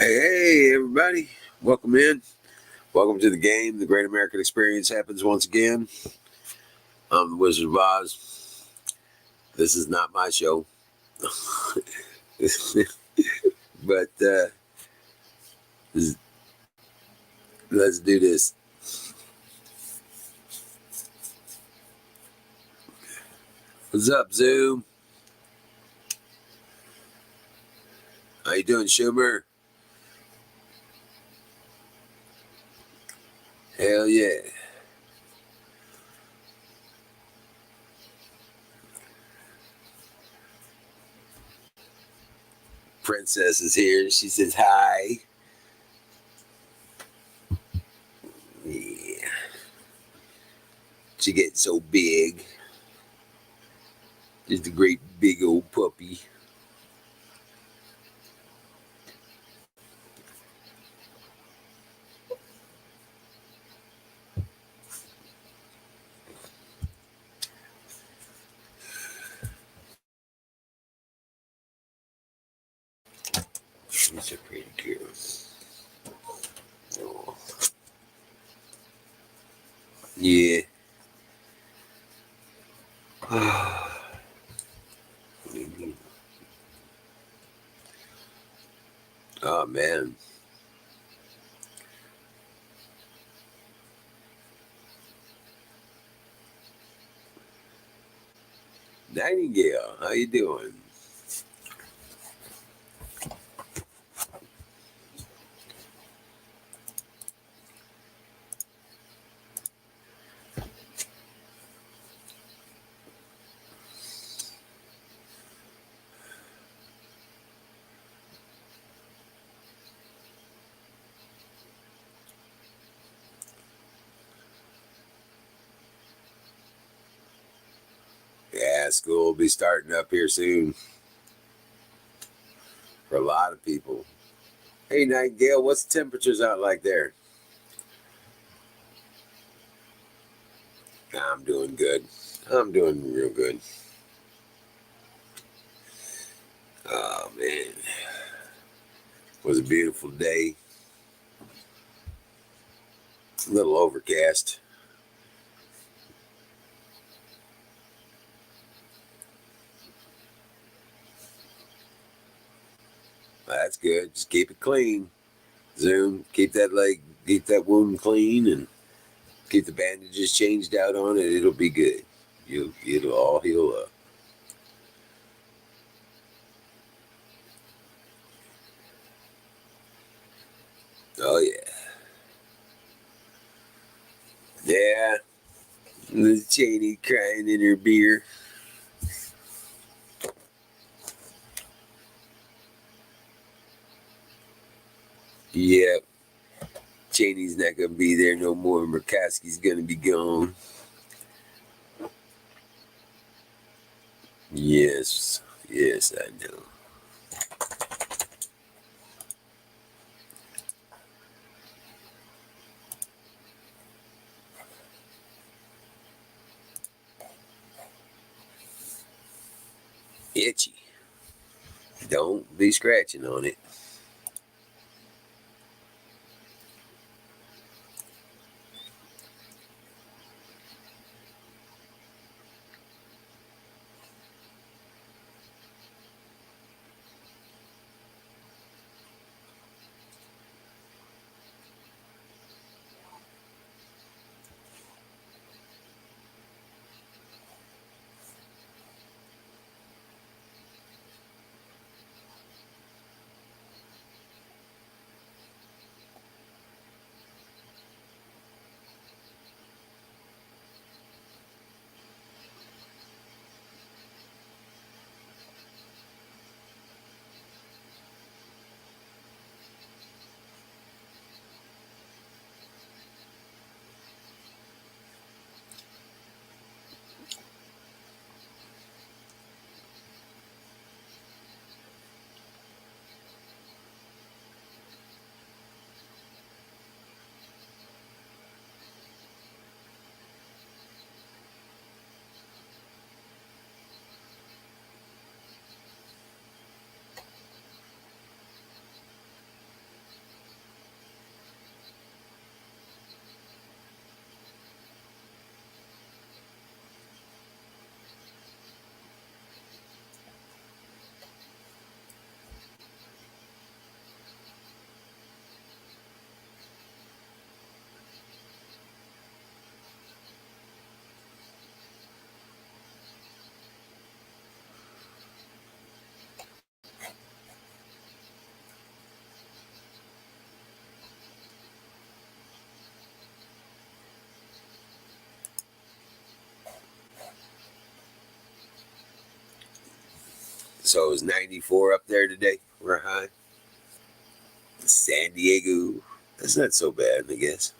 Hey, everybody. Welcome in. Welcome to the game. The Great American Experience happens once again. I'm the Wizard of Oz. This is not my show. but let's do this. What's up, Zoom? How you doing, Schumer? Hell yeah. Princess is here. She says hi. Yeah. She getting so big. Just a great big old puppy. She's a pretty girl. Oh. Yeah. Oh man. Nightingale, how you doing? Yeah, school will be starting up here soon for a lot of people. Hey, Nightingale, what's the temperatures out like there? I'm doing good. I'm doing real good. Oh, man. It was a beautiful day. A little overcast. That's good. Just keep it clean. Zoom. Keep that wound clean and keep the bandages changed out on it. It'll be good. It'll all heal up. Oh, yeah. Yeah. The Cheney crying in her beer. Yep. Cheney's not gonna be there no more. Murkowski's gonna be gone. Yes, yes, I know. Itchy. Don't be scratching on it. So it was 94 up there today. We're high. San Diego. That's not so bad, I guess.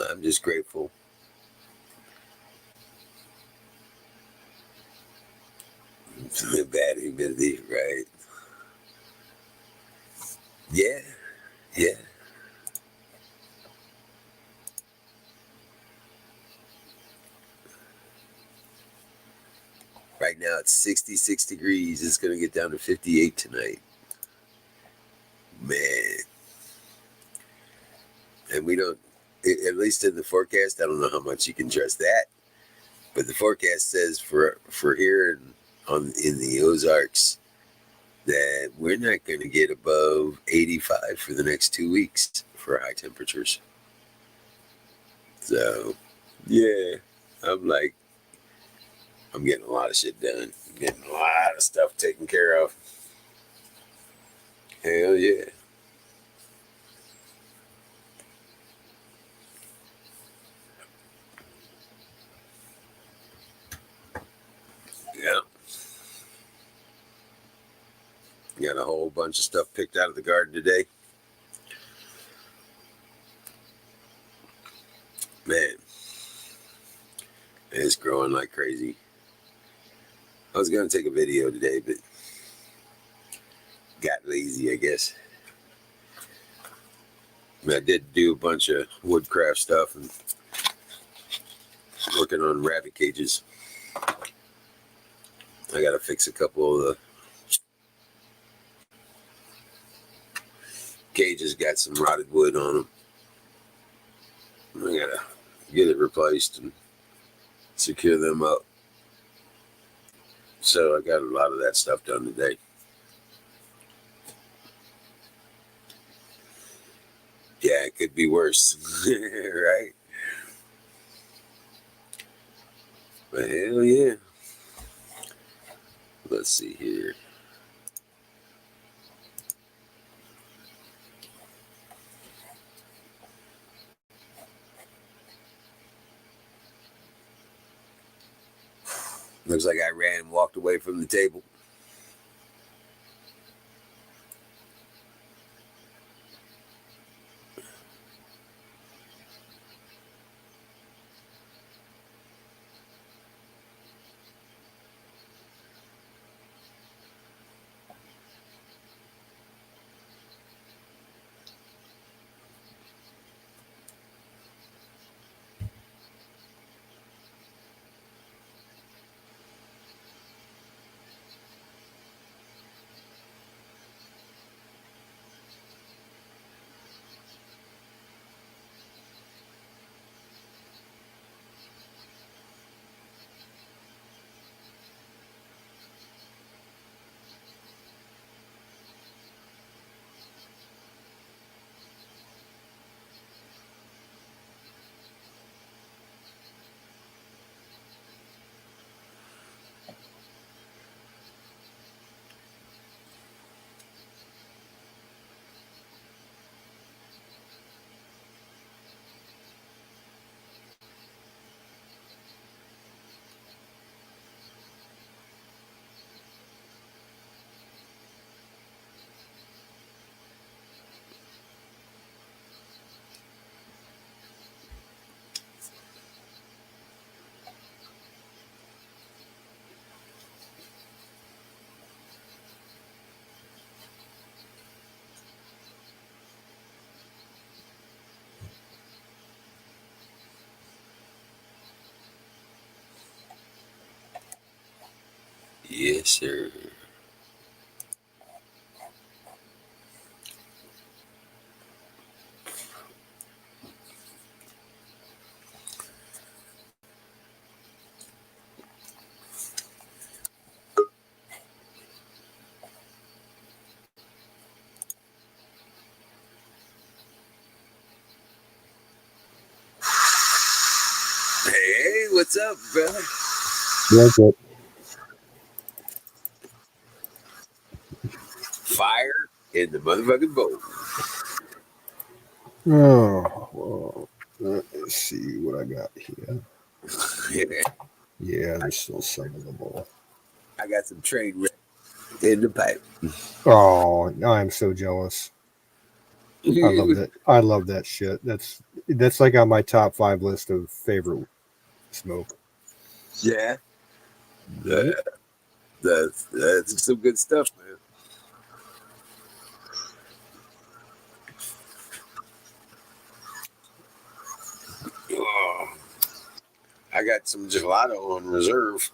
I'm just grateful. Bad humidity, right? Yeah, yeah. Right now it's 66 degrees. It's going to get down to 58 tonight. Man. And we don't, at least in the forecast, I don't know how much you can trust that, but the forecast says for here in the Ozarks that we're not going to get above 85 for the next 2 weeks for high temperatures. So, yeah, I'm like, I'm getting a lot of shit done. I'm getting a lot of stuff taken care of. Hell yeah. Yeah. Got a whole bunch of stuff picked out of the garden today. Man, it's growing like crazy. I was going to take a video today, but got lazy, I guess. I did do a bunch of woodcraft stuff and working on rabbit cages. I got to fix a couple of the cages, got some rotted wood on them. I got to get it replaced and secure them up. So I got a lot of that stuff done today. Yeah, it could be worse, right? But hell yeah. Let's see here. Looks like I ran and walked away from the table. Yes, sir. Hey, what's up, brother? What's up? Fire in the motherfucking bowl. Oh, well, let's see what I got here. Yeah. Yeah, there's still some in the bowl. I got some train wreck in the pipe. Oh, I'm so jealous. I love that. I love that shit. That's like on my top 5 list of favorite smoke. Yeah, Yep. that's some good stuff, man. Oh, I got some gelato on reserve.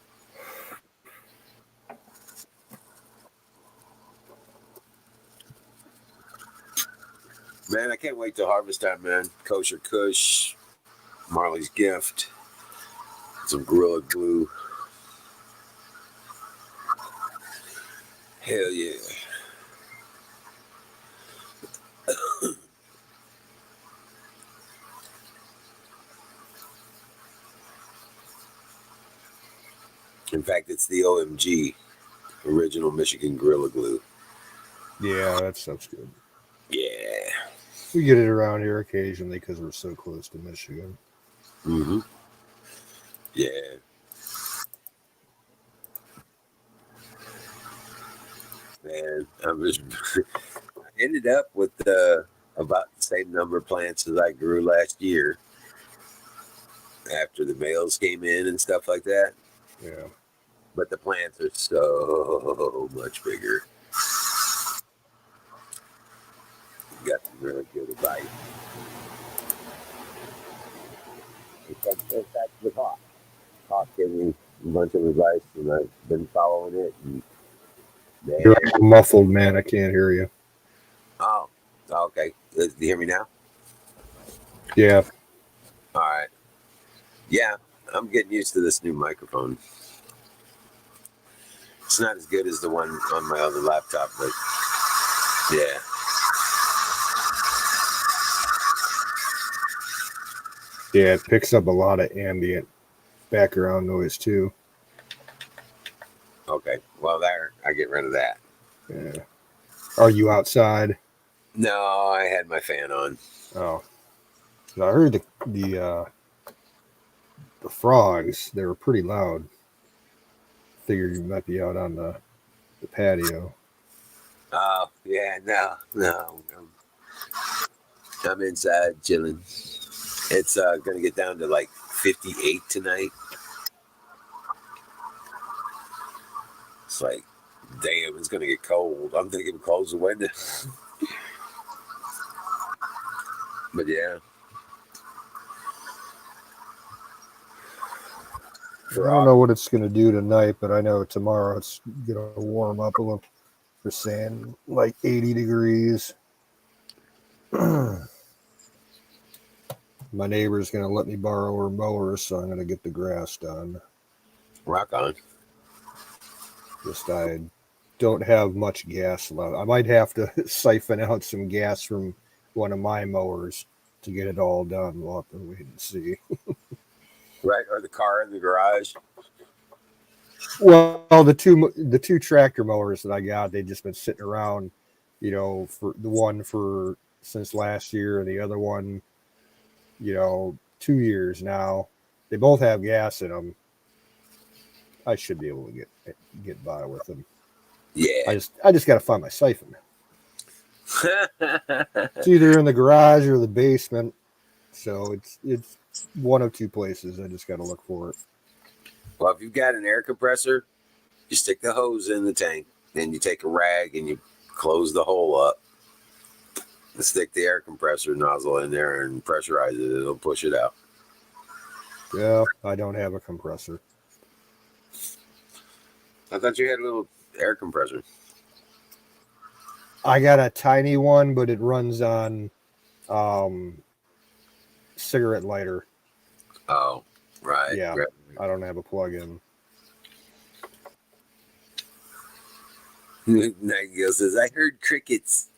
Man, I can't wait till harvest time, man. Kosher Kush, Marley's Gift, some Gorilla Glue. Hell yeah. In fact, it's the OMG, Original Michigan Gorilla Glue. Yeah, that stuff's good. Yeah. We get it around here occasionally because we're so close to Michigan. Mm-hmm. Yeah. Man, I ended up with about the same number of plants as I grew last year after the males came in and stuff like that. Yeah. But the plants are so much bigger. Got some really good advice. In fact, with Hawk. Hawk gave me a bunch of advice, and I've been following it. And You're man, muffled, man. I can't hear you. oh, okay. Do you hear me now? Yeah. All right. Yeah, I'm getting used to this new microphone. It's not as good as the one on my other laptop, but yeah. Yeah, it picks up a lot of ambient background noise too. Okay. Well, there, I get rid of that. Yeah. Are you outside? No, I had my fan on. Oh. I heard the frogs. They were pretty loud. Figured you might be out on the patio. Oh, yeah, no. I'm inside chilling. It's going to get down to like 58 tonight. It's like, damn, it's going to get cold. I'm thinking close the window. But yeah. I don't know what it's going to do tonight, but I know tomorrow it's going to warm up a little. They're saying like 80 degrees. My neighbor's going to let me borrow her mower, so I'm going to get the grass done. Rock on. Just I don't have much gas left. I might have to siphon out some gas from one of my mowers to get it all done. We'll have to wait and see. Right, or the car in the garage. Well, the two tractor mowers that I got, they've just been sitting around, for the one for since last year and the other one, 2 years now. They both have gas in them. I should be able to get by with them. Yeah. I just got to find my siphon. It's either in the garage or the basement, so it's one of two places. I just got to look for it. Well, if you've got an air compressor, you stick the hose in the tank, then you take a rag and you close the hole up and stick the air compressor nozzle in there and pressurize it. It'll push it out. Yeah, I don't have a compressor. I thought you had a little air compressor. I got a tiny one, but it runs on cigarette lighter. Oh, right. Yeah, right. I don't have a plug-in. Nightingale says, I heard crickets.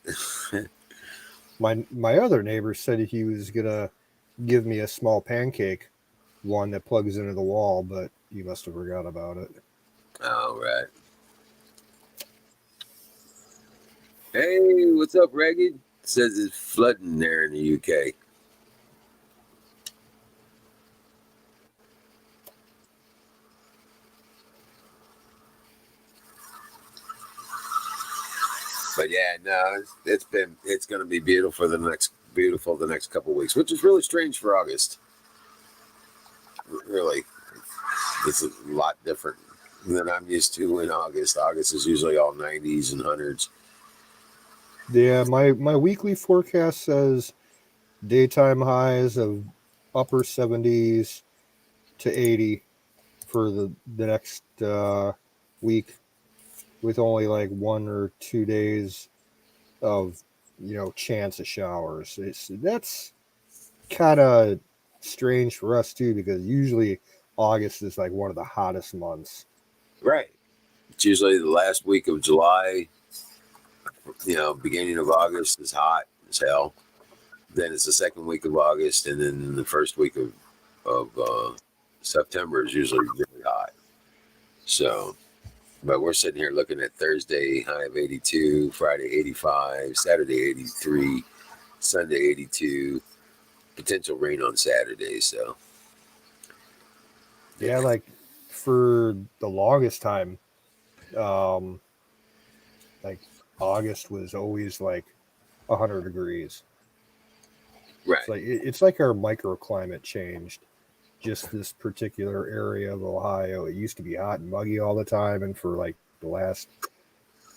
My other neighbor said he was gonna give me a small pancake one that plugs into the wall, but he must have forgot about it. Oh, right. Hey, what's up, Ragged? Says it's flooding there in the UK. But yeah, no, it's going to be beautiful the next couple of weeks, which is really strange for August. Really, it's a lot different than I'm used to in August. August is usually all 90s and 100s. Yeah, my weekly forecast says daytime highs of upper 70s to 80 for the next week, with only like 1 or 2 days of chance of showers. That's kind of strange for us too, because usually August is like one of the hottest months. Right. It's usually the last week of July. Beginning of August is hot as hell. Then it's the second week of August, and then the first week of September is usually really hot. So, but we're sitting here looking at Thursday high of 82, Friday 85, Saturday 83, Sunday 82, potential rain on Saturday. So, Yeah, like for the longest time, um, like August was always like 100 degrees. right. It's like our microclimate changed. Just this particular area of Ohio, it used to be hot and muggy all the time, and for like the last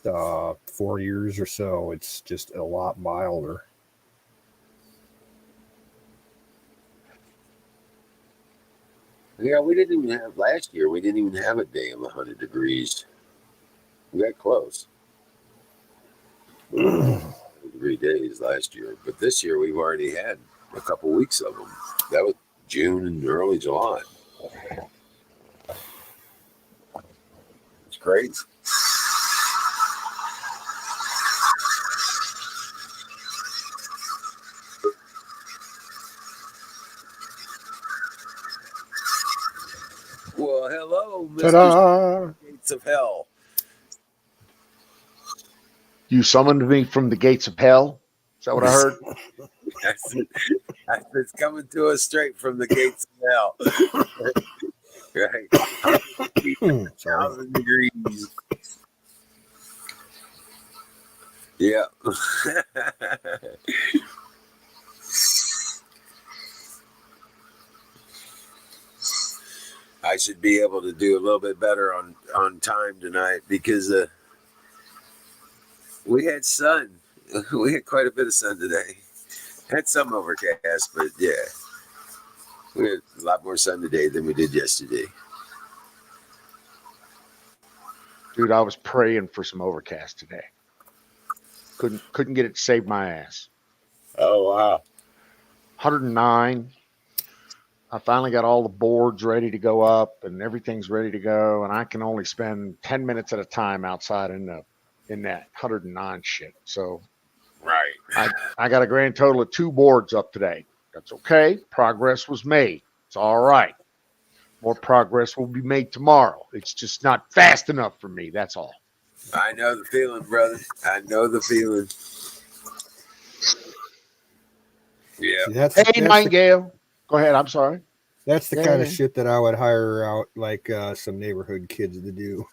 4 years or so, it's just a lot milder. Yeah, we didn't even have last year. We didn't even have a day of 100 degrees. We got close. We didn't have 100-degree days last year, but this year we've already had a couple weeks of them. That was June and early July. It's crazy. Well, hello, Ta-da! Mr. Gates of Hell. You summoned me from the gates of hell? Is that what I heard? It's coming to us straight from the gates of hell. Right. 1,000 degrees. Yeah. I should be able to do a little bit better on time tonight because we had sun. We had quite a bit of sun today. Had some overcast, but yeah. We had a lot more sun today than we did yesterday. Dude, I was praying for some overcast today. Couldn't get it to save my ass. Oh, wow. 109. I finally got all the boards ready to go up and everything's ready to go, and I can only spend 10 minutes at a time outside in that 109 shit. So Right. I got a grand total of 2 boards up today. That's okay. Progress was made. It's all right. More progress will be made tomorrow. It's just not fast enough for me. That's all. I know the feeling, brother. I know the feeling. Yeah. See, Hey, Nightingale. Go ahead. I'm sorry. That's the kind of shit that I would hire out like some neighborhood kids to do.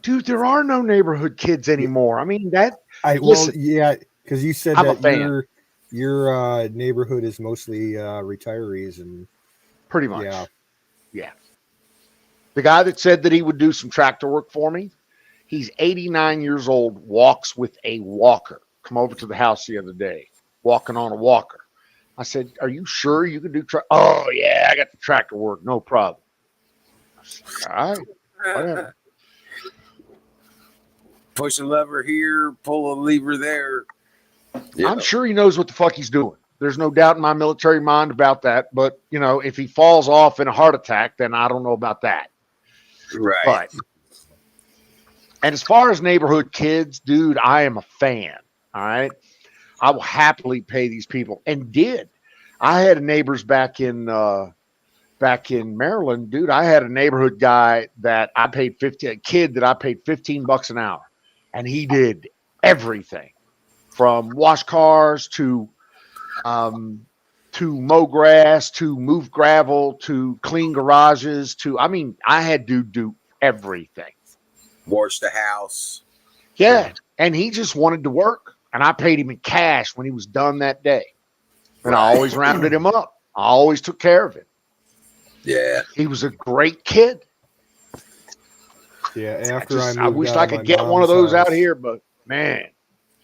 Dude, there are no neighborhood kids anymore. I mean, yeah, because you said I'm a that fan. your neighborhood is mostly retirees, and Pretty much. Yeah. Yeah. The guy that said that he would do some tractor work for me, he's 89 years old, walks with a walker. Come over to the house the other day, walking on a walker. I said, "Are you sure you can do Oh, yeah, I got the tractor work. No problem." I said, all right, whatever. Push a lever here, pull a lever there. Yeah. I'm sure he knows what the fuck he's doing. There's no doubt in my military mind about that. But, if he falls off in a heart attack, then I don't know about that. Right. And as far as neighborhood kids, dude, I am a fan. All right. I will happily pay these people, and did. I had neighbors back in Maryland, dude. I had a neighborhood guy that I paid $15 an hour, and he did everything from wash cars to mow grass, to move gravel, to clean garages, I had to do everything. Wash the house. Yeah. And he just wanted to work. And I paid him in cash when he was done that day. And I always rounded him up. I always took care of him. Yeah. He was a great kid. Yeah, after I I moved wish out I of could my get one of mom's those out house, here, but man.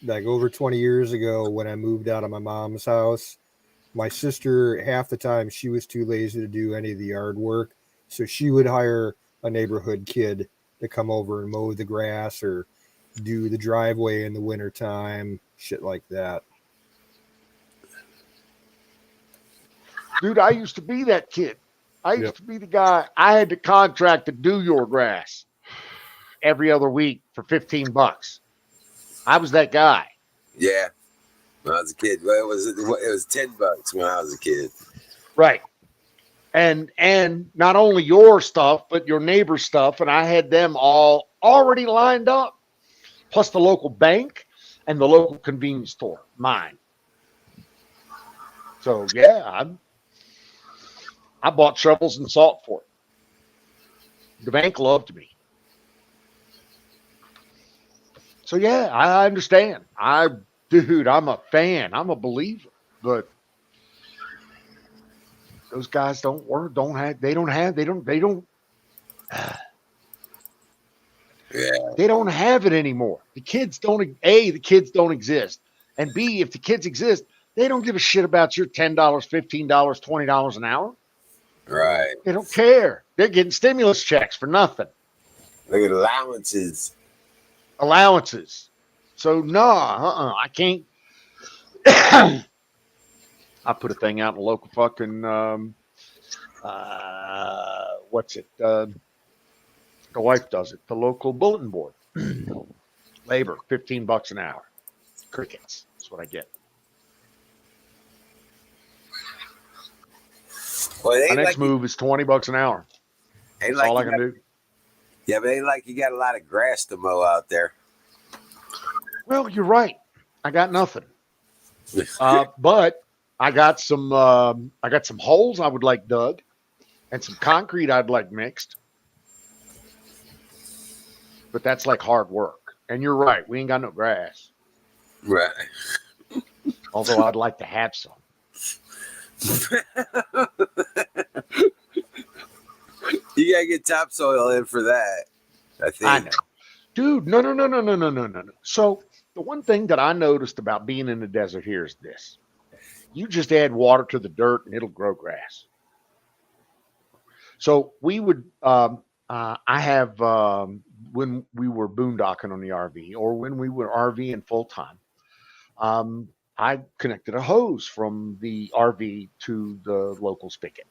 like over 20 years ago when I moved out of my mom's house, my sister, half the time, she was too lazy to do any of the yard work. So she would hire a neighborhood kid to come over and mow the grass or do the driveway in the wintertime, shit like that. Dude, I used to be that kid. I used to be the guy. I had the contract to do your grass every other week for $15. I was that guy. Yeah. When I was a kid, well, it was $10 when I was a kid. Right. And not only your stuff, but your neighbor's stuff. And I had them all already lined up, plus the local bank and the local convenience store, mine. So yeah, I bought shovels and salt for it. The bank loved me. So yeah, I understand. Dude, I'm a fan. I'm a believer. But those guys don't have it anymore. The kids don't exist. And B, if the kids exist, they don't give a shit about your $10, $15, $20 an hour. Right. They don't care. They're getting stimulus checks for nothing. Look at allowances. So no, I can't. I put a thing out in the local fucking what's it? The wife does it. The local bulletin board. Labor, $15 an hour. Crickets. That's what I get. Well, My next move is $20 an hour. That's all I can do. Yeah, but it ain't like you got a lot of grass to mow out there. Well, you're right. I got nothing. But I got some holes I would like dug and some concrete I'd like mixed. But that's like hard work. And you're right. We ain't got no grass. Right. Although I'd like to have some. You gotta get topsoil in for that. I think. I know. Dude, no. So the one thing that I noticed about being in the desert here is this. You just add water to the dirt and it'll grow grass. So we would, I have, when we were boondocking on the RV or when we were RVing full time, I connected a hose from the RV to the local spigot.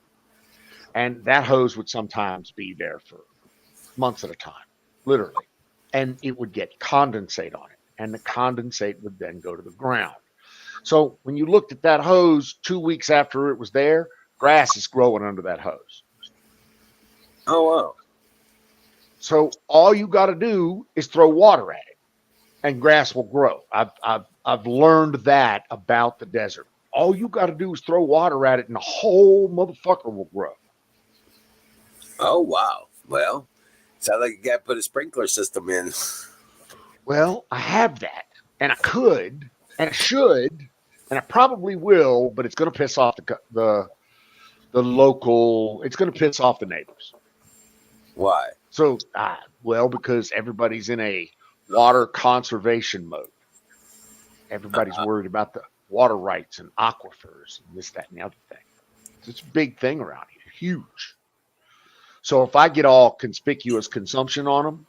And that hose would sometimes be there for months at a time, literally. And it would get condensate on it. And the condensate would then go to the ground. So when you looked at that hose 2 weeks after it was there, grass is growing under that hose. Oh, wow. So all you got to do is throw water at it and grass will grow. I've learned that about the desert. All you got to do is throw water at it and the whole motherfucker will grow. Oh, wow. Well, sounds like you got to put a sprinkler system in. Well, I have that, and I could, and I should, and I probably will, but it's going to piss off the local. It's going to piss off the neighbors. Why? So, well, because everybody's in a water conservation mode. Everybody's worried about the water rights and aquifers and this, that, and the other thing. It's a big thing around here, huge. So if I get all conspicuous consumption on them,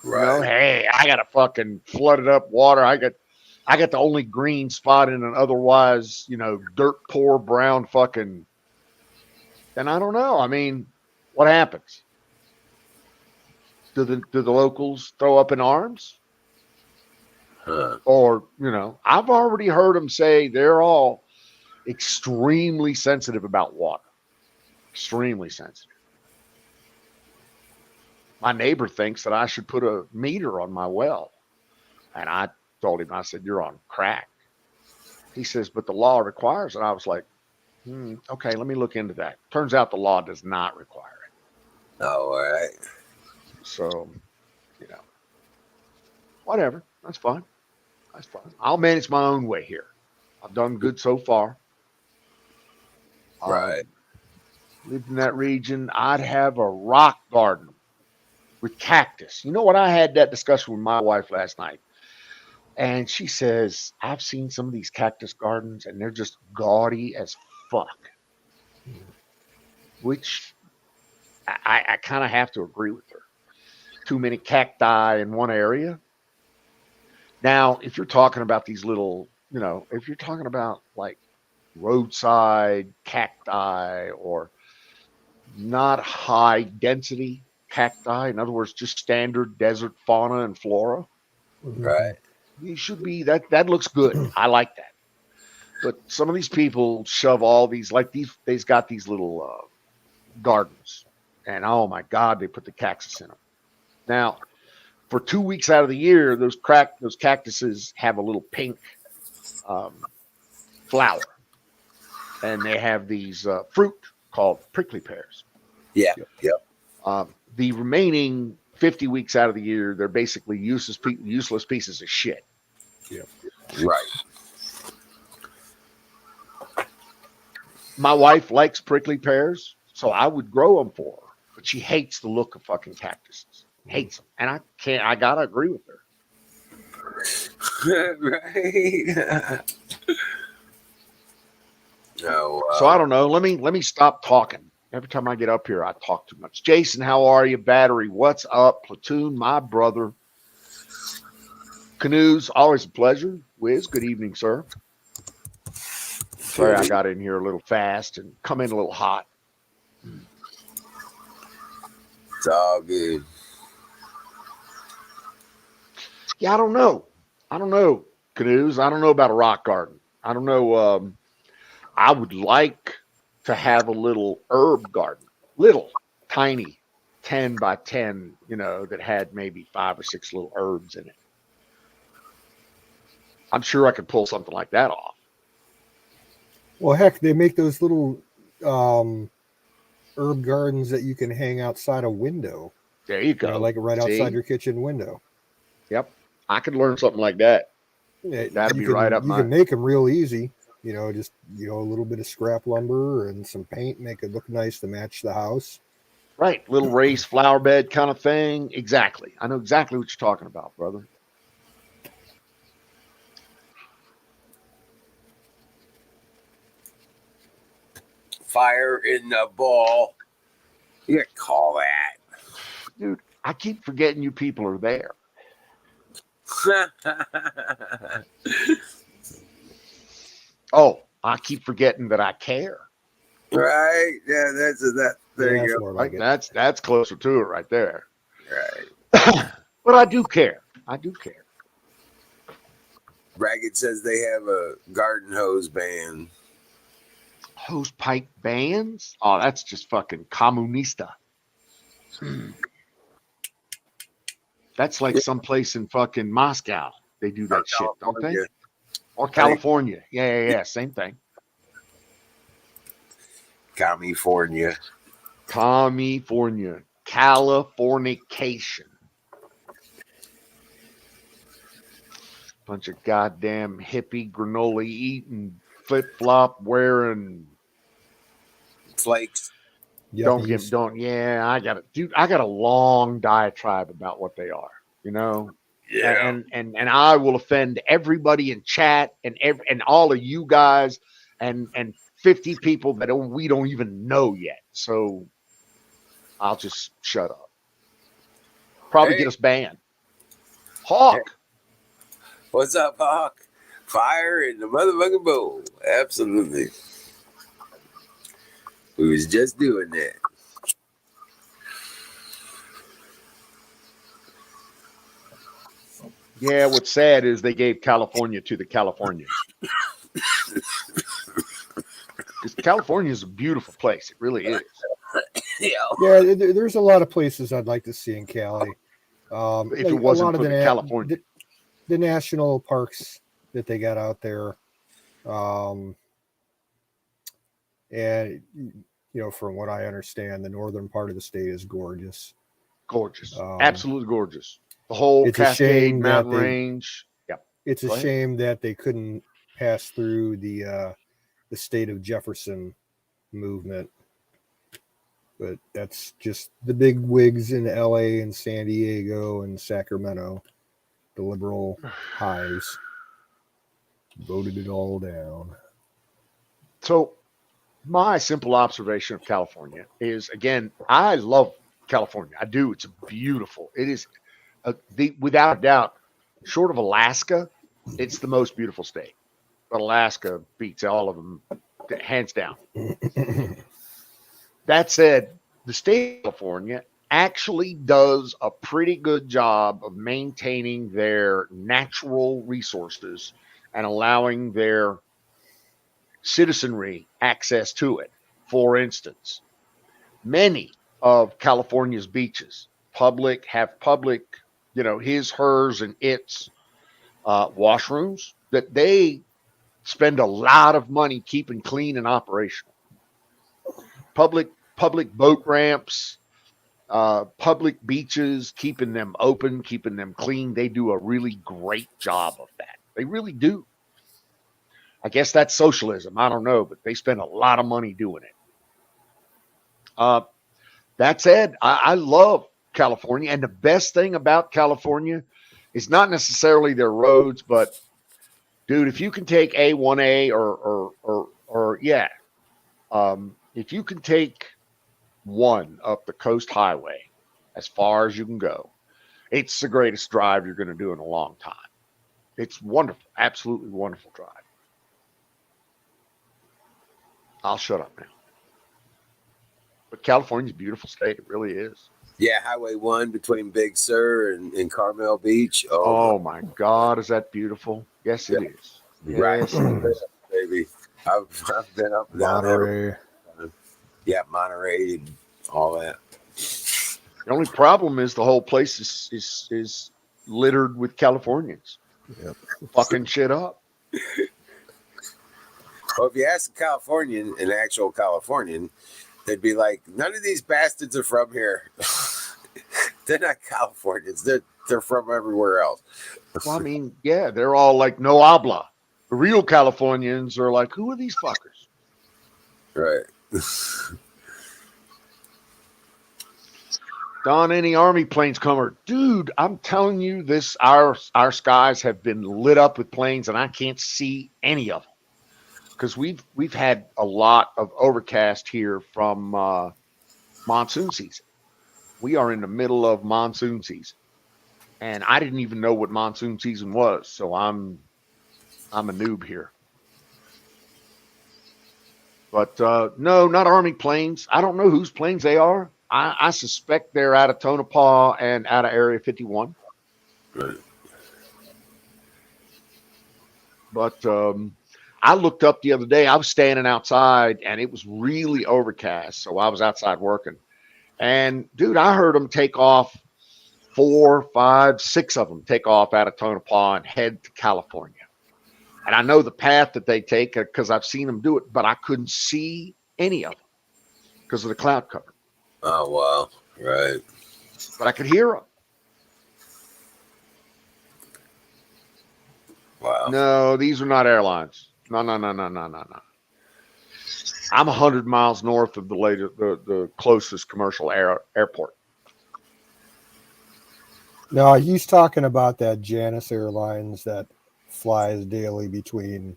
right. You know, hey, I got a fucking flooded up water. I got the only green spot in an otherwise, dirt poor brown fucking. And I don't know. I mean, what happens? Do the locals throw up in arms? Or, I've already heard them say they're all extremely sensitive about water. Extremely sensitive. My neighbor thinks that I should put a meter on my well. And I told him, I said, you're on crack. He says, but the law requires it. I was like, okay, let me look into that. Turns out the law does not require it. Oh, all right. So, whatever. That's fine. That's fine. I'll manage my own way here. I've done good so far. Right. Lived in that region. I'd have a rock garden with cactus. You know what? I had that discussion with my wife last night. And she says, I've seen some of these cactus gardens and they're just gaudy as fuck. Which I kind of have to agree with her. Too many cacti in one area. Now, if you're talking about these little, if you're talking about like roadside cacti or not high density cacti, in other words, just standard desert fauna and flora, Right. you should be that looks good. I like that. But some of these people shove all these they've got these little gardens, and oh my God, they put the cactus in them. Now, for 2 weeks out of the year, those cactuses have a little pink flower, and they have these fruit called prickly pears. Yeah. Yep. The remaining 50 weeks out of the year, they're basically useless pieces of shit. Yeah. Right. My wife likes prickly pears, so I would grow them for her, but she hates the look of fucking cactuses. Hates them. And I gotta agree with her. Right. No. So I don't know. Let me stop talking. Every time I get up here, I talk too much. Jason, how are you? Battery, what's up? Platoon, my brother. Canoes, always a pleasure. Wiz, good evening, sir. Sorry I got in here a little fast and come in a little hot. It's all good. Yeah, I don't know, Canoes. I don't know about a rock garden. I don't know. I would like to have a little herb garden, little tiny 10 by 10, that had maybe 5 or 6 little herbs in it. I'm sure I could pull something like that off. Well, heck, they make those little herb gardens that you can hang outside a window. There you go. Like right See? outside your kitchen window. Yep. I could learn something like that. Yeah, That'd be right up You can make them real easy. Just a little bit of scrap lumber and some paint, make it look nice to match the house. Right. Little raised flower bed kind of thing. Exactly. I know exactly what you're talking about, brother. Fire in the ball. You gotta call that. Dude, I keep forgetting you people are there. Oh, I keep forgetting that I care. Right? Yeah, that's that. There you go. More like Right? That's closer to it right there. Right. But I do care. Ragged says they have a garden hose ban. Hose pipe bands? Oh, that's just fucking comunista. That's like someplace in fucking Moscow. They do that shit, don't they? Or California. Yeah. Same thing. California. Californication. Bunch of goddamn hippie granola eating, flip flop wearing Flakes. Yuppies. I got a long diatribe about what they are, Yeah. and I will offend everybody in chat and all of you guys and 50 people that we don't even know yet. So I'll just shut up. Probably get us banned. Hawk. What's up, Hawk? Fire in the motherfucking bowl. Absolutely. We was just doing that. Yeah, what's sad is they gave California to the Californians. Because California is a beautiful place. It really is. Yeah, there's a lot of places I'd like to see in Cali. If it wasn't for California. The national parks that they got out there. And, from what I understand, the northern part of the state is gorgeous. Gorgeous. Absolutely gorgeous. The whole Cascade Mountain Range. Yep. It's a Go ahead. shame that they couldn't pass through the state of Jefferson movement, but that's just the big wigs in LA and San Diego and Sacramento. The liberal highs voted it all down. So my simple observation of California is, again, I love California. I do. It's beautiful. It is, without a doubt, short of Alaska, it's the most beautiful state. But Alaska beats all of them, hands down. That said, the state of California actually does a pretty good job of maintaining their natural resources and allowing their citizenry access to it. For instance, many of California's beaches have public, his, hers, and its washrooms that they spend a lot of money keeping clean and operational. Public boat ramps, public beaches, keeping them open, keeping them clean. They do a really great job of that. They really do. I guess that's socialism. I don't know, but they spend a lot of money doing it. That said, I love California, and the best thing about California is not necessarily their roads, but dude, if you can take A1A if you can take one up the coast highway as far as you can go, it's the greatest drive you're going to do in a long time. It's wonderful, absolutely wonderful drive. I'll shut up now. But California's a beautiful state. It really is. Yeah, Highway 1 between Big Sur and Carmel Beach. Oh my God, is that beautiful? Yes, it is. Right. Yes, it is. Baby. I've been up and down there. Monterey. Yeah, Monterey and all that. The only problem is the whole place is littered with Californians. Yep. Fucking shit up. Well, if you ask a Californian, an actual Californian, they'd be like, none of these bastards are from here. They're not Californians. They're from everywhere else. Well, I mean, yeah, they're all like no habla. The real Californians are like, who are these fuckers? Right. Don, any Army planes coming? Dude, I'm telling you, our skies have been lit up with planes, and I can't see any of them because we've had a lot of overcast here from monsoon season. We are in the middle of monsoon season, and I didn't even know what monsoon season was, so I'm a noob here. But no, not Army planes. I don't know whose planes they are. I suspect they're out of Tonopah and out of Area 51. Right. But I looked up the other day. I was standing outside, and it was really overcast, so I was outside working. And, dude, I heard them take off 4, 5, 6 of them take off out of Tonopah and head to California. And I know the path that they take because I've seen them do it, but I couldn't see any of them because of the cloud cover. Oh, wow. Right. But I could hear them. Wow. No, these are not airlines. No. I'm 100 miles north of the closest commercial airport. No, he's talking about that Janus Airlines that flies daily between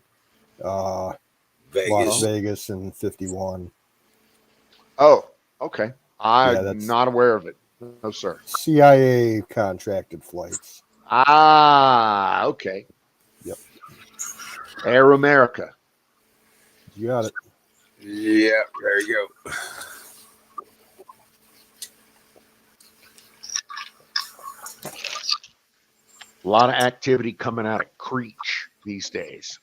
Las Vegas and 51. Oh, okay. I'm not aware of it. No, sir. CIA contracted flights. Ah, okay. Yep. Air America. You got it. Yeah, there you go. A lot of activity coming out of Creech these days.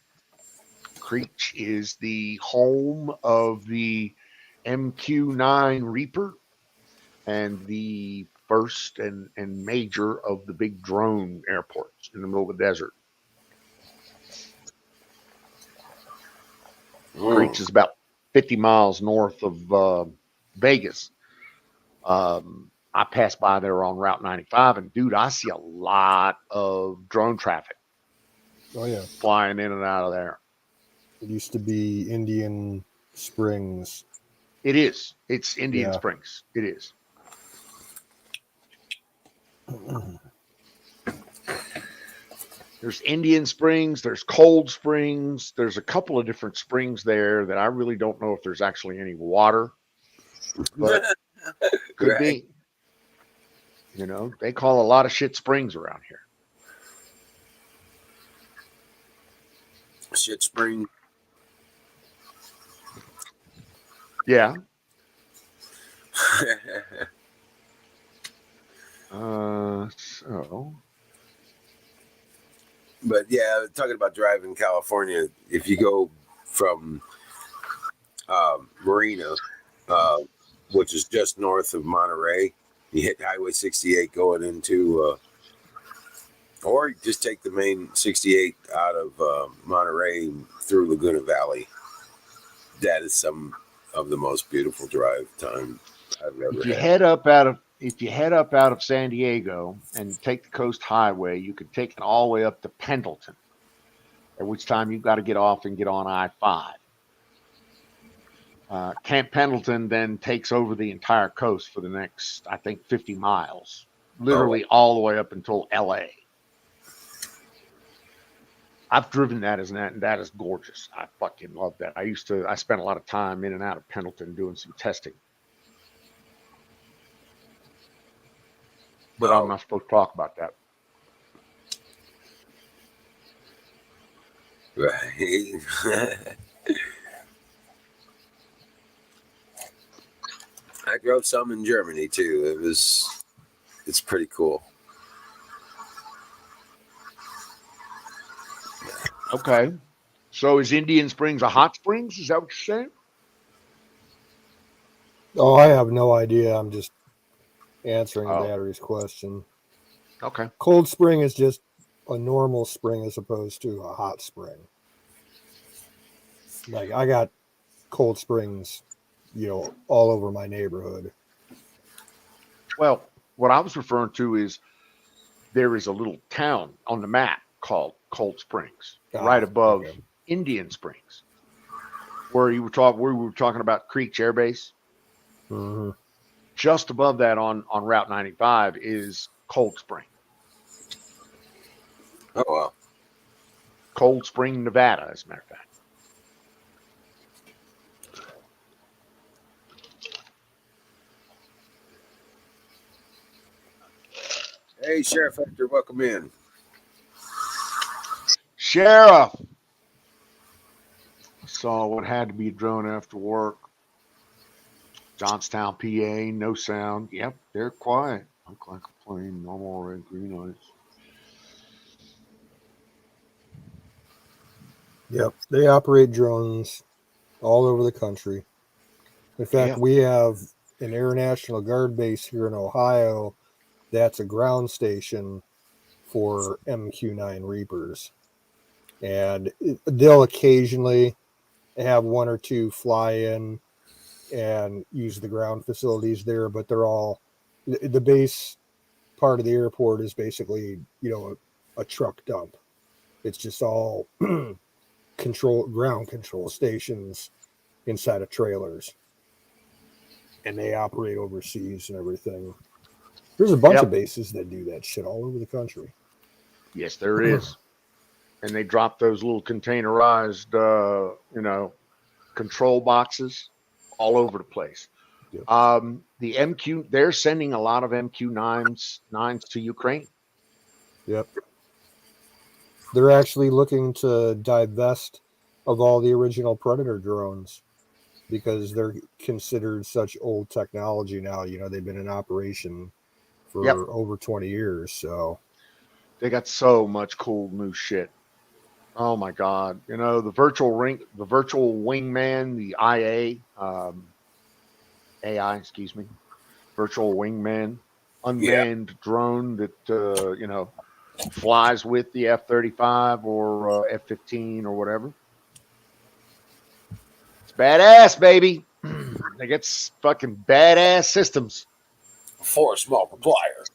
Creech is the home of the MQ-9 Reaper and the first and major of the big drone airports in the middle of the desert. Creech is about 50 miles north of Vegas. I passed by there on Route 95, and dude, I see a lot of drone traffic. Oh yeah. flying in and out of there. It used to be Indian Springs. It is. It's Indian Yeah. Springs. It is. There's Indian Springs. There's Cold Springs. There's a couple of different springs there that I really don't know if there's actually any water, but could Right. be. You know, they call a lot of shit springs around here. Shit Spring. Yeah. So But yeah, talking about driving California, if you go from Marina, uh, which is just north of Monterey, you hit Highway 68 going into, or you just take the main 68 out of Monterey through Laguna Valley. That is some of the most beautiful drive time I've ever if you had. head up out of San Diego and take the Coast Highway, you can take it all the way up to Pendleton, at which time you've got to get off and get on I-5. Camp Pendleton then takes over the entire coast for the next, I think, 50 miles, literally all the way up until LA. I've driven that, and that is gorgeous. I fucking love that. I spent a lot of time in and out of Pendleton doing some testing. But I'm not supposed to talk about that. Right. I drove some in Germany too. It's pretty cool. Okay. So is Indian Springs a hot springs? Is that what you're saying? Oh, I have no idea. I'm just answering Oh. Battery's question. Okay. Cold Spring is just a normal spring as opposed to a hot spring. Like I got cold springs, all over my neighborhood. Well, what I was referring to is there is a little town on the map called Cold Springs, right above Indian Springs, where we were talking about Creech Air Base. Mm-hmm. Just above that on Route 95 is Cold Spring. Oh wow. Cold Spring, Nevada, as a matter of fact. Hey, Sheriff Hector, welcome in. Sheriff! Saw what had to be a drone after work. Johnstown, PA, no sound. Yep, they're quiet. Look like a plane, normal red, green lights. Yep, they operate drones all over the country. In fact, we have an Air National Guard base here in Ohio that's a ground station for MQ-9 Reapers. And they'll occasionally have one or two fly in and use the ground facilities there, but they're all, the base part of the airport is basically, a truck dump. It's just all ground control stations inside of trailers. And they operate overseas and everything. There's a bunch of bases that do that shit all over the country. Yes, there is. And they drop those little containerized, control boxes all over the place. Yep. The MQ, they're sending a lot of MQ-9s to Ukraine. Yep. They're actually looking to divest of all the original Predator drones because they're considered such old technology now. They've been in operation for over 20 years. So they got so much cool new shit. Oh my God. The virtual wingman, the virtual wingman, unmanned drone that, flies with the F-35 or F-15 or whatever. It's badass, baby. They get fucking badass systems. Force multiplier.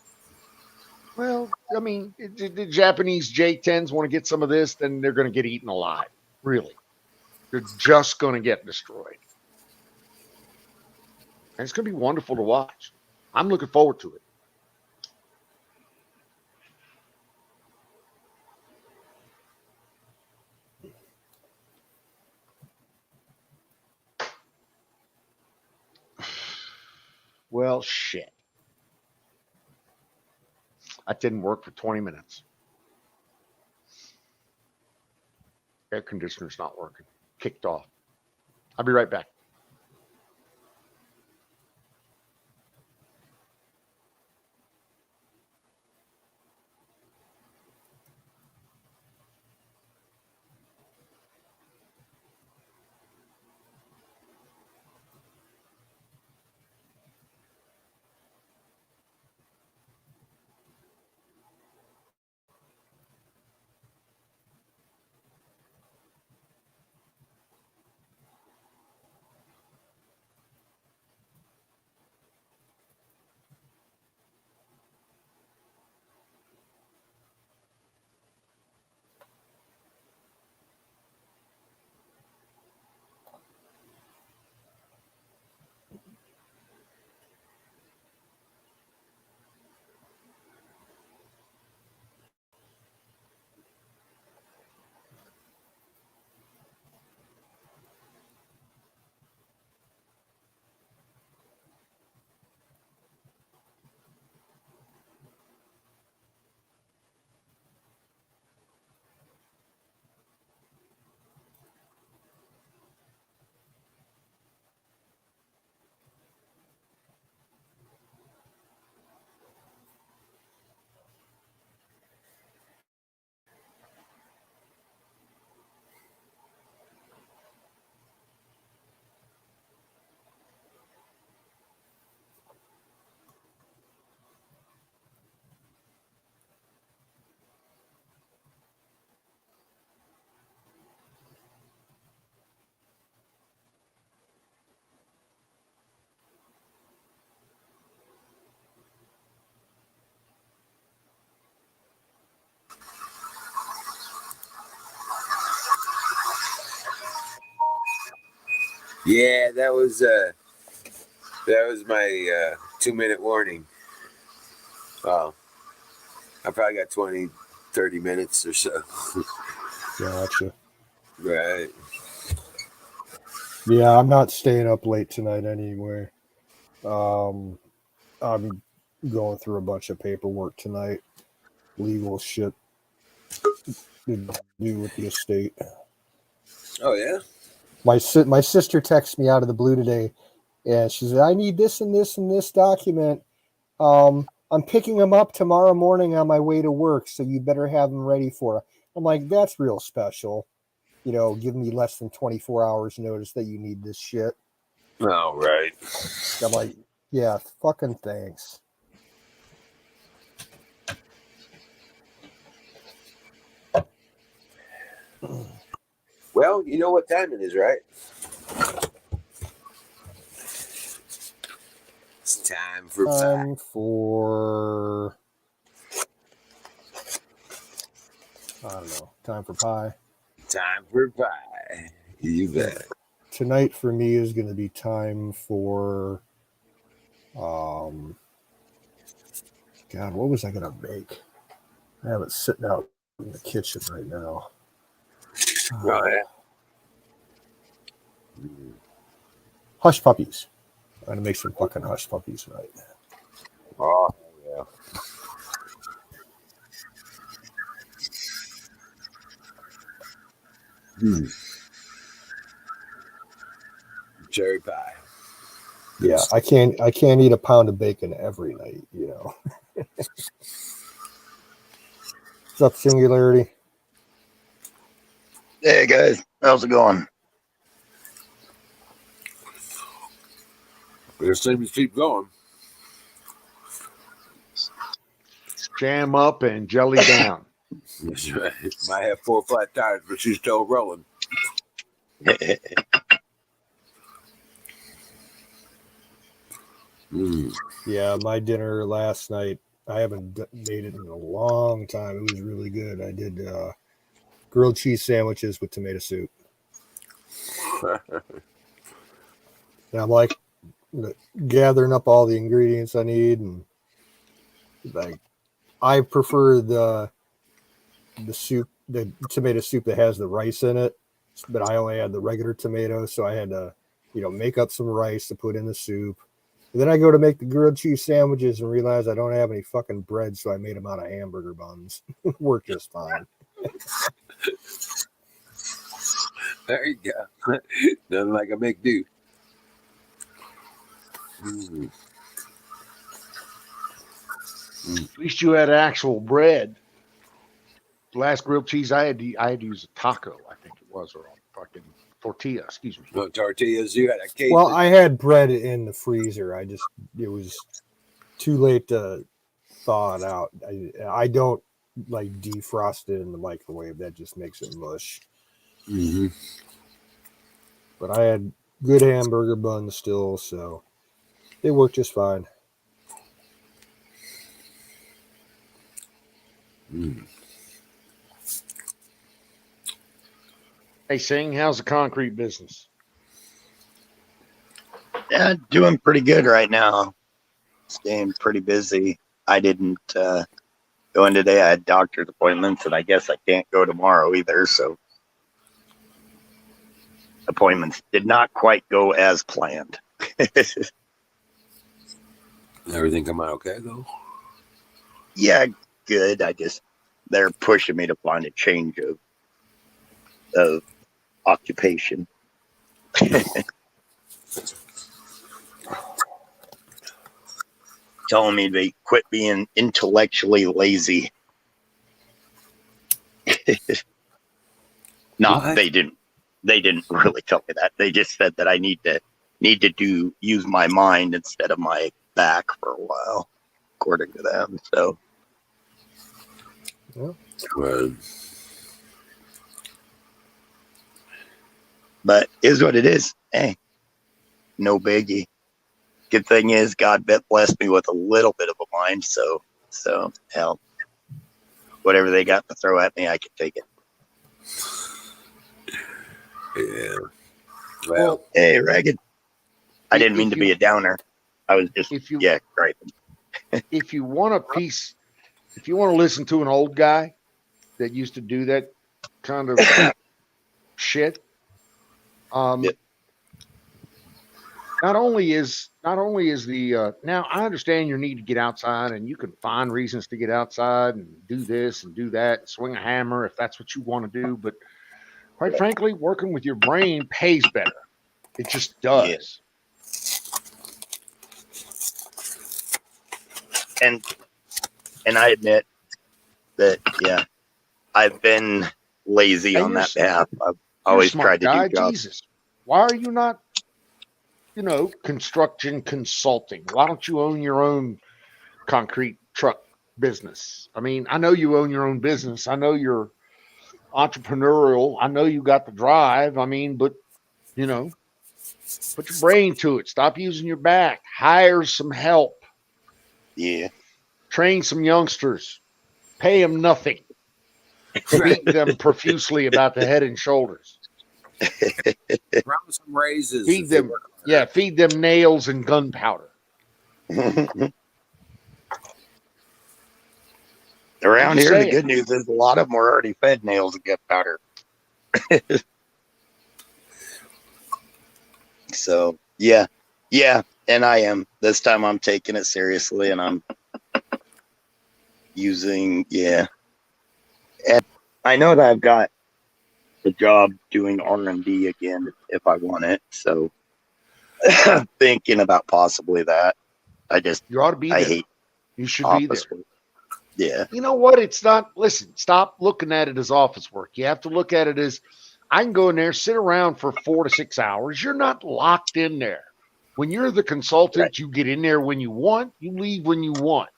Well, I mean, the Japanese J-10s want to get some of this, then they're going to get eaten alive. Really. They're just going to get destroyed. And it's going to be wonderful to watch. I'm looking forward to it. Well, shit. That didn't work for 20 minutes. Air conditioner's not working. Kicked off. I'll be right back. Yeah, that was my 2 minute warning. Oh, I probably got 20, 30 minutes or so. Gotcha. Right. Yeah, I'm not staying up late tonight anyway. I'm going through a bunch of paperwork tonight. Legal shit to do with the estate. Oh yeah. My sister texted me out of the blue today, and she said, "I need this and this and this document. I'm picking them up tomorrow morning on my way to work, so you better have them ready for her." I'm like, "That's real special. Give me less than 24 hours notice that you need this shit." Oh right. I'm like, "Yeah, fucking thanks." Well, you know what time it is, right? It's time for pie. Time for I don't know. Time for pie. Time for pie. You bet. Tonight for me is going to be time for God, what was I going to make? I have it sitting out in the kitchen right now. Oh yeah. Hush puppies. I'm going to make some fucking hush puppies tonight. Oh yeah. Cherry pie. Yeah, I can't eat a pound of bacon every night, What's up, Singularity? Hey guys, how's it going? This thing just keep going. Jam up and jelly down. That's right. Might have 4 flat tires, but she's still rolling. Yeah, my dinner last night I haven't made it in a long time. It was really good. I did grilled cheese sandwiches with tomato soup. And I'm like gathering up all the ingredients I need, and like I prefer the soup, the tomato soup that has the rice in it, but I only had the regular tomatoes, so I had to, make up some rice to put in the soup. And then I go to make the grilled cheese sandwiches and realize I don't have any fucking bread, so I made them out of hamburger buns. Worked just fine. There you go. Nothing like a make do. Mm. At least you had actual bread. The last grilled cheese I had to use a taco, I think it was, or a fucking tortilla, excuse me. No tortillas. You had a cake. Well, I had bread in the freezer. It was too late to thaw it out. I don't like defrost it in the microwave. That just makes it mush. Mm-hmm. But I had good hamburger buns still, so they worked just fine. Mm. Hey, Sing, how's the concrete business? Yeah, doing pretty good right now. Staying pretty busy. I didn't go in today. I had doctor's appointments, and I guess I can't go tomorrow either. So appointments did not quite go as planned. Everything come out okay though? Yeah, good. They're pushing me to find a change of occupation. Telling me to quit being intellectually lazy. What? They didn't really tell me that. They just said that I need to use my mind instead of my back for a while, according to them. So Well, but is what it is. Hey, no biggie. Good thing is God blessed me with a little bit of a mind, so hell, whatever they got to throw at me, I can take it. yeah. Well, Hey, Ragged. I didn't mean to be a downer. I was just great. If you want to listen to an old guy that used to do that kind of shit, Yep. not only is the now I understand your need to get outside, and you can find reasons to get outside and do this and do that, and swing a hammer if that's what you want to do. But quite frankly, working with your brain pays better. It just does. Yeah. And I admit that I've been lazy on that path. I've always tried to do jobs. Jesus, why are you not? Construction consulting. Why don't you own your own concrete truck business? I mean, I know you own your own business. I know you're entrepreneurial. I know you got the drive. I mean, but, put your brain to it. Stop using your back. Hire some help. Yeah. Train some youngsters. Pay them nothing. Beat them profusely about the head and shoulders. promise some raises. Feed them. Yeah, feed them nails and gunpowder. Around here, the good news is a lot of them are already fed nails and gunpowder. So, yeah, and I am. This time I'm taking it seriously, and I'm using, And I know that I've got the job doing R&D again if I want it, so thinking about possibly that. You ought to be there. I hate you should be there. work. Yeah. You know what? It's not, listen, stop looking at it as office work. You have to look at it as I can go in there, sit around for 4 to 6 hours. You're not locked in there. When you're the consultant, right. You get in there when you want, you leave when you want.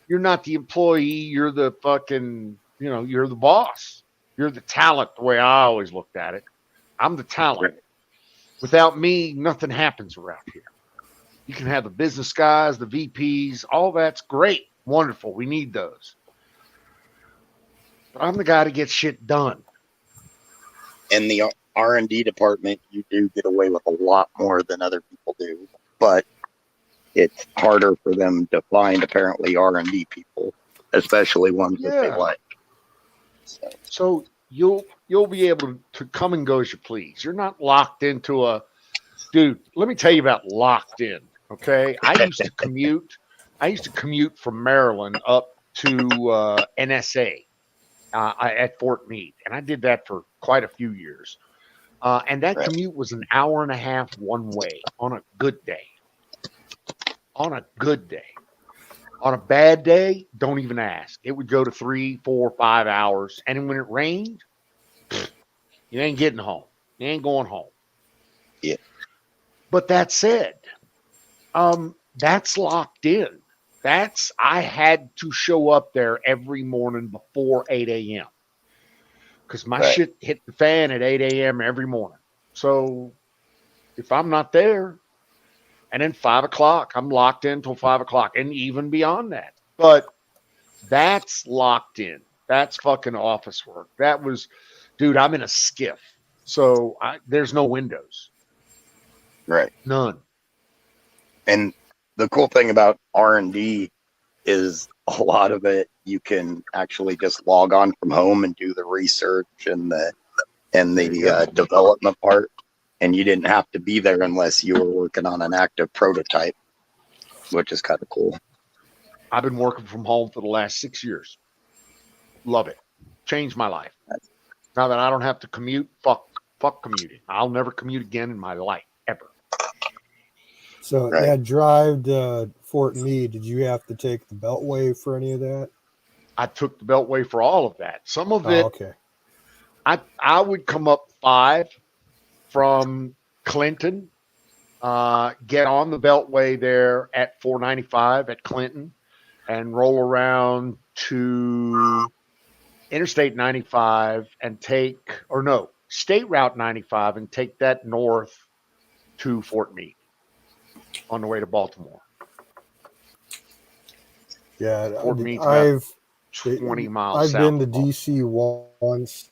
You're not the employee. You're the fucking, you're the boss. You're the talent, the way I always looked at it. I'm the talent. Right. Without me, nothing happens around here. You can have the business guys, the VPs, all that's great. Wonderful. We need those. But I'm the guy to get shit done. In the R&D department, you do get away with a lot more than other people do, but it's harder for them to find apparently R&D people, especially ones that they Yeah. like. So you'll be able to come and go as you please. You're not locked into a dude. Let me tell you about locked in. Okay, I used to commute from Maryland up to NSA at Fort Meade, and I did that for quite a few years. And that Right. commute was an hour and a half one way on a good day. On a good day. On a bad day, don't even ask. It would go to 3, 4, 5 hours. And when it rained, you ain't getting home. You ain't going home. Yeah. But that said, that's locked in. I had to show up there every morning before 8 a.m. because my Right. shit hit the fan at 8 a.m. every morning. So if I'm not there, and then 5 o'clock, I'm locked in till 5 o'clock, and even beyond that. But that's locked in. That's fucking office work. That was, dude, I'm in a skiff. So there's no windows. Right. None. And the cool thing about R&D is a lot of it you can actually just log on from home and do the research and the development part, and you didn't have to be there unless you were working on an active prototype, which is kind of cool. I've been working from home for the last 6 years. Love it. Changed my life. Now that I don't have to commute, fuck commuting. I'll never commute again in my life, ever. So Right. that drive to Fort Meade, did you have to take the Beltway for any of that? I took the Beltway for all of that. Some of it, okay. I would come up 5 from Clinton, get on the Beltway there at 495 at Clinton, and roll around to Interstate 95 and State Route 95 and take that north to Fort Meade on the way to Baltimore. Yeah, Fort Meade's about I've 20 miles I've south been to of Baltimore. DC once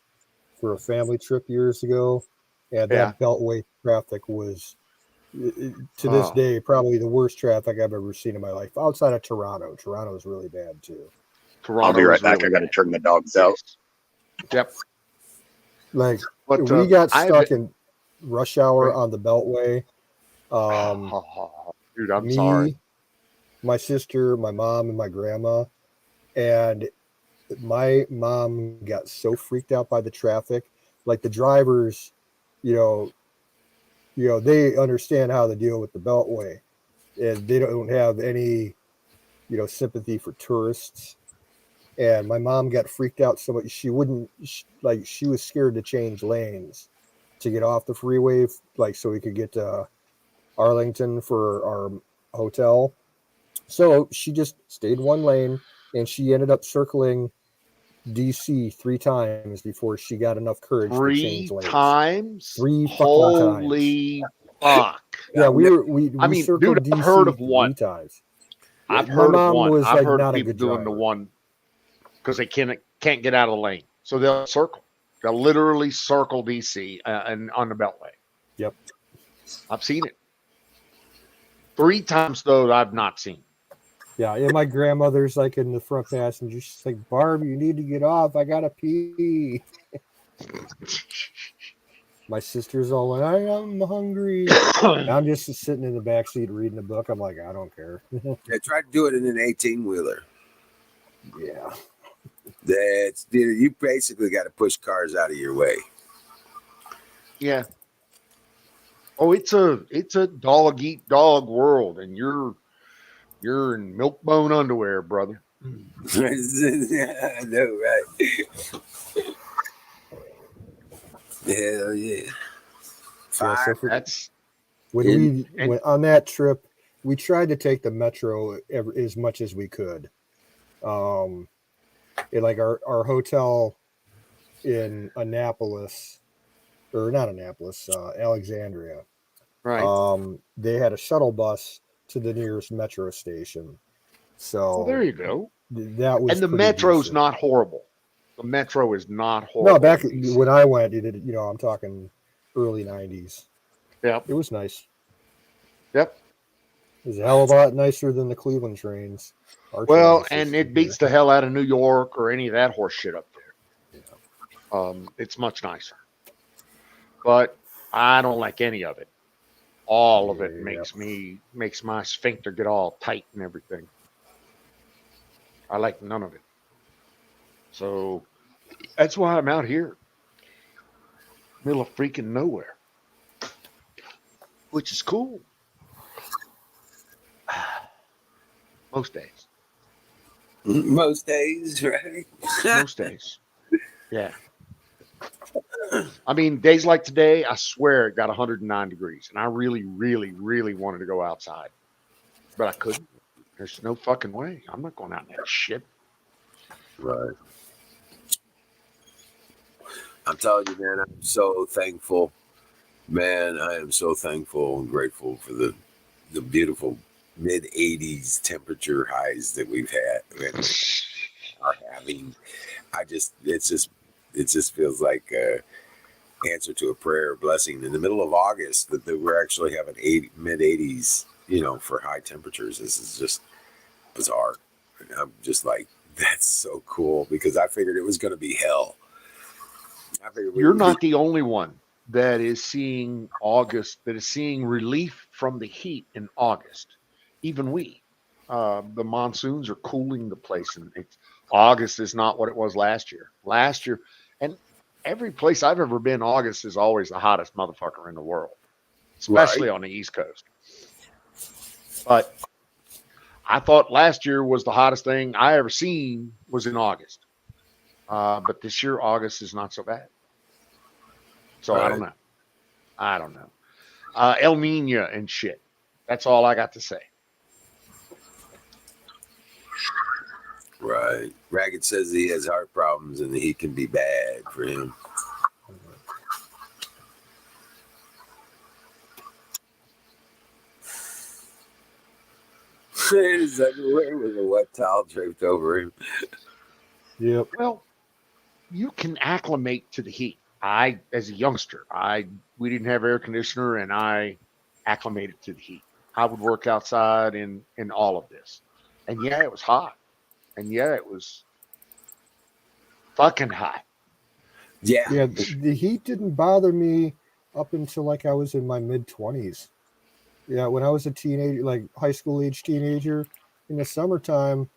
for a family trip years ago, and Yeah. that Beltway traffic was, to this Oh. day, probably the worst traffic I've ever seen in my life. Outside of Toronto, Toronto is really bad too. Toronto I'll be right is back. really I got to bad. turn the dogs out. Yep. Like But we got I've stuck been- in rush hour Right. on the Beltway. Dude, I'm Me, sorry. my sister, my mom, and my grandma, and my mom got so freaked out by the traffic. Like the drivers, you know, they understand how to deal with the Beltway, and they don't have any, sympathy for tourists. And my mom got freaked out so much she wouldn't, she was scared to change lanes to get off the freeway, so we could get to Arlington for our hotel. So she just stayed one lane, and she ended up circling DC 3 times before she got enough courage to 3 change lanes. times? 3 fucking Holy fuck. Yeah, we I mean, circled dude, I've DC heard of 3 one. times. I've My heard of mom one. was I've heard not of a people good doing the driver. one because they can't get out of the lane. So they'll circle. They'll literally circle DC and on the Beltway. Yep. I've seen it. 3 times though I've not seen. Yeah, and my grandmother's like in the front passenger. She's like, Barb, you need to get off. I gotta pee. My sister's all like, I am hungry. And I'm just sitting in the back seat reading a book. I'm like, I don't care. I tried to do it in an 18-wheeler. Yeah. You basically got to push cars out of your way. Yeah. Oh, it's a dog eat dog world, and you're in milk bone underwear, brother. I know, right? Hell yeah. Yeah, so That's when on that trip, we tried to take the metro as much as we could. Like our hotel in Annapolis, or not Annapolis, Alexandria. right. They had a shuttle bus to the nearest metro station. So Well, there you go. that was And the pretty metro's decent. not horrible. The metro is not horrible. No, back in DC. when I went, I'm talking early '90s. Yep. It was nice. Yep. It was a hell of a lot nicer than the Cleveland trains. Our Well, transit and system it beats here. the hell out of New York or any of that horse shit up there. Yeah. It's much nicer. But I don't like any of it. All of it makes my sphincter get all tight and everything. I like none of it. So that's why I'm out here. Middle of freaking nowhere. Which is cool. Most days. Most days, right? Most days. Yeah. I mean, days like today, I swear it got 109 degrees. And I really, really, really wanted to go outside. But I couldn't. There's no fucking way. I'm not going out in that shit. Right. I'm telling you, man, I'm so thankful. Man, I am so thankful and grateful for the beautiful mid 80s temperature highs that we've had and are having. It just feels like a answer to a prayer, blessing in the middle of August that we're actually having mid 80s, for high temperatures. This is just bizarre. And I'm just like, that's so cool because I figured it was going to be hell. You're not the only one that is seeing relief from the heat in August. Even we, the monsoons are cooling the place, and August is not what it was last year. Last year, and every place I've ever been, August is always the hottest motherfucker in the world, especially on the East Coast. But I thought last year was the hottest thing I ever seen was in August. But this year, August is not so bad. So right. I don't know. El Nino and shit. That's all I got to say. Right. Ragged says he has heart problems and the heat can be bad for him. He's everywhere with a wet towel draped over him. Yep. Well, you can acclimate to the heat. As a youngster, we didn't have air conditioner, and I acclimated to the heat. I would work outside in all of this, and yeah, it was hot, and yeah, it was fucking hot. Yeah. The heat didn't bother me up until like I was in my mid-20s. Yeah, when I was a teenager, like high school age teenager, in the summertime,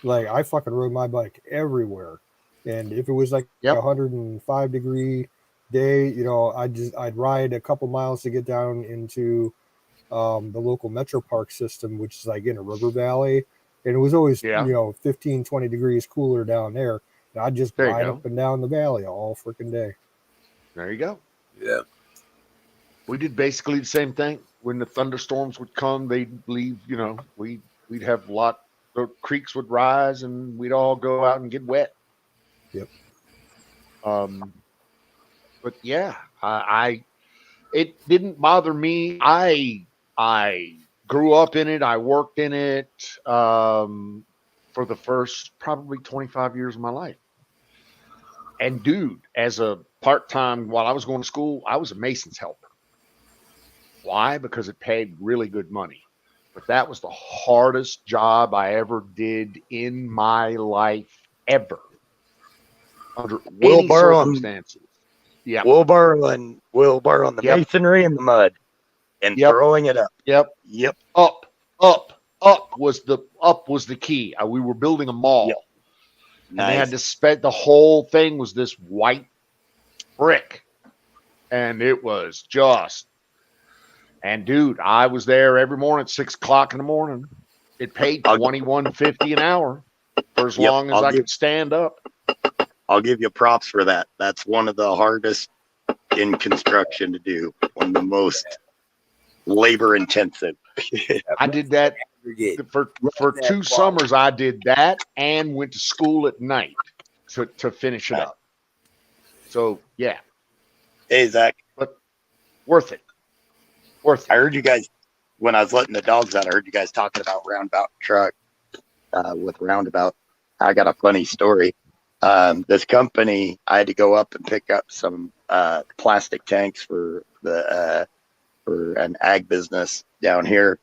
like I fucking rode my bike everywhere. And if it was like a 105 degree day, I'd ride a couple miles to get down into the local metro park system, which is like in a river valley. And it was always, 15, 20 degrees cooler down there. And I'd just ride up and down the valley all freaking day. There you go. Yeah. We did basically the same thing. When the thunderstorms would come, they'd leave, we'd have the creeks would rise and we'd all go out and get wet. Yep. But yeah, it didn't bother me. I grew up in it. I worked in it for the first probably 25 years of my life. And dude, as a part-time, while I was going to school, I was a mason's helper. Why? Because it paid really good money. But that was the hardest job I ever did in my life ever. Under any circumstances. Yeah. Wheelbarrow on the masonry and the mud and throwing it up. Yep. Up was the key. We were building a mall. Yep. And they had to spend the whole thing was this white brick. And it was just, and dude, I was there every morning at 6 o'clock in the morning. It paid $21.50 an hour for as long as I could stand up. I'll give you props for that. That's one of the hardest in construction to do. One of the most labor intensive. I did that for 2 summers. I did that and went to school at night to finish it up. So yeah. Hey Zach, but worth it. I heard you guys when I was letting the dogs out. I heard you guys talking about roundabout truck with Roundabout. I got a funny story. This company, I had to go up and pick up some plastic tanks for an ag business down here.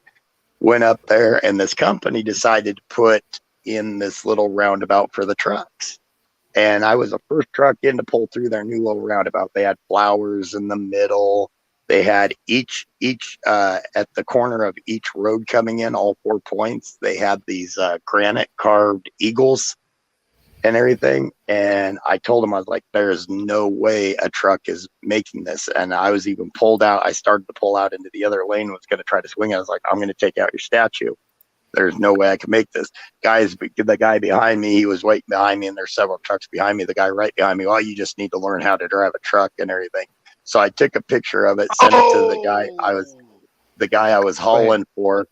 Went up there, and this company decided to put in this little roundabout for the trucks. And I was the first truck in to pull through their new little roundabout. They had flowers in the middle. They had each at the corner of each road coming in, all 4 points. They had these granite carved eagles and everything. And I told him, I was like, there is no way a truck is making this. And I was even pulled out. I started to pull out into the other lane, was going to try to swing. I was like, I'm going to take out your statue. There's no way I can make this. The guy behind me, he was waiting behind me, and there's several trucks behind me. The guy right behind me, well, you just need to learn how to drive a truck and everything. So I took a picture of it, sent it to the guy I was hauling for.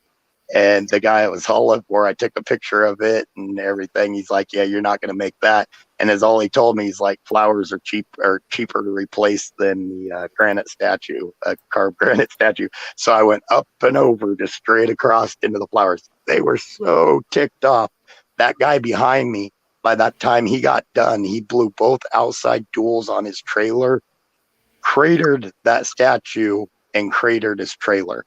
And the guy I was hauling for, I took a picture of it and everything. He's like, yeah, you're not going to make that. And as all he told me, he's like, flowers are cheaper to replace than the granite statue, a carved granite statue. So I went up and over, just straight across into the flowers. They were so ticked off. That guy behind me, by that time he got done, he blew both outside duals on his trailer, cratered that statue, and cratered his trailer.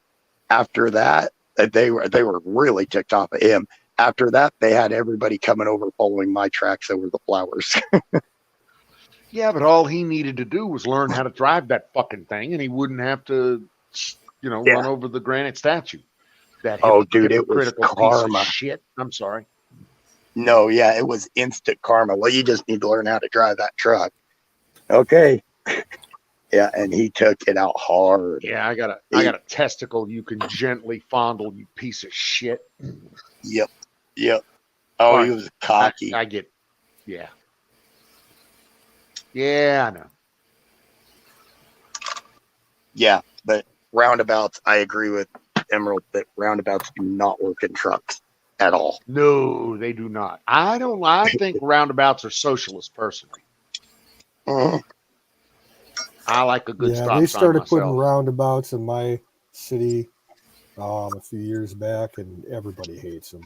After that, they were really ticked off at him. After that, they had everybody coming over following my tracks over the flowers. Yeah, but all he needed to do was learn how to drive that fucking thing, and he wouldn't have to, run over the granite statue. That dude, it was karma. Piece of shit. I'm sorry. No, yeah, it was instant karma. Well, you just need to learn how to drive that truck. Okay. Yeah, and he took it out hard. Yeah, I got a testicle you can gently fondle, you piece of shit. Yep. Oh, right. He was cocky. I get. Yeah. Yeah, I know. Yeah, but roundabouts, I agree with Emerald that roundabouts do not work in trucks at all. No, they do not. I think roundabouts are socialist personally. Mm-hmm. I like a good stop sign. They started myself. putting roundabouts in my city a few years back, and everybody hates them.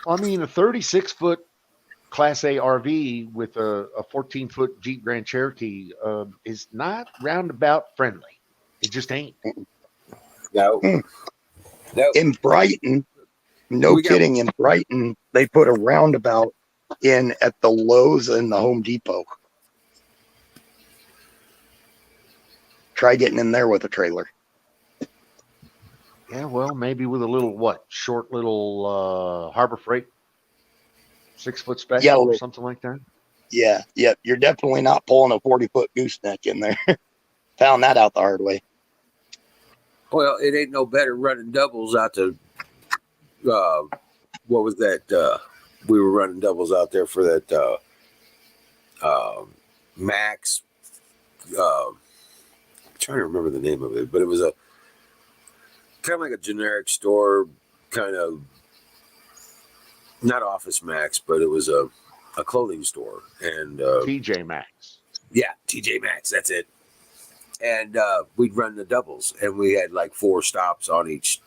I mean, a 36-foot Class A RV with a 14-foot Jeep Grand Cherokee is not roundabout friendly. It just ain't. No. In Brighton, in Brighton, they put a roundabout in at the Lowe's and the Home Depot. Try getting in there with a trailer. Yeah, well, maybe with a little short little Harbor Freight 6-foot special or something like that. Yeah. You're definitely not pulling a 40-foot gooseneck in there. Found that out the hard way. Well, it ain't no better running doubles out to what was that? We were running doubles out there for that Max. I'm trying to remember the name of it, but it was a kind of like a generic store, kind of not Office Max, but it was a clothing store. And TJ Maxx. Yeah, TJ Maxx, that's it. And we'd run the doubles, and we had like 4 stops on each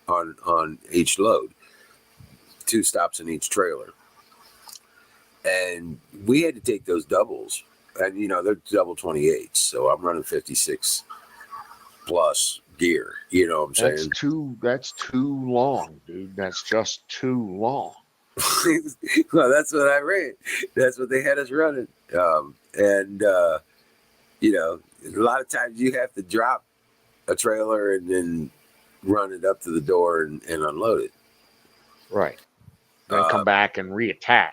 load, 2 stops in each trailer. And we had to take those doubles, and they're double 28s, so I'm running 56 plus gear. You know what I'm saying? That's too long, dude. That's just too long. Well, that's what I ran. That's what they had us running. A lot of times you have to drop a trailer and then run it up to the door and unload it. Right. Then come back and reattach.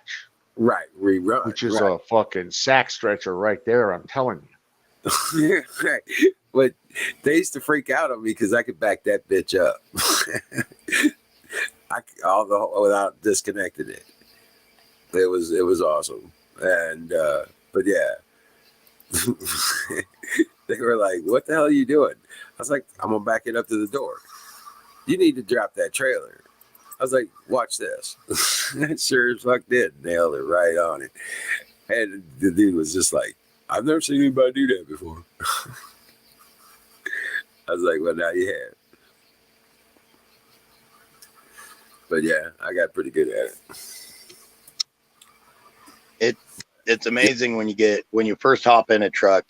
Right. Rerun. Which is a fucking sack stretcher right there, I'm telling you. Yeah, right. But they used to freak out on me because I could back that bitch up. Without disconnecting it. It was awesome. And but yeah. They were like, what the hell are you doing? I was like, I'm gonna back it up to the door. You need to drop that trailer. I was like, watch this. That sure as fuck did. Nailed it right on it. And the dude was just like, I've never seen anybody do that before. I was like, well, now you have. But yeah, I got pretty good at it. It's amazing when you first hop in a truck,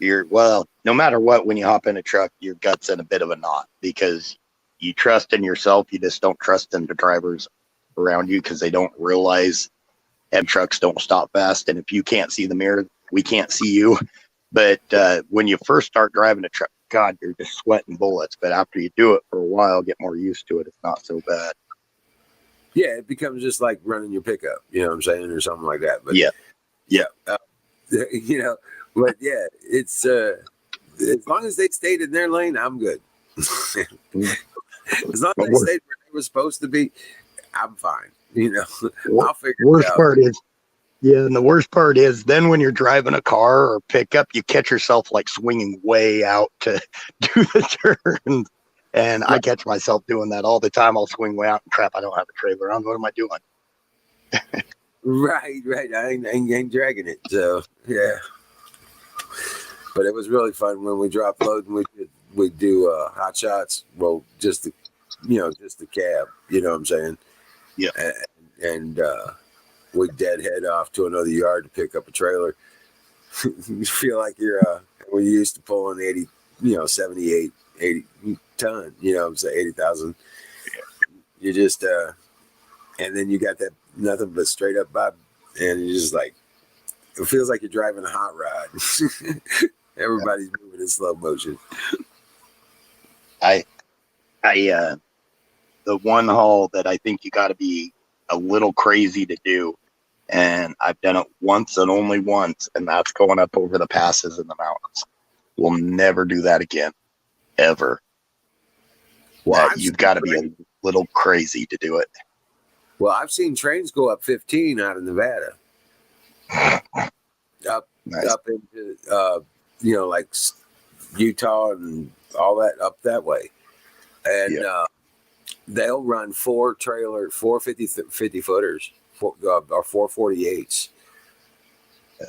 no matter what, when you hop in a truck, your gut's in a bit of a knot because you trust in yourself. You just don't trust in the drivers around you because they don't realize and trucks don't stop fast. And if you can't see the mirror, we can't see you. But when you first start driving a truck, God, you're just sweating bullets. But after you do it for a while, get more used to it, it's not so bad. Yeah, it becomes just like running your pickup, you know what I'm saying, or something like that. But Yeah. you know, but yeah, it's as long as they stayed in their lane, I'm good. As long as they stayed where they were supposed to be, I'm fine. You know, I'll figure it out. And the worst part is then when you're driving a car or pickup, you catch yourself like swinging way out to do the turns. And I catch myself doing that all the time. I'll swing way out and crap, I don't have a trailer on. What am I doing? Right. I ain't dragging it. So yeah. But it was really fun when we dropped load and we do hot shots. Well, just the cab. You know what I'm saying? Yeah. And we deadhead off to another yard to pick up a trailer. You feel like you're when you used to pulling 80, 78, 80 ton. You know what I'm saying? 80,000. You just and then you got that nothing but straight up bob, and you're just like, it feels like you're driving a hot rod. Everybody's moving in slow motion. The one haul that I think you got to be a little crazy to do, and I've done it once and only once, and that's going up over the passes in the mountains. We'll never do that again, ever. Well, you've got to be a little crazy to do it. Well, I've seen trains go up 15 out of Nevada, up into like Utah and all that, up that way, and they'll run 4 50 footers, or 448s.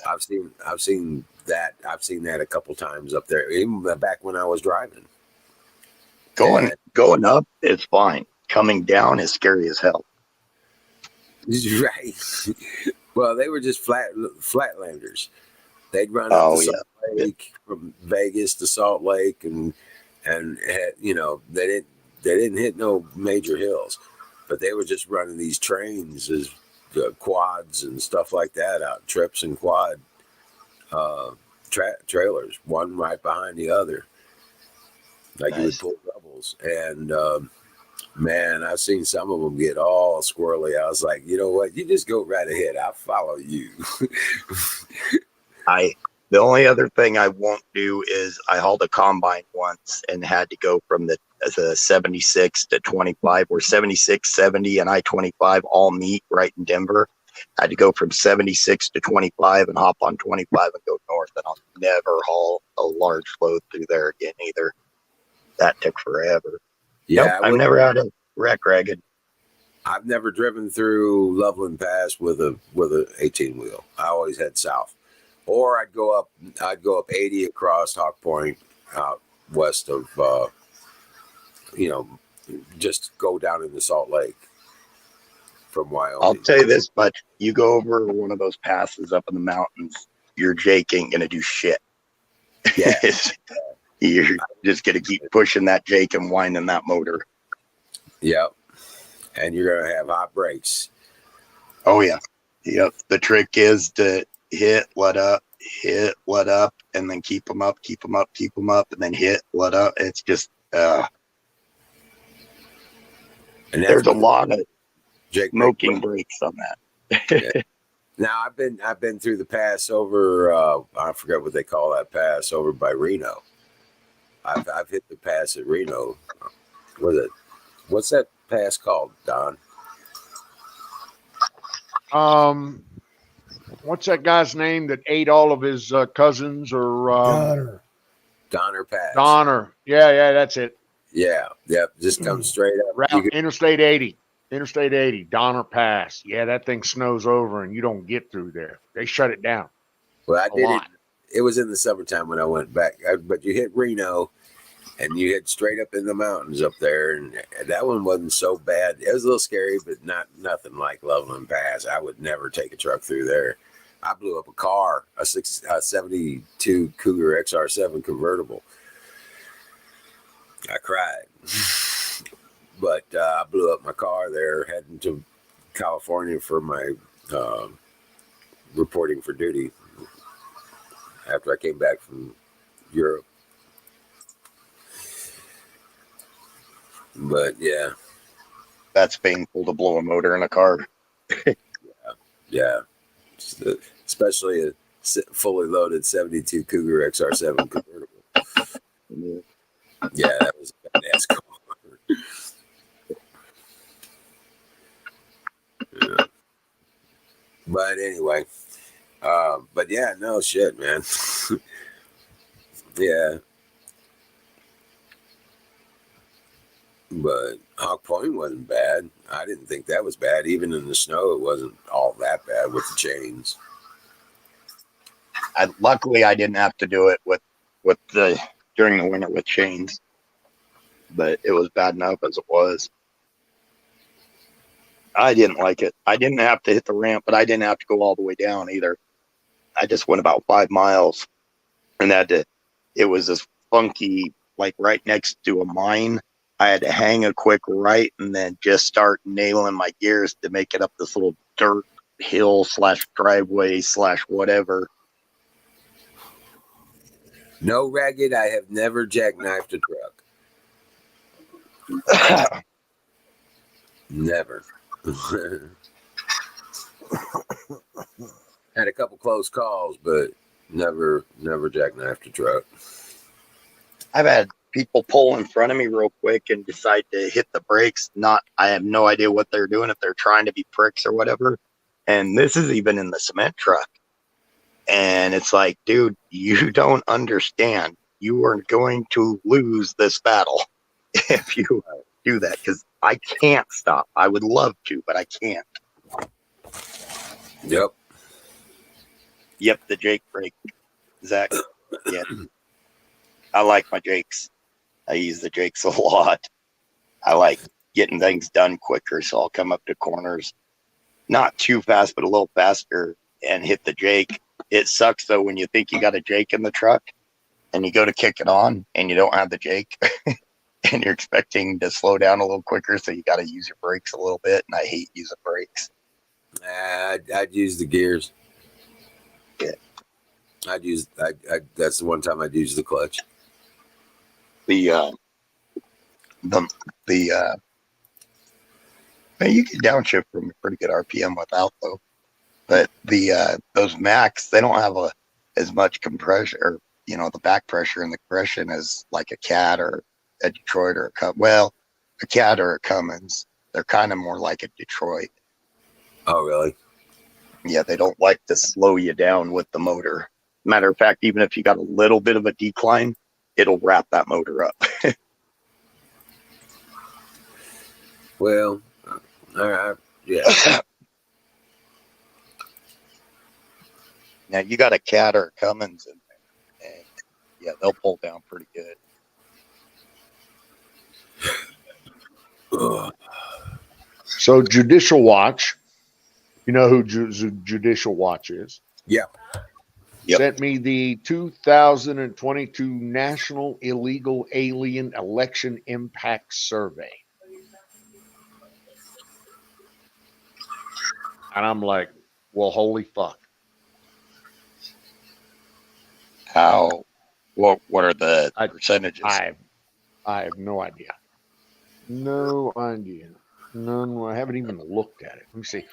I've seen that. I've seen that a couple times up there, even back when I was driving. Going up is fine. Coming down is scary as hell. Right. Well, they were just flatlanders. They'd run up to Salt Lake from Vegas to Salt Lake, and had, they didn't hit no major hills, but they were just running these trains as quads and stuff like that out, trips and quad trailers, one right behind the other, like you would pull doubles. And man, I've seen some of them get all squirrely. I was like, you know what? You just go right ahead. I'll follow you. The only other thing I won't do is I hauled a combine once and had to go from the 76 to 25, where 76, 70, and I-25 all meet right in Denver. I had to go from 76 to 25 and hop on 25 and go north, and I'll never haul a large load through there again either. That took forever. Yeah, I've never had a wreck ragged. I've never driven through Loveland Pass with a 18-wheel. I always head south, or I'd go up 80 across Hawk Point, out west of just go down into Salt Lake from Wyoming. I'll tell you this much: you go over one of those passes up in the mountains, your Jake ain't gonna do shit. Yeah. You're just going to keep pushing that Jake and winding that motor. Yep. And you're going to have hot brakes. Oh, yeah. Yep. The trick is to hit, let up, and then keep them up, and then hit, let up. It's just, and there's a lot of smoking brakes on that. Yeah. Now, I've been through the pass over, I forget what they call that pass, over by Reno. I've hit the pass at Reno. What's that pass called, Don? What's that guy's name that ate all of his cousins? Or Donner Pass. Donner. Yeah, that's it. Yeah, just comes straight up. Interstate 80, Donner Pass. Yeah, that thing snows over and you don't get through there. They shut it down. Well, I did it. It was in the summertime when I went back, but you hit Reno, and you head straight up in the mountains up there, and that one wasn't so bad. It was a little scary, but nothing like Loveland Pass. I would never take a truck through there. I blew up a car, a 72 Cougar XR7 convertible. I cried, but I blew up my car there heading to California for my reporting for duty after I came back from Europe. But yeah, That's painful to blow a motor in a car. yeah, especially a fully loaded 72 Cougar XR7 convertible. Yeah, that was a badass car. Yeah. But anyway, but yeah, no shit, man. Yeah. But Hawk Point wasn't bad. I didn't think that was bad. Even in the snow, it wasn't all that bad with the chains. Luckily, I didn't have to do it with the during the winter with chains, but it was bad enough as it was. I didn't like it. I didn't have to hit the ramp, but I didn't have to go all the way down either. I just went about 5 miles, and it was this funky, like right next to a mine. I had to hang a quick right and then just start nailing my gears to make it up this little dirt hill / driveway / whatever. No ragged. I have never jackknifed a truck. Never. Had a couple close calls, but never jackknifed a truck. I've had people pull in front of me real quick and decide to hit the brakes. I have no idea what they're doing, if they're trying to be pricks or whatever. And this is even in the cement truck. And it's like, dude, you don't understand. You are going to lose this battle if you do that, because I can't stop. I would love to, but I can't. Yep. Yep, the Jake brake. Zach. Yeah. I like my Jakes. I use the Jakes a lot. I like getting things done quicker, so I'll come up to corners not too fast, but a little faster and hit the Jake. It sucks, though, when you think you got a Jake in the truck and you go to kick it on and you don't have the Jake and you're expecting to slow down a little quicker, so you got to use your brakes a little bit, and I hate using brakes. I'd use the gears. Yeah. That's the one time I'd use the clutch. Man, you can downshift from a pretty good RPM without, though. But those Macs, they don't have as much compression, or the back pressure and the compression as like a Cat or a Detroit or a Cat or a Cummins. They're kind of more like a Detroit. Oh, really? Yeah, they don't like to slow you down with the motor. Matter of fact, even if you got a little bit of a decline, it'll wrap that motor up. Well, yeah. Now you got a Cat or a Cummins in there, and yeah, they'll pull down pretty good. So Judicial Watch, you know who Judicial Watch is? Yeah. Yep. Sent me the 2022 National Illegal Alien Election Impact Survey. And I'm like, well, holy fuck. What are the percentages? I have no idea. No idea. None. I haven't even looked at it. Let me see.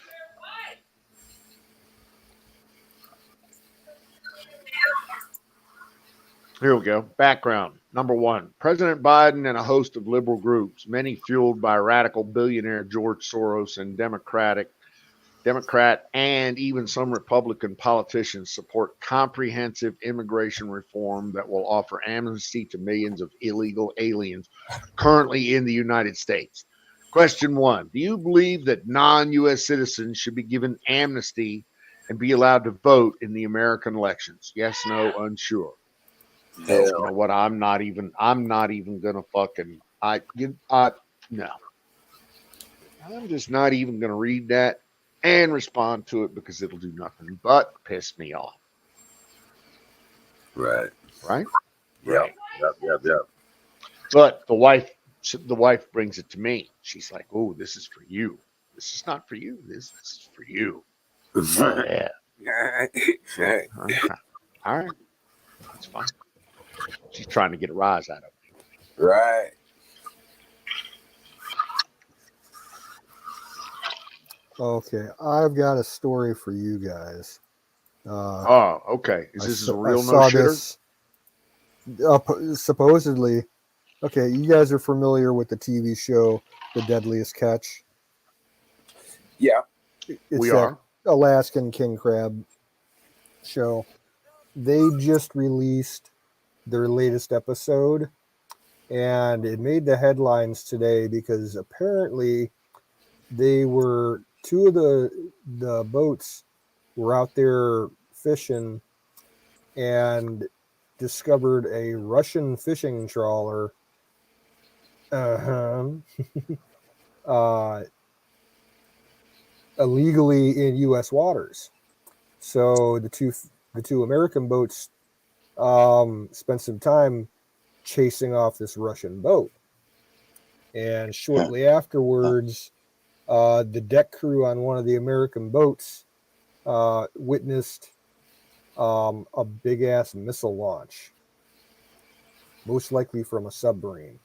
Here we go. Background. Number one, President Biden and a host of liberal groups, many fueled by radical billionaire George Soros and Democrat and even some Republican politicians, support comprehensive immigration reform that will offer amnesty to millions of illegal aliens currently in the United States. Question one, do you believe that non-U.S. citizens should be given amnesty and be allowed to vote in the American elections? Yes, no, unsure. Hell, You know what? I'm not even gonna fucking no. I'm just not even gonna read that and respond to it because it'll do nothing but piss me off. right. Right? Yep. Right. Yep. But the wife brings it to me. She's like, "Oh, this is for you. This is not for you. This is for you." Oh yeah. Right. Okay. All right. That's fine. She's trying to get a rise out of me. Right. Okay, I've got a story for you guys. Oh, okay. Is this a I real no saw shitter? this supposedly. Okay, you guys are familiar with the TV show The Deadliest Catch? Yeah. It's We that are. Alaskan king crab show. They just released their latest episode, and it made the headlines today because apparently they were two of the boats were out there fishing and discovered a Russian fishing trawler uh, illegally in U.S. waters. So the two American boats spent some time chasing off this Russian boat, and shortly afterwards, the deck crew on one of the American boats witnessed a big ass missile launch, most likely from a submarine.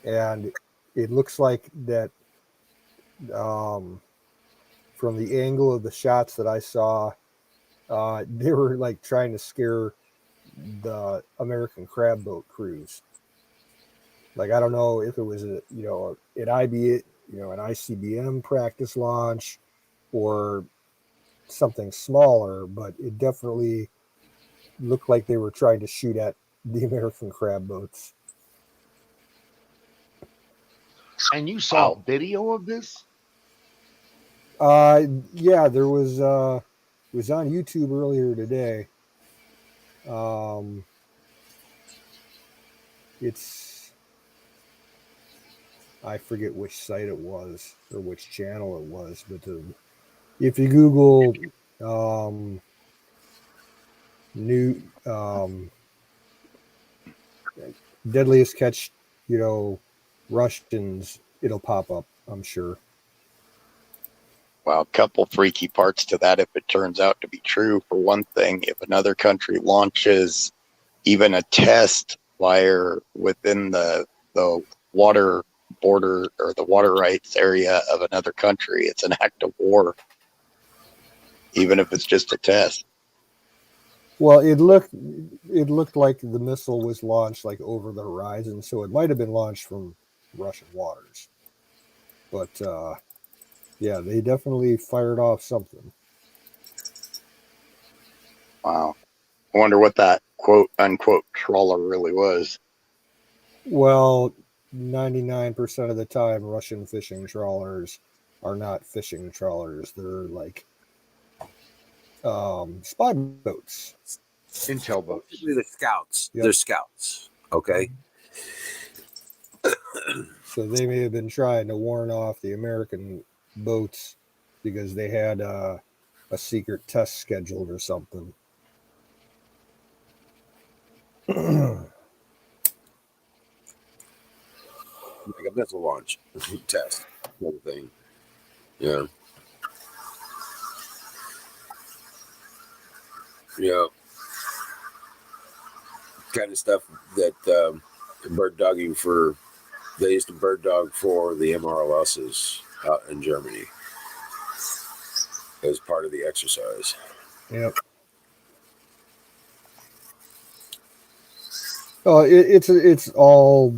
And it looks like that from the angle of the shots that I saw, they were like trying to scare the American crab boat crews. Like, I don't know if it was an ICBM practice launch or something smaller, but it definitely looked like they were trying to shoot at the American crab boats. And you saw video of this? Yeah, there was it was on YouTube earlier today. It's I forget which site it was or which channel it was, but if you Google new deadliest catch, Russians, it'll pop up, I'm sure. Well, a couple freaky parts to that if it turns out to be true. For one thing, if another country launches even a test flyer within the water border or the water rights area of another country, it's an act of war, even if it's just a test. Well, it looked like the missile was launched like over the horizon, so it might have been launched from Russian waters. But yeah, they definitely fired off something. Wow. I wonder what that quote unquote trawler really was. Well, 99% of the time, Russian fishing trawlers are not fishing trawlers. They're like spy boats. Intel boats. Basically, the scouts. Yep. They're scouts. Okay. So they may have been trying to warn off the American boats because they had a secret test scheduled or something. Like a missile launch test kind of thing. Yeah. Yeah. Kind of stuff that bird dogging for. They used to bird dog for the MRLSs out in Germany as part of the exercise. Yep. Oh, it's all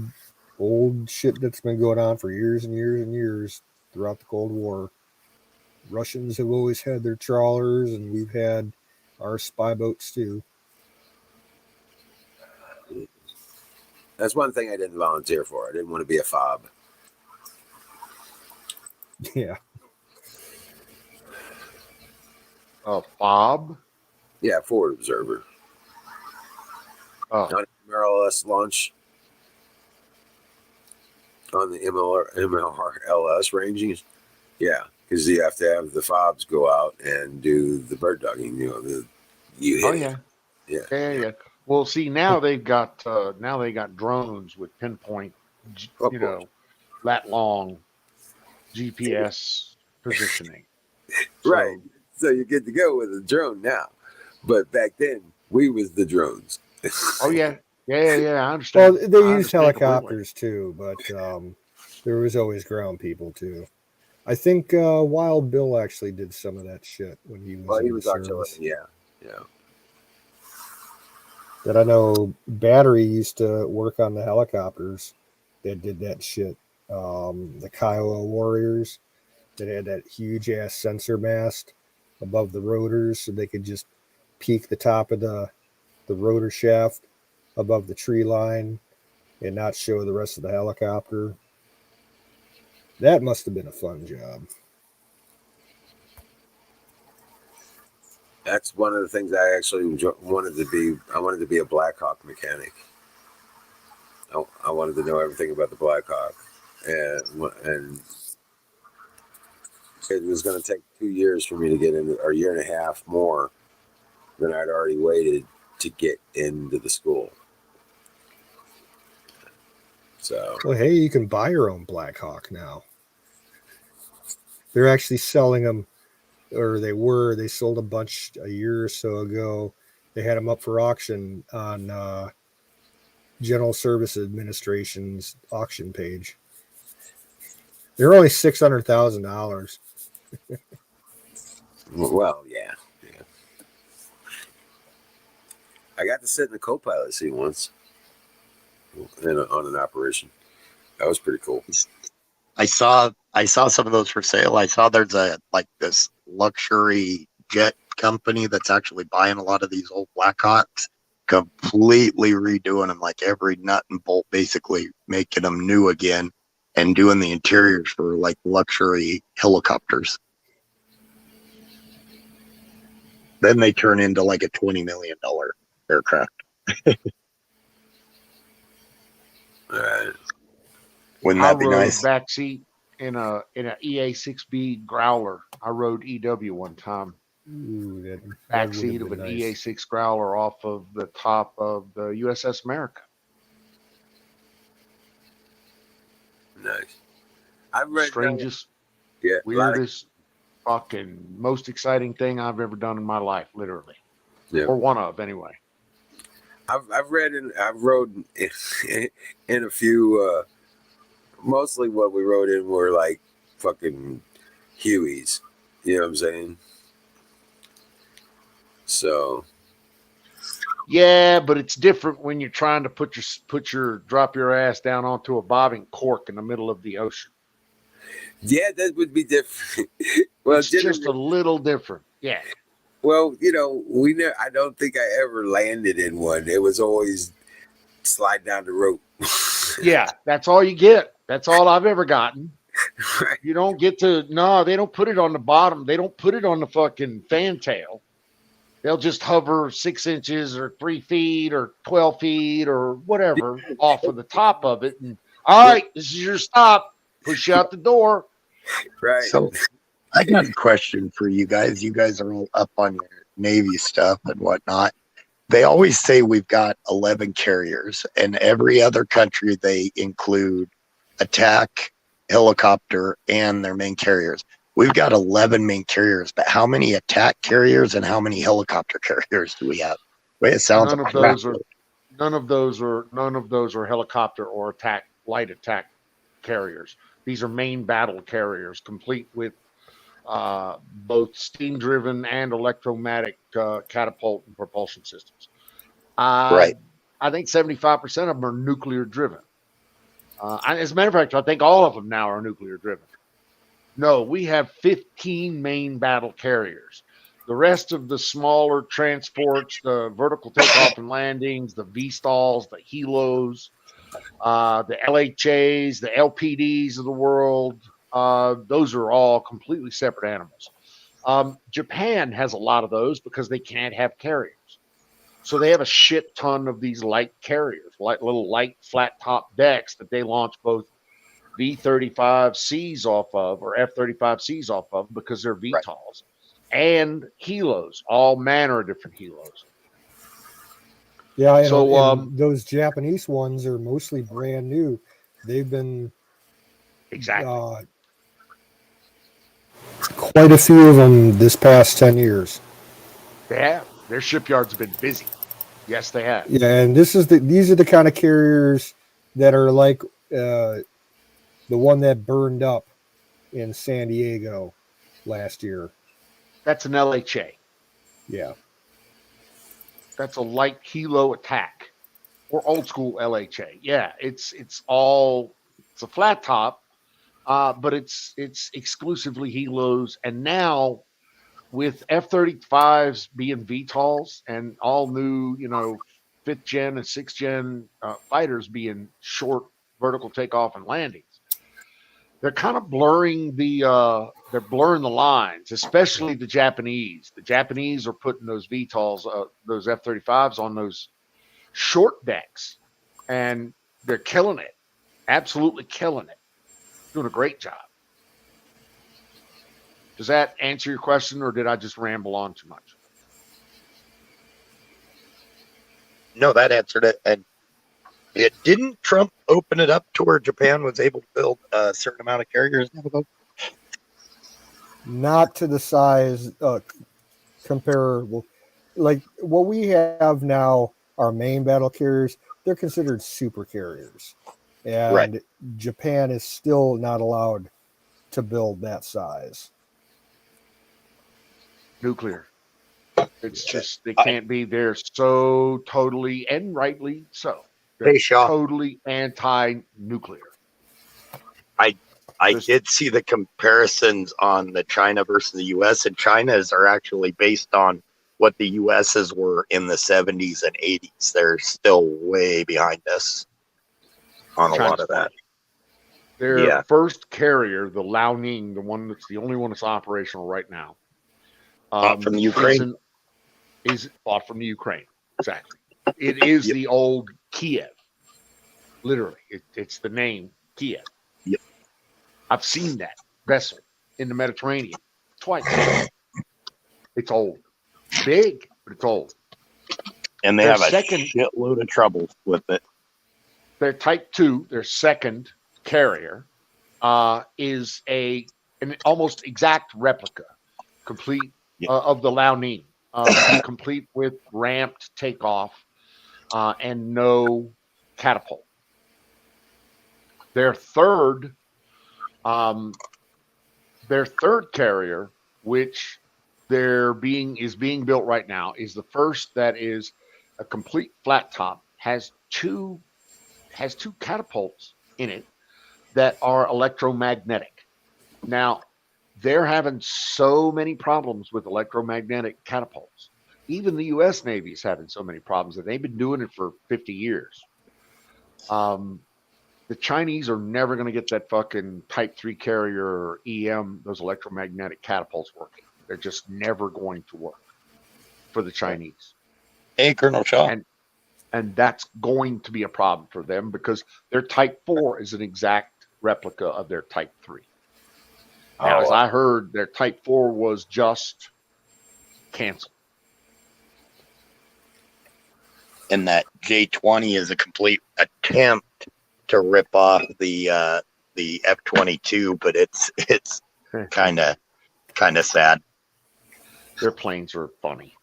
old shit that's been going on for years and years and years throughout the Cold War. Russians have always had their trawlers, and we've had our spy boats too. That's one thing I didn't volunteer for. I didn't want to be a fob. Yeah. A fob? Yeah, forward observer. on MRLS launch, on the MLRLS rangings. Yeah, because you have to have the fobs go out and do the bird dogging. You know, you hit it. Yeah. Well, see, now they got drones with pinpoint, Of you course. know, that long GPS positioning. Right. So, So you get to go with a drone now, but back then we was the drones. oh yeah, I Well, understand. they I used understand completely. helicopters too, but there was always ground people too. I think Wild Bill actually did some of that shit when he was Well, he in the was artillery. service. Yeah. That I know Battery used to work on the helicopters that did that shit. The Kiowa Warriors that had that huge ass sensor mast above the rotors so they could just peek the top of the rotor shaft above the tree line and not show the rest of the helicopter. That must have been a fun job. That's one of the things I actually wanted to be. I wanted to be a Black Hawk mechanic. I wanted to know everything about the Black Hawk, and it was going to take 2 years for me to get in, or a year and a half more than I'd already waited to get into the school. So, Well, hey, you can buy your own Black Hawk now. They're actually selling them, or they sold a bunch a year or so ago. They had them up for auction on General Service Administration's auction page. They're only $600,000. well, yeah. I got to sit in the co-pilot seat once on an operation. That was pretty cool. I saw some of those for sale. I saw there's this luxury jet company that's actually buying a lot of these old Blackhawks, completely redoing them, like every nut and bolt, basically making them new again and doing the interiors for like luxury helicopters. Then they turn into like a $20 million aircraft. All right. Wouldn't I that be rode nice? backseat in a EA6B Growler. I rode EW one time. Ooh, that Backseat of would an have been nice. EA6 Growler off of the top of the USS America. Nice. I've read Strangest, yeah, weirdest, fucking most exciting thing I've ever done in my life, literally, yeah. or one of anyway. I've read and I've rode in a few. Mostly what we rode in were like fucking Hueys. You know what I'm saying? So Yeah, but it's different when you're trying to drop your ass down onto a bobbing cork in the middle of the ocean. yeah, that would be different. Well, It's just a little different. Yeah. well, I don't think I ever landed in one. It was always slide down the rope. Yeah, that's all you get. That's all I've ever gotten. Right. You don't get to, no, they don't put it on the bottom. They don't put it on the fucking fantail. They'll just hover 6 inches or 3 feet or 12 feet or whatever off of the top of it. And all right, this is your stop. Push you out the door. Right. So I got a question for you guys. You guys are all up on your Navy stuff and whatnot. They always say we've got 11 carriers, and every other country they include attack, helicopter, and their main carriers. We've got 11 main carriers, but how many attack carriers and how many helicopter carriers do we have? The way it sounds, None of those are helicopter or light attack carriers. These are main battle carriers, complete with both steam-driven and electromagnetic catapult and propulsion systems. right. I think 75% of them are nuclear-driven. As a matter of fact, I think all of them now are nuclear-driven. No, we have 15 main battle carriers. The rest of the smaller transports, the vertical takeoff and landings, the VSTOLs, the helos, the LHAs, the LPDs of the world, those are all completely separate animals. Japan has a lot of those because they can't have carriers. So they have a shit ton of these light carriers, like little light flat top decks that they launch both V-35Cs off of or F-35Cs off of because they're Right. VTOLs and helos, all manner of different helos. Yeah, So, and those Japanese ones are mostly brand new. They've been exactly. quite a few of them this past 10 years. They have. Their shipyards have been busy. Yes, they have. Yeah, and these are the kind of carriers that are like the one that burned up in San Diego last year. That's an LHA. Yeah. That's a light helo attack or old school LHA. Yeah, it's a flat top, but it's exclusively helos. And now with F-35s being VTOLs and all new, 5th gen and 6th gen fighters being short vertical takeoff and landings, they're kind of blurring the lines, especially the Japanese. The Japanese are putting those VTOLs, those F-35s on those short decks, and they're killing it, absolutely killing it, doing a great job. Does that answer your question, or did I just ramble on too much? No, that answered it. And didn't Trump open it up to where Japan was able to build a certain amount of carriers? Not to the size comparable. Like what we have now, our main battle carriers, they're considered super carriers. And Right. Japan is still not allowed to build that size. Nuclear. It's just they can't be. They're so totally and rightly so. They're Hey, Shaw. totally anti-nuclear. I did see the comparisons on the China versus the U.S. and China's are actually based on what the U.S.'s were in the 70s and 80s. They're still way behind us on a lot of that. Their first carrier, the Liaoning, the one that's the only one that's operational right now, from the Ukraine. Is bought from the Ukraine. Exactly. It is the old Kiev. Literally, it's the name Kiev. Yep. I've seen that vessel in the Mediterranean twice. It's old, big, but it's old. And they have a shitload of trouble with it. Their Type 2, their second carrier, is an almost exact replica, complete of the Liaoning, complete with ramped takeoff and no catapult. Their third carrier, which is being built right now, is the first that is a complete flat top, has two catapults in it that are electromagnetic. Now, they're having so many problems with electromagnetic catapults. Even the U.S. Navy is having so many problems, and they've been doing it for 50 years. The Chinese are never going to get that fucking Type 3 carrier or EM, those electromagnetic catapults working. They're just never going to work for the Chinese. Hey, Colonel Shaw. And that's going to be a problem for them because their Type 4 is an exact replica of their Type 3. Now, as I heard, their Type 4 was just canceled. And that J-20 is a complete attempt to rip off the F-22, but it's kind of sad. Their planes are funny.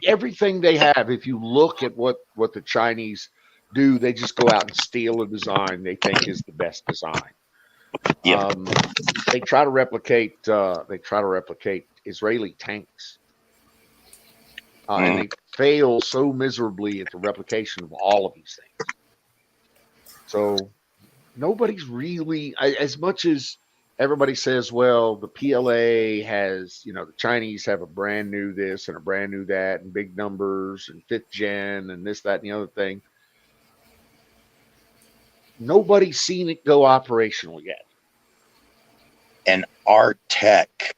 Everything they have, if you look at what the Chinese do, they just go out and steal a design they think is the best design. Yep. They try to replicate Israeli tanks, and they fail so miserably at the replication of all of these things. So nobody's really, as much as everybody says, well, the PLA has, the Chinese have a brand new this and a brand new that and big numbers and 5th gen and this, that, and the other thing. Nobody's seen it go operational yet. And our tech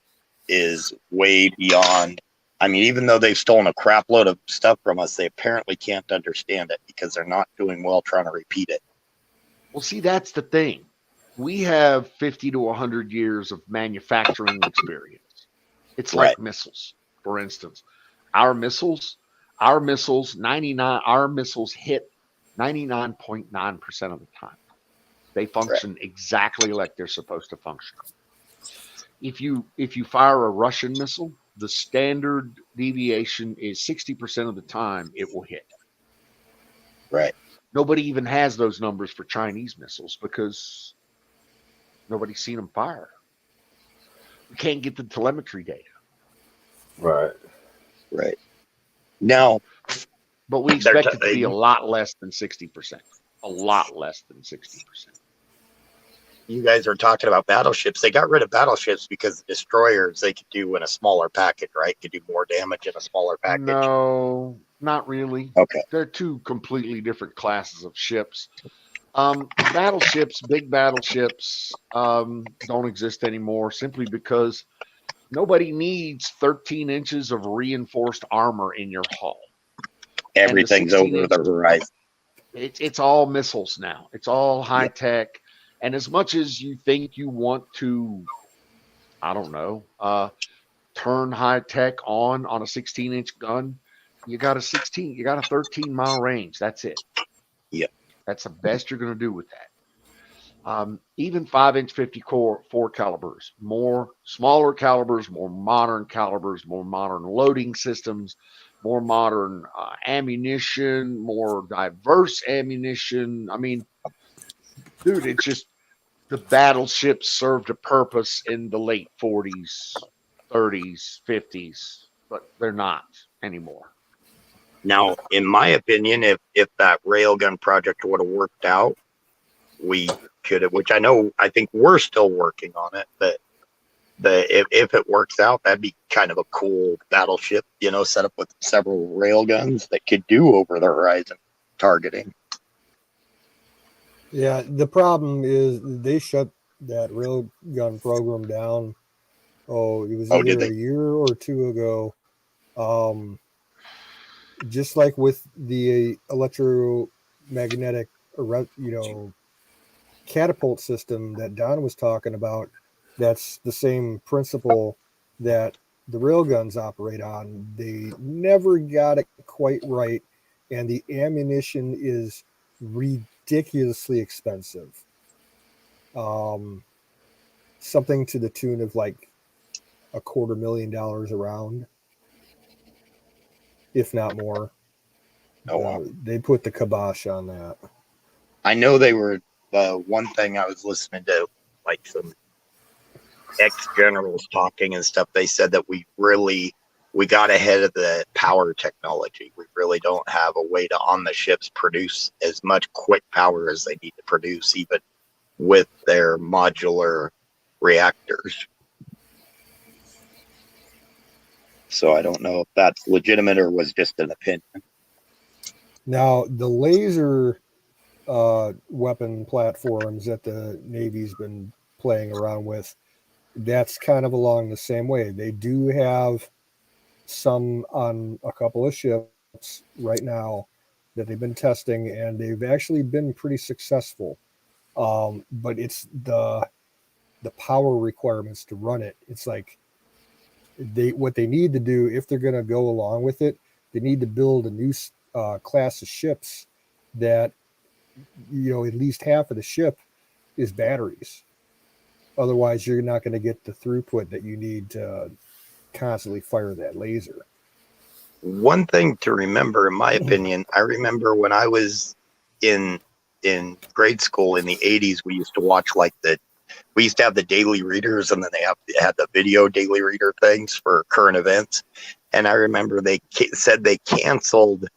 is way beyond I mean, even though they've stolen a crap load of stuff from us, they apparently can't understand it because they're not doing well trying to repeat it. Well, see, that's the thing. We have 50 to 100 years of manufacturing experience. It's like Right. missiles, for instance. Our missiles, 99, our missiles hit 99.9% of the time. They function exactly like they're supposed to function. If you fire a Russian missile, the standard deviation is 60% of the time it will hit. Right. Nobody even has those numbers for Chinese missiles because nobody's seen them fire. We can't get the telemetry data. Right. Right. Now, but we expect it to be a lot less than 60%. A lot less than 60%. You guys are talking about battleships. They got rid of battleships because the destroyers they could do in a smaller package, right? Could do more damage in a smaller package. No, not really. Okay. They're two completely different classes of ships. Battleships, big battleships, don't exist anymore simply because nobody needs 13 inches of reinforced armor in your hull. Everything's over the horizon. It's all missiles now. It's all high tech. And as much as you think you want to, I don't know, turn high tech on a 16-inch gun, you got a 13-mile range. That's it. Yeah. That's the best you're going to do with that. Even 5-inch 54 calibers, more smaller calibers, more modern calibers, more modern loading systems, more modern ammunition, more diverse ammunition. I mean, dude, it's just the battleships served a purpose in the late 40s, 30s, 50s, but they're not anymore. Now, in my opinion, if that railgun project would have worked out, we could have, which I think we're still working on it, but if it works out, that'd be kind of a cool battleship, set up with several railguns that could do over the horizon targeting. Yeah, the problem is they shut that railgun program down. It was either a year or two ago. Just like with the electromagnetic, catapult system that Don was talking about, that's the same principle that the railguns operate on. They never got it quite right, and the ammunition is ridiculously expensive. Something to the tune of like $250,000 a round, if not more. Oh, wow. They put the kibosh on that. I know they were one thing I was listening to, like some ex-generals talking and stuff. They said that we got ahead of the power technology. We really don't have a way to, on the ships, produce as much quick power as they need to produce, even with their modular reactors. So I don't know if that's legitimate or was just an opinion. Now, the laser weapon platforms that the Navy's been playing around with, that's kind of along the same way. They do have some on a couple of ships right now that they've been testing, and they've actually been pretty successful. But it's the power requirements to run it. It's like what they need to do, if they're going to go along with it, they need to build a new class of ships that, at least half of the ship is batteries. Otherwise, you're not going to get the throughput that you need to constantly fire that laser. One thing to remember, in my opinion, I remember when I was in grade school in the 80s, we used to watch we used to have the daily readers, and then they had the video daily reader things for current events. And I remember they said they canceled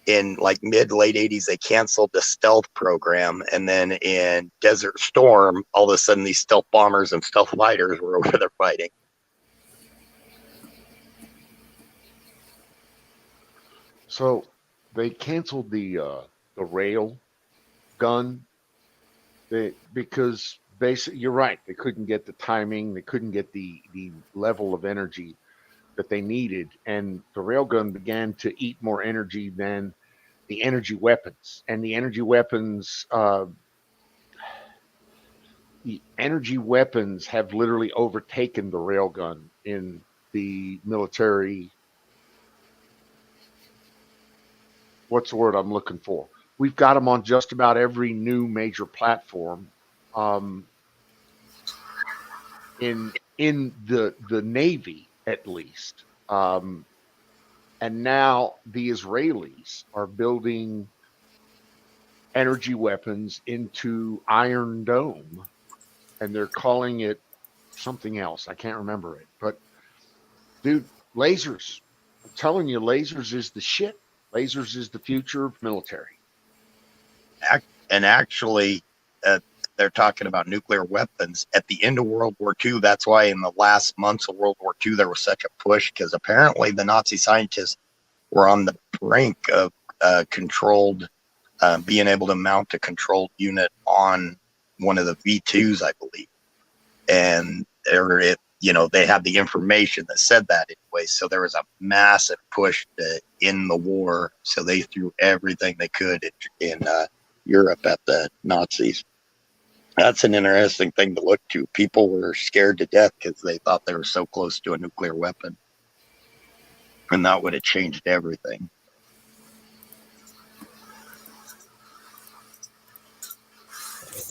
in like late 80s, they canceled the stealth program. And then in Desert Storm, all of a sudden these stealth bombers and stealth fighters were over there fighting. So they canceled the rail gun because basically, you're right. They couldn't get the timing. They couldn't get the level of energy that they needed, and the railgun began to eat more energy than the energy weapons. And the energy weapons have literally overtaken the railgun in the military. What's the word I'm looking for? We've got them on just about every new major platform. In the Navy, at least. And now the Israelis are building energy weapons into Iron Dome, and they're calling it something else. I can't remember it. But dude, lasers. I'm telling you, lasers is the shit. Lasers is the future of military. And actually, they're talking about nuclear weapons at the end of World War II. That's why in the last months of World War II, there was such a push, because apparently the Nazi scientists were on the brink of being able to mount a controlled unit on one of the V2s, I believe. And they had the information that said that anyway. So there was a massive push to end the war. So they threw everything they could in Europe at the Nazis. That's an interesting thing to look to. People were scared to death because they thought they were so close to a nuclear weapon. And that would have changed everything.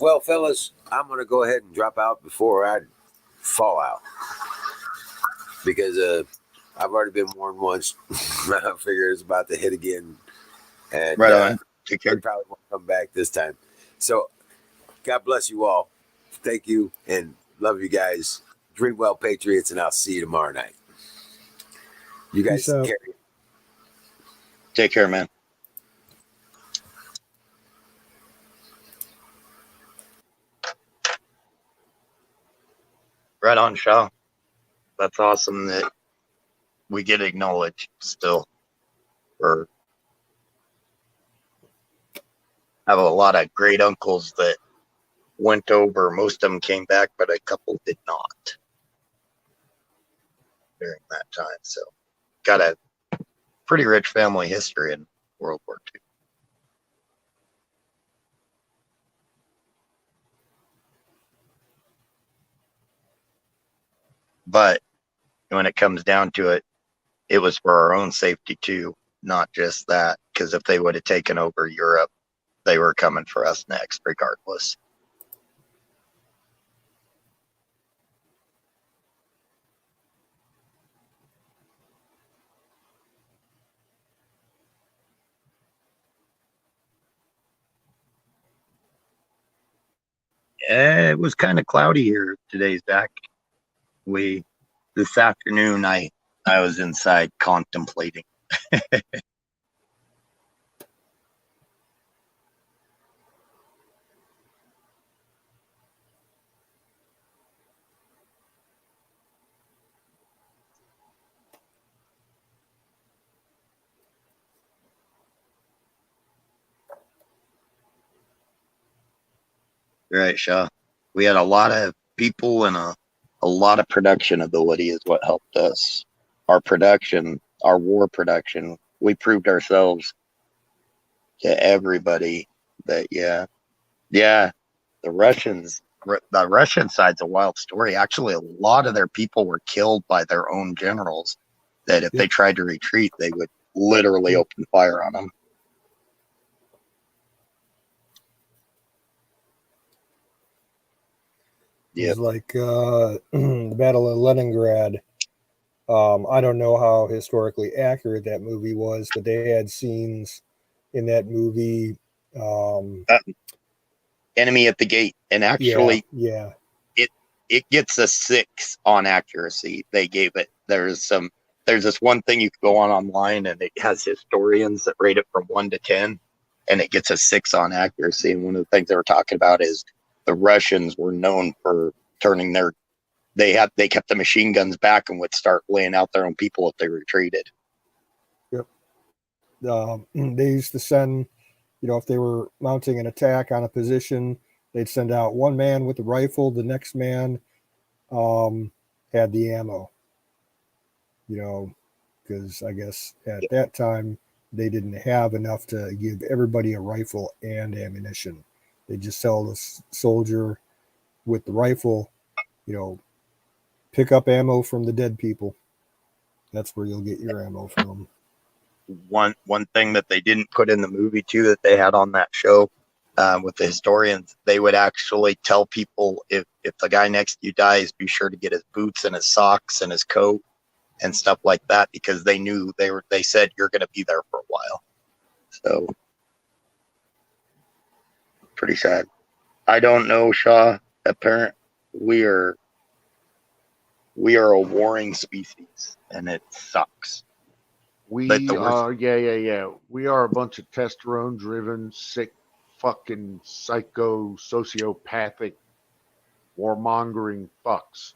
Well, fellas, I'm going to go ahead and drop out before I fall out. Because I've already been warned once. I figure it's about to hit again. And Right on. Take care. they probably won't come back this time. So, God bless you all. Thank you and love you guys. Drink well, Patriots, and I'll see you tomorrow night. You guys Peace out. carry. Take care, man. Right on, Shaw. That's awesome that we get acknowledged still. Or have a lot of great uncles that went over. Most of them came back, but a couple did not during that time. So got a pretty rich family history in World War II. But when it comes down to it, it was for our own safety too, not just that. Because if they would have taken over Europe, they were coming for us next, regardless. It was kind of cloudy here today, Zach. This afternoon, I was inside contemplating. Right, Shaw. We had a lot of people and a lot of production ability is what helped us. Our production, our war production, we proved ourselves to everybody that, the the Russian side's a wild story. Actually, a lot of their people were killed by their own generals, that if they tried to retreat, they would literally open fire on them. It's like the Battle of Leningrad. I don't know how historically accurate that movie was, but they had scenes in that movie. Enemy at the gate, and actually, yeah, it gets a 6 on accuracy. They gave it. There's this one thing you can go on online, and it has historians that rate it from 1 to 10, and it gets a 6 on accuracy. And one of the things they were talking about is the Russians were known for turning they kept the machine guns back and would start laying out their own people if they retreated. Yep. They used to send, if they were mounting an attack on a position, they'd send out one man with the rifle. The next man had the ammo. you know, because I guess at Yeah. that time they didn't have enough to give everybody a rifle and ammunition. They just tell the soldier with the rifle, you know, pick up ammo from the dead people. That's where you'll get your ammo from. One thing that they didn't put in the movie too that they had on that show with the historians, they would actually tell people if the guy next to you dies, be sure to get his boots and his socks and his coat and stuff like that, because they knew they said you're going to be there for a while. So pretty sad. I don't know, Shaw. Apparent we are a warring species, and it sucks. But We the worst, are, yeah. We are a bunch of testosterone driven, sick, fucking psycho, sociopathic, warmongering fucks.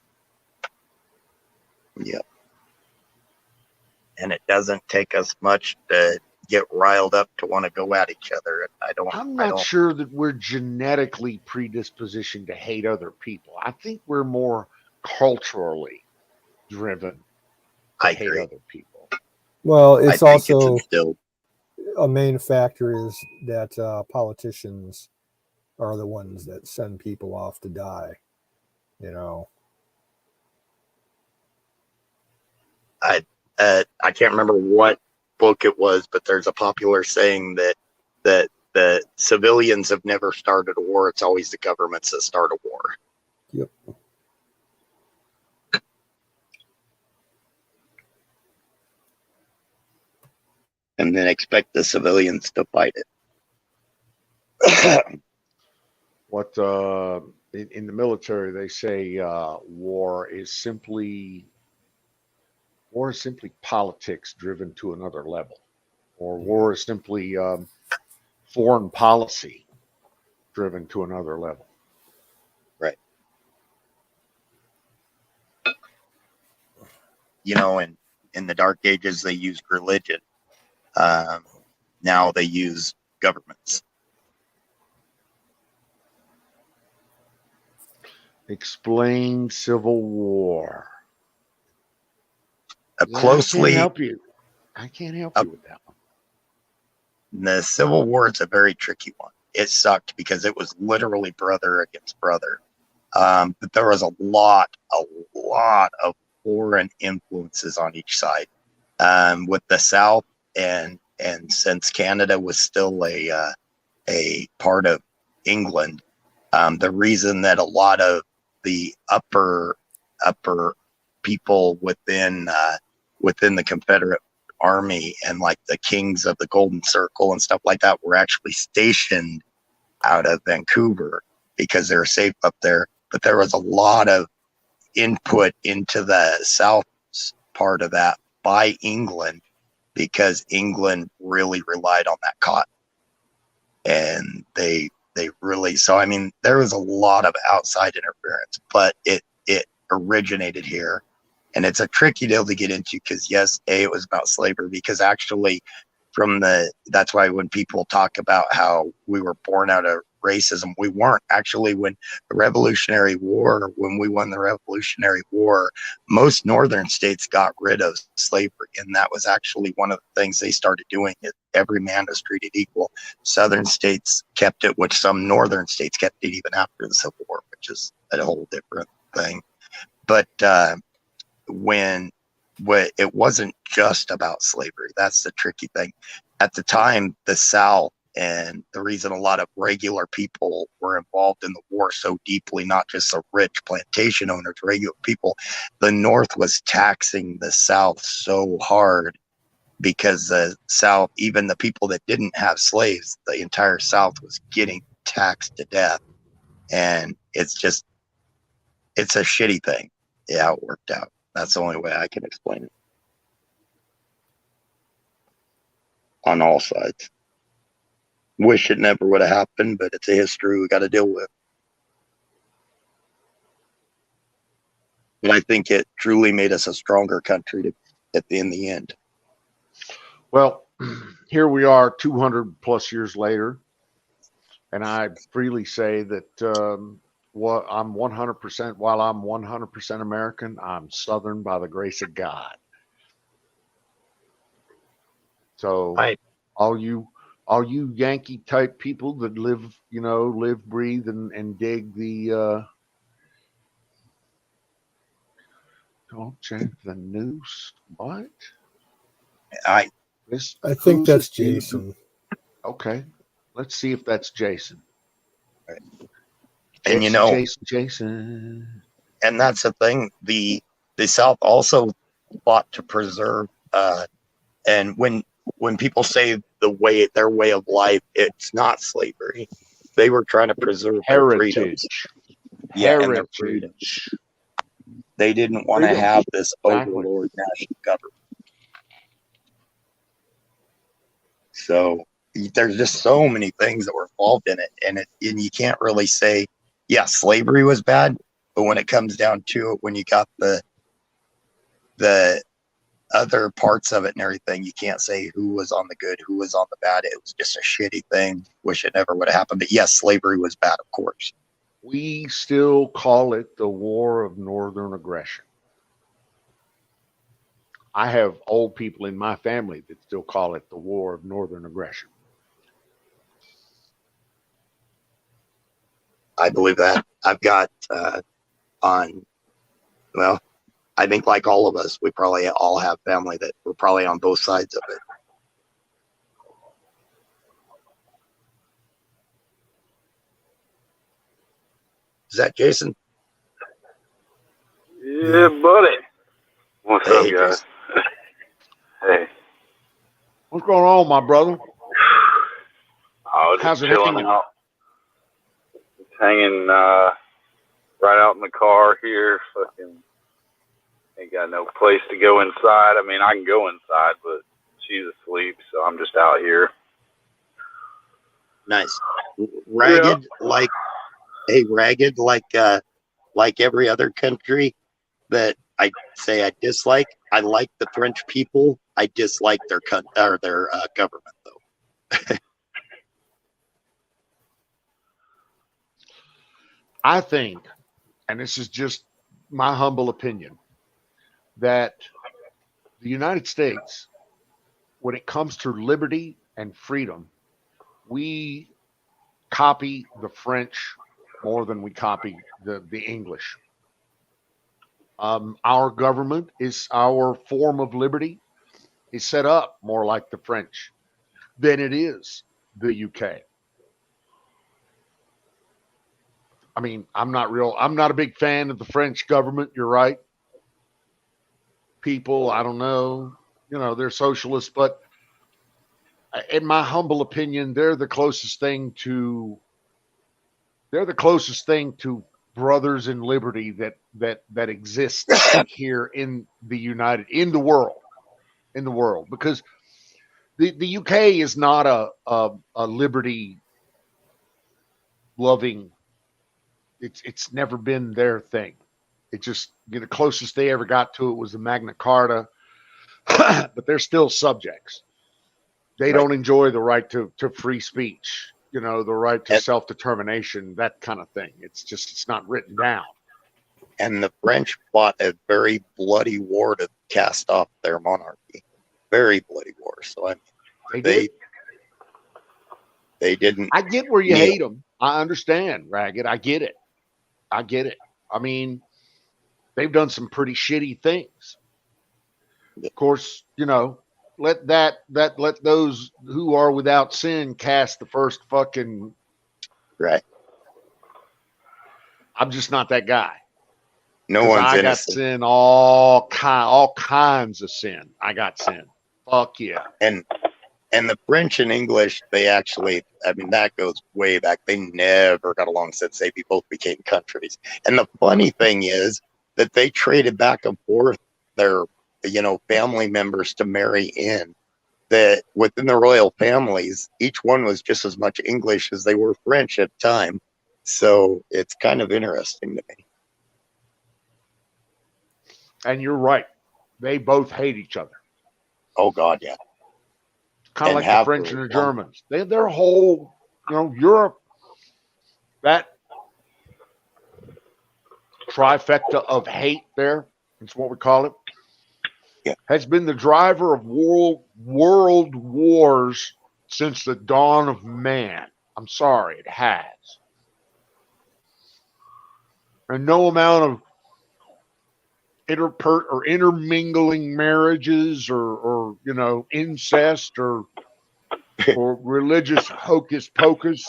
yeah. And it doesn't take us much to get riled up to want to go at each other. I'm not sure that we're genetically predispositioned to hate other people. I think we're more culturally driven to I hate agree. other people. Well, I it's think it's also instilled. a main factor is that politicians are the ones that send people off to die. You know, I can't remember what book it was, but there's a popular saying that the civilians have never started a war. It's always the governments that start a war. yep. And then expect the civilians to fight it. What in the military they say war is simply politics driven to another level, or war is simply foreign policy driven to another level. Right. You know, in the Dark Ages, they used religion. Now they use governments. Explain Civil War. Closely, I can't help you with that one. the Civil War is a very tricky one. It sucked because it was literally brother against brother. But there was a lot of foreign influences on each side. With the South, and since Canada was still a part of England, the reason that a lot of the upper people within the Confederate Army and like the kings of the Golden Circle and stuff like that were actually stationed out of Vancouver because they're safe up there. But there was a lot of input into the South part of that by England, because England really relied on that cotton. And they really, so I mean, there was a lot of outside interference, but it originated here. And it's a tricky deal to get into because yes, it was about slavery, because actually that's why when people talk about how we were born out of racism, we weren't actually. When we won the Revolutionary War, most northern states got rid of slavery, and that was actually one of the things they started doing. Is every man was treated equal. Southern states kept it, which some northern states kept it even after the Civil War, which is a whole different thing. But it wasn't just about slavery. That's the tricky thing. At the time, the South, and the reason a lot of regular people were involved in the war so deeply, not just the rich plantation owners, regular people, the North was taxing the South so hard, because the South, even the people that didn't have slaves, the entire South was getting taxed to death. And it's a shitty thing. Yeah, it worked out. That's the only way I can explain it. On all sides. Wish it never would have happened, but it's a history we got to deal with. But I think it truly made us a stronger country in the end. Well, here we are 200 plus years later, and I freely say that I'm 100%, while I'm 100% American, I'm Southern by the grace of God. So Right. all you Yankee type people that live, breathe and dig the don't check the noose. What? I This I think who's that's it? You- Jason. Okay. Let's see if that's Jason. and Jason. and that's the thing. The South also fought to preserve. And when people say their way of life, it's not slavery. They were trying to preserve their freedoms. Yeah, and their freedom. Heritage. They didn't want to Freedom. have this Exactly. overlord national government. So there's just so many things that were involved in it, and you can't really say, yeah, slavery was bad, but when it comes down to it, when you got the other parts of it and everything, you can't say who was on the good, who was on the bad. It was just a shitty thing. Wish it never would have happened. But yes, slavery was bad, of course. We still call it the War of Northern Aggression. I have old people in my family that still call it the War of Northern Aggression. I believe that. I've got well, I think like all of us, we probably all have family that were probably on both sides of it. Is that Jason? Yeah, buddy. What's up, Hey, guys? Hey. What's going on, my brother? I was How's just it chilling hanging? out. Just hanging right out in the car here. Fucking ain't got no place to go inside. I mean, I can go inside, but she's asleep, so I'm just out here. Nice. Ragged, like every other country that I say I dislike. I like the French people. I dislike their government, though. I think, and this is just my humble opinion, that the United States, when it comes to liberty and freedom, we copy the French more than we copy the English. Our government is our form of liberty is set up more like the French than it is the UK. I mean, I'm not a big fan of the French government. You're right. People, I don't know, they're socialists, but in my humble opinion, they're the closest thing to brothers in liberty that exists here in the world, because the UK is not a liberty loving. It's never been their thing. It just, the closest they ever got to it was the Magna Carta, but they're still subjects. They don't enjoy the right to free speech, the right to self-determination, that kind of thing. It's not written down. And the French fought a very bloody war to cast off their monarchy. Very bloody war. So I mean, they didn't. I get where you hate them. I understand, Ragged. I get it. I mean, they've done some pretty shitty things. Of course, let those who are without sin cast the first fucking. Right. I'm just not that guy. No one's I innocent. got sin, all kinds of sin. I got sin. Fuck yeah. And the French and English, they actually, I mean, that goes way back. They never got along since they both became countries. And the funny thing is that they traded back and forth their, family members to marry in. That within the royal families, each one was just as much English as they were French at the time. So it's kind of interesting to me. And you're right. They both hate each other. Oh, God, yeah. Kind of like the French and the Germans. Their whole, Europe, that trifecta of hate there, that's what we call it. has been the driver of world wars since the dawn of man. I'm sorry, it has. And no amount of intermingling marriages or incest or religious hocus pocus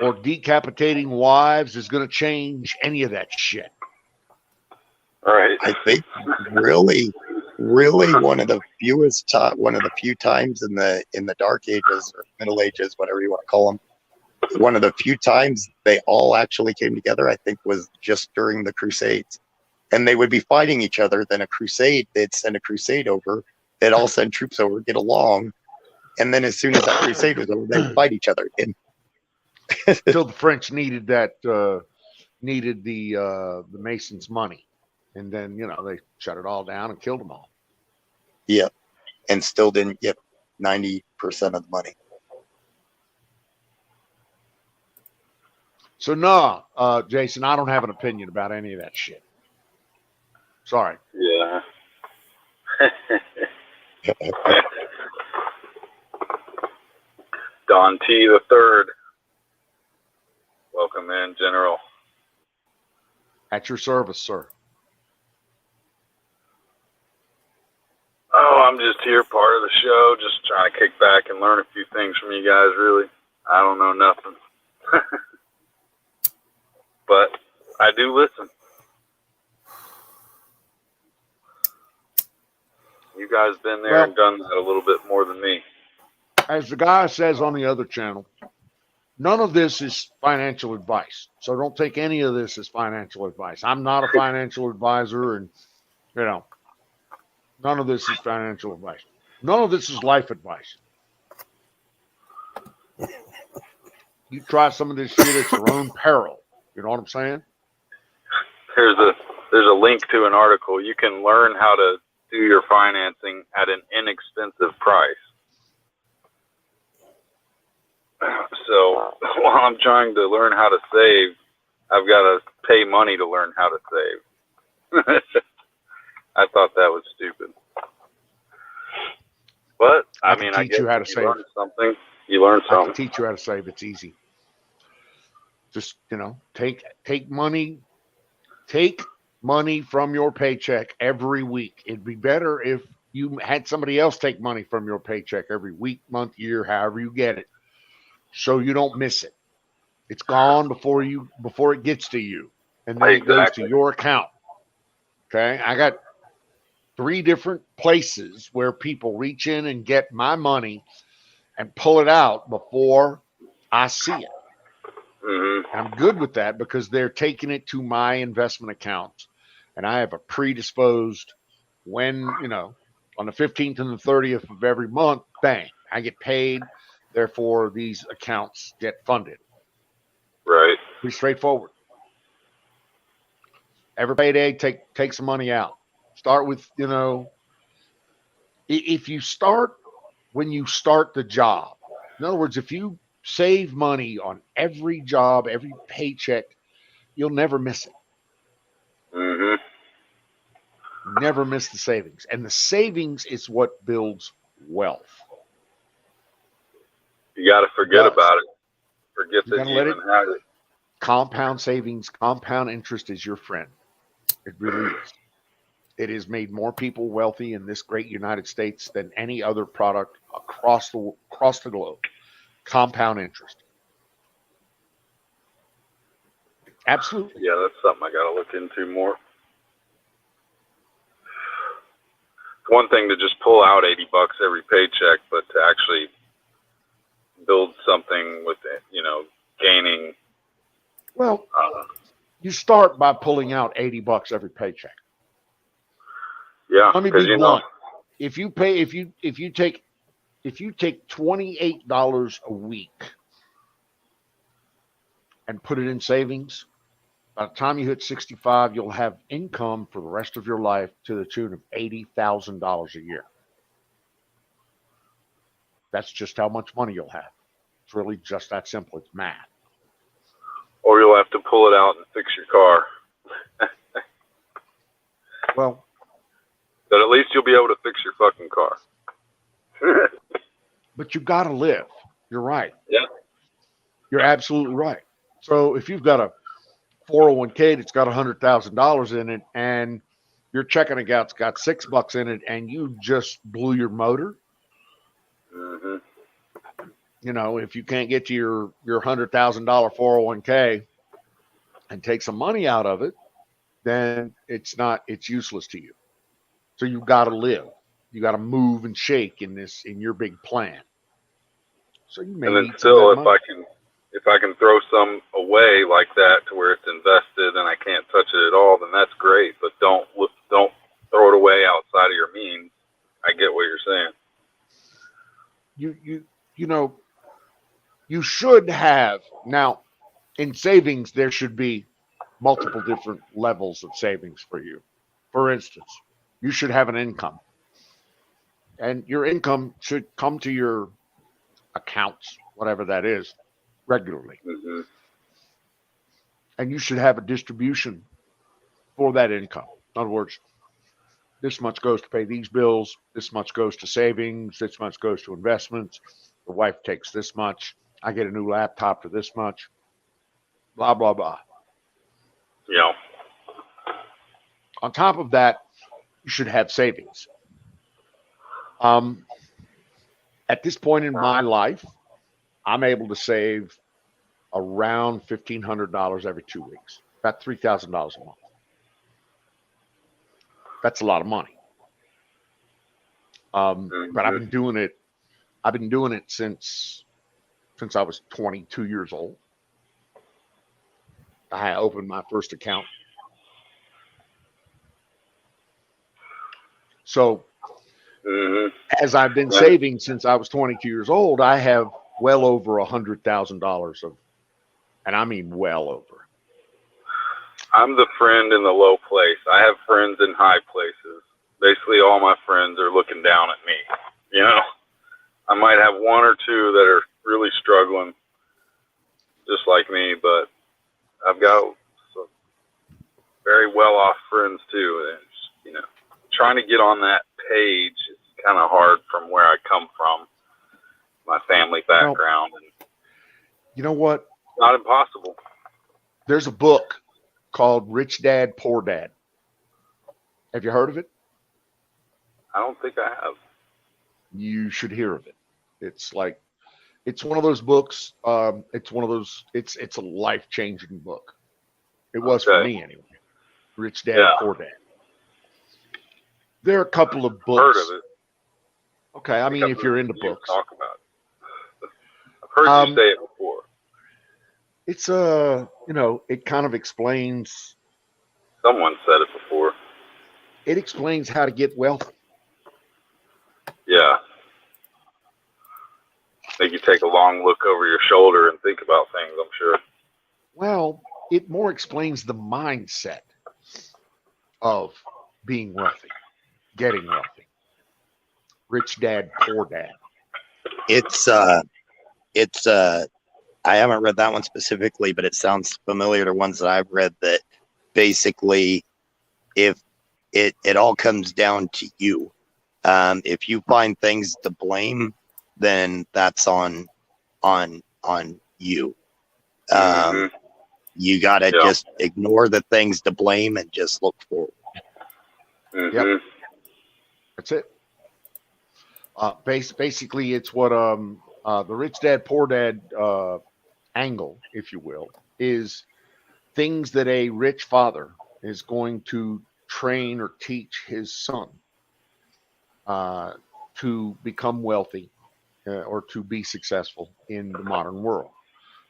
or decapitating wives is going to change any of that shit. Right. I think really one of the few times in the Dark Ages or Middle Ages, whatever you want to call them, one of the few times they all actually came together, I think, was just during the Crusades. And they would be fighting each other. Then they'd send a crusade over. They'd all send troops over, get along. And then as soon as that crusade was over, they would fight each other again. Until the French needed the Masons' money. And then, they shut it all down and killed them all. Yeah. And still didn't get 90% of the money. So, no, Jason, I don't have an opinion about any of that shit. Sorry. Yeah. Don T. the Third. Welcome in, General. At your service, sir. Oh, I'm just here, part of the show, just trying to kick back and learn a few things from you guys, really. I don't know nothing. But I do listen. You guys been there and done that a little bit more than me. As the guy says on the other channel, none of this is financial advice. So don't take any of this as financial advice. I'm not a financial advisor, and none of this is financial advice. None of this is life advice. You try some of this shit at your own peril. You know what I'm saying? There's a link to an article. You can learn how to do your financing at an inexpensive price. So while I'm trying to learn how to save, I've got to pay money to learn how to save. I thought that was stupid. But I mean, I guess you learn something. You learn something. I can teach you how to save. It's easy. Just take money from your paycheck every week. It'd be better if you had somebody else take money from your paycheck every week, month, year, however you get it, so you don't miss it. It's gone before it gets to you, and then it goes to your account. Okay, I got 3 different places where people reach in and get my money and pull it out before I see it. Mm-hmm. I'm good with that because they're taking it to my investment account, and I have a predisposed on the 15th and the 30th of every month, bang, I get paid. Therefore, these accounts get funded. Right. Pretty straightforward. Every payday, take some money out. Start with, if you start when you start the job. In other words, if you save money on every job, every paycheck, you'll never miss it. Mm-hmm. Never miss the savings. And the savings is what builds wealth. You got to forget about it. Forget that you even have it. Compound savings, compound interest is your friend. It really is. It has made more people wealthy in this great United States than any other product across the globe. Compound interest. Absolutely. Yeah, that's something I got to look into more. It's one thing to just pull out $80 every paycheck, but to actually build something with it, gaining. Well, you start by pulling out $80 every paycheck. Yeah. Let me be blunt. If you take $28 a week and put it in savings, by the time you hit 65, you'll have income for the rest of your life to the tune of $80,000 a year. That's just how much money you'll have. It's really just that simple. It's math. Or you'll have to pull it out and fix your car. Well, you'll be able to fix your fucking car. But you got to live. You're right. Yeah. You're absolutely right. So if you've got a 401k that's got $100,000 in it, and your checking account's got $6 in it, and you just blew your motor, Mm-hmm. you know, if you can't get to your $100,000 401k and take some money out of it, then it's useless to you. So you got to live. You got to move and shake in your big plan. So you may And then need still, some of that money. if I can throw some away like that to where it's invested and I can't touch it at all, then that's great. But don't throw it away outside of your means. I get what you're saying. You know, you should have now in savings. There should be multiple different levels of savings for you. For instance, you should have an income, and your income should come to your accounts, whatever that is, regularly. Mm-hmm. And you should have a distribution for that income. In other words, this much goes to pay these bills, this much goes to savings, this much goes to investments. The wife takes this much. I get a new laptop for this much. Blah, blah, blah. Yeah. On top of that, you should have savings. At this point in my life, I'm able to save around $1,500 every 2 weeks, about $3,000 a month. That's a lot of money. But I've been doing it. I've been doing it since I was 22 years old. I opened my first account. So as I've been saving since I was 22 years old, I have well over $100,000 of, and I mean well over. I'm the friend in the low place. I have friends in high places. Basically, all my friends are looking down at me. You know, I might have one or two that are really struggling, just like me, but I've got some very well-off friends too. And it's, you know, trying to get on that page is kind of hard from where I come from, my family background. And you know what? not impossible. There's a book called Rich Dad, Poor Dad. Have you heard of it? I don't think I have. You should hear of it. It's one of those books. It's a life-changing book. It was for me anyway. Rich Dad, Poor Dad. There are a couple of books. Heard of it. Okay, I mean, if you're into books. Talk about it. I've heard you say it before. It's it kind of explains. Someone said it before. It explains how to get wealthy. Yeah. Make you take a long look over your shoulder and think about things, I'm sure. Well, it more explains the mindset of being wealthy, getting wealthy. Rich Dad, Poor Dad. I haven't read that one specifically, but it sounds familiar to ones that I've read that basically if it all comes down to you. If you find things to blame, then that's on you. You got to just ignore the things to blame and just look forward. Yep. That's it. Basically, it's what the Rich Dad, Poor Dad angle, if you will, is things that a rich father is going to train or teach his son to become wealthy or to be successful in the modern world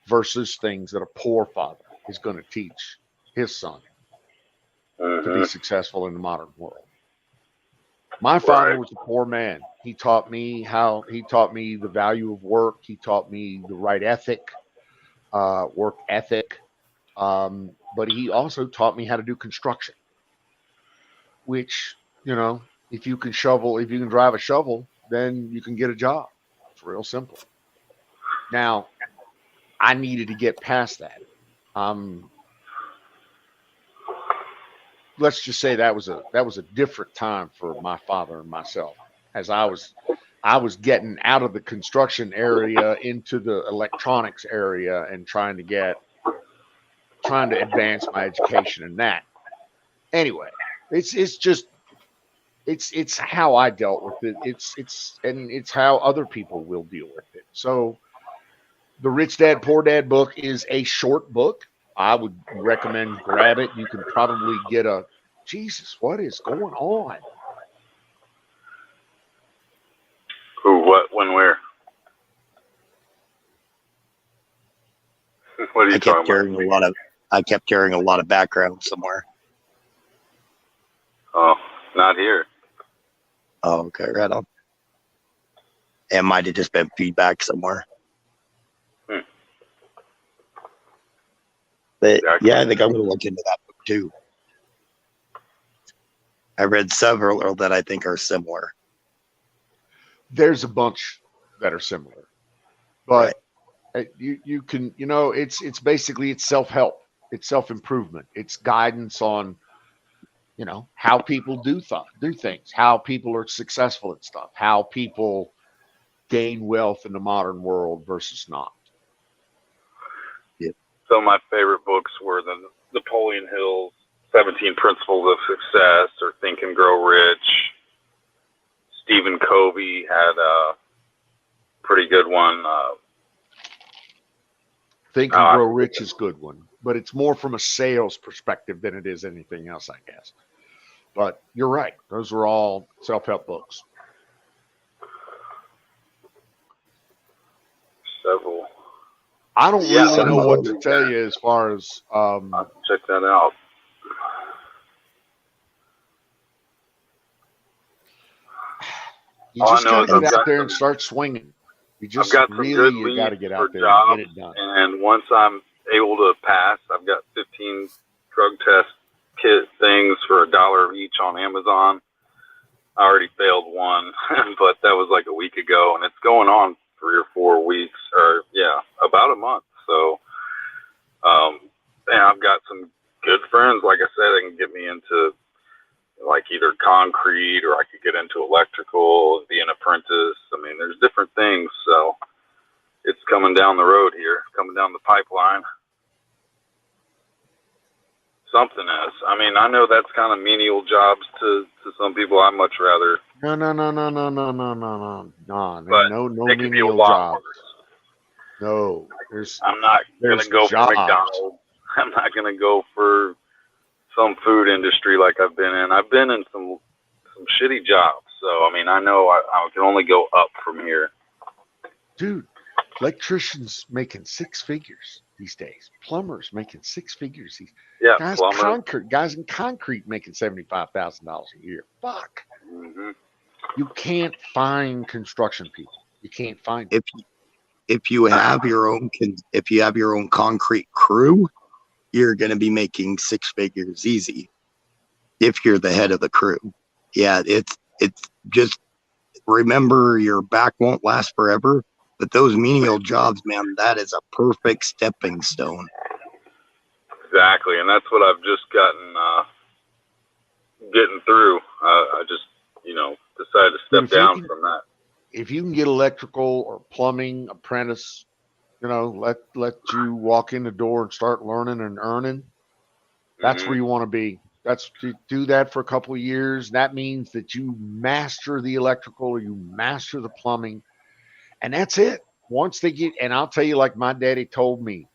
versus things that a poor father is going to teach his son to be successful in the modern work. My father was a poor man. He taught me the value of work. He taught me the right ethic, work ethic. But he also taught me how to do construction, which, you know, if you can drive a shovel, then you can get a job. It's real simple. Now, I needed to get past that. let's just say that was a different time for my father and myself, as I was getting out of the construction area into the electronics area and trying to advance my education in that. Anyway, it's how I dealt with it. It's how other people will deal with it. So the Rich Dad Poor Dad book is a short book. I would recommend grab it. You can probably get a Jesus, what is going on? Who, what, when, where? What are you I kept talking about? hearing a lot of background somewhere. Oh, not here. Oh, okay, right on. It might have just been feedback somewhere. But Exactly. yeah, I think I'm going to look into that book too. I read several that I think are similar. There's a bunch that are similar, but you can, it's basically, it's self-help, it's self-improvement, it's guidance on, how people do things, how people are successful at stuff, how people gain wealth in the modern world versus not. So my favorite books were the Napoleon Hill's 17 Principles of Success, or Think and Grow Rich. Stephen Covey had a pretty good one. Think and Grow Rich is a good one, but it's more from a sales perspective than it is anything else, I guess. But you're right. Those are all self-help books. Several. I don't really know what to tell you as far as I'll check that out. you just got to get out there and start swinging. You just got to get out there and get it done. And once I'm able to pass, I've got 15 drug test kit things for $1 each on Amazon. I already failed one, but that was like a week ago, and it's going on 3 or 4 weeks, or about a month. So, and I've got some good friends, like I said, that can get me into like either concrete, or I could get into electrical, be an apprentice. I mean, there's different things. So it's coming down the road here, coming down the pipeline. Something is. I mean, I know that's kind of menial jobs to some people. I'd much rather. No. But No it could be a menial lot jobs. worse. No, I'm not going to go for McDonald's. I'm not going to go for some food industry like I've been in. I've been in some shitty jobs. So, I mean, I know I can only go up from here. Dude, electricians making 6 figures these days. Plumbers making 6 figures. Guys in concrete making $75,000 a year. Fuck. Mm-hmm. You can't find construction people. You can't find them. If you have your own concrete crew, you're going to be making 6 figures easy. If you're the head of the crew, it's just remember your back won't last forever. But those menial jobs, man, that is a perfect stepping stone. Exactly, and that's what I've just getting through. I just, decided to step down from that. If you can get electrical or plumbing apprentice, let you walk in the door and start learning and earning, that's where you want to be. That's to do that for a couple of years. That means that you master the electrical or you master the plumbing, and that's it. Once they get, and I'll tell you, like my daddy told me,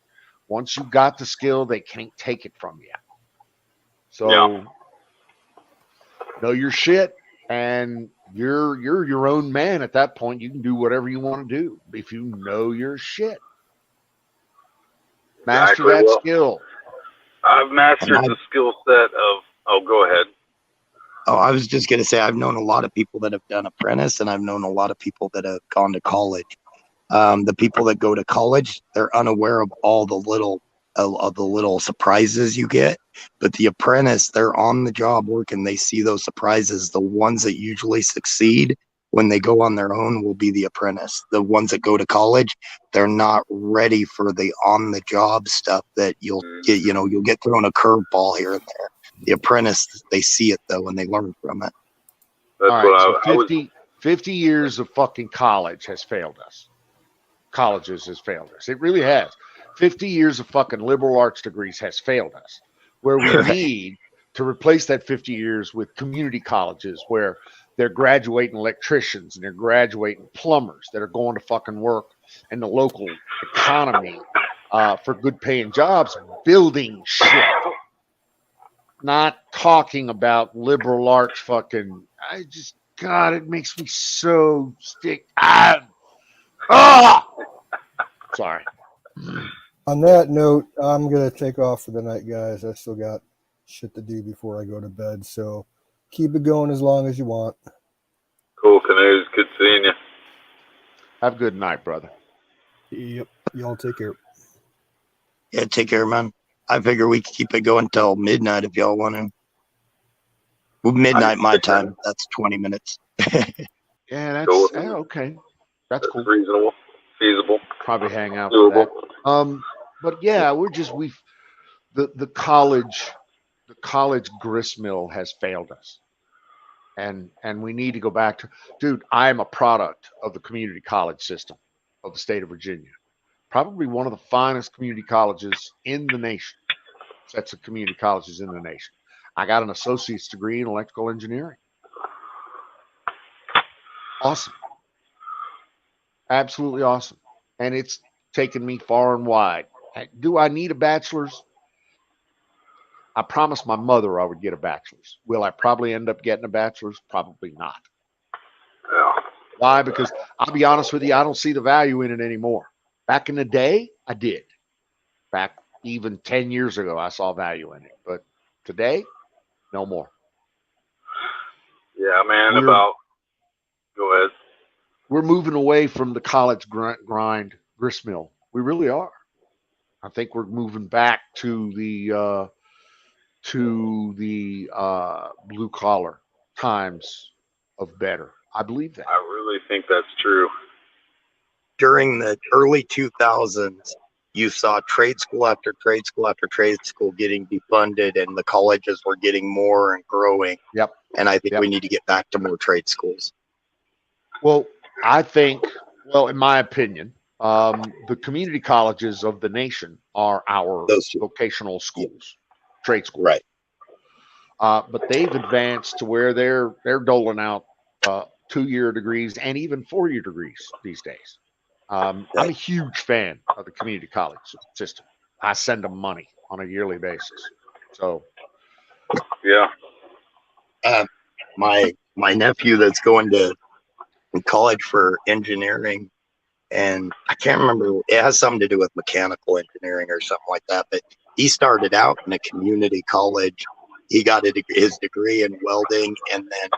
once you got the skill, they can't take it from you. So know your shit, and you're your own man at that point. You can do whatever you want to do if you know your shit. Master that skill. I've mastered the skill set of. Oh, go ahead. Oh, I was just gonna say I've known a lot of people that have done apprentice, and I've known a lot of people that have gone to college. The people that go to college, they're unaware of all the little surprises you get. But the apprentice, they're on the job working. They see those surprises. The ones that usually succeed when they go on their own will be the apprentice. The ones that go to college, they're not ready for the on the job stuff that you'll get. You'll get thrown a curveball here and there. The apprentice, they see it though, and they learn from it. That's All what right, so I was. 50 years of fucking college has failed us. Colleges has failed us. It really has. 50 years of fucking liberal arts degrees has failed us. Where we Right. need to replace that 50 years with community colleges where they're graduating electricians and they're graduating plumbers that are going to fucking work in the local economy for good paying jobs, building shit. Not talking about liberal arts fucking. God, it makes me so stick. Sorry. On that note, I'm gonna take off for the night, guys. I still got shit to do before I go to bed, so keep it going as long as you want. Cool canoes. Good seeing you. Have a good night, brother. Yep. Y'all take care. Yeah, take care, man. I figure we can keep it going till midnight if y'all want to. Well, midnight my time. That's 20 minutes. Yeah, that's Cool. okay. That's cool. Reasonable, feasible, Probably hang out for doable. that. But yeah, the college gristmill has failed us, and we need to go back to. Dude, I am a product of the community college system of the state of Virginia. Probably one of the finest community colleges in the nation. Sets of community colleges in the nation. I got an associate's degree in electrical engineering. Awesome. Absolutely awesome. And it's taken me far and wide. Do I need a bachelor's? I promised my mother I would get a bachelor's. Will I probably end up getting a bachelor's? Probably not. Yeah. Why? Because I'll be honest with you, I don't see the value in it anymore. Back in the day, I did. Back even 10 years ago, I saw value in it. But today, no more. Yeah, man. Go ahead. We're moving away from the college grind gristmill. We really are. I think we're moving back to the blue collar times of better. I believe that. I really think that's true. During the early 2000s, you saw trade school after trade school after trade school getting defunded, and the colleges were getting more and growing. Yep. And I think Yep. we need to get back to more trade schools. Well, I think, in my opinion, the community colleges of the nation are our Those two. vocational schools, trade schools. Right. But they've advanced to where they're doling out 2-year degrees and even 4-year degrees these days. I'm a huge fan of the community college system. I send them money on a yearly basis. So, Yeah. My nephew that's going to college for engineering, and I can't remember, it has something to do with mechanical engineering or something like that, but he started out in a community college. He got his degree in welding and then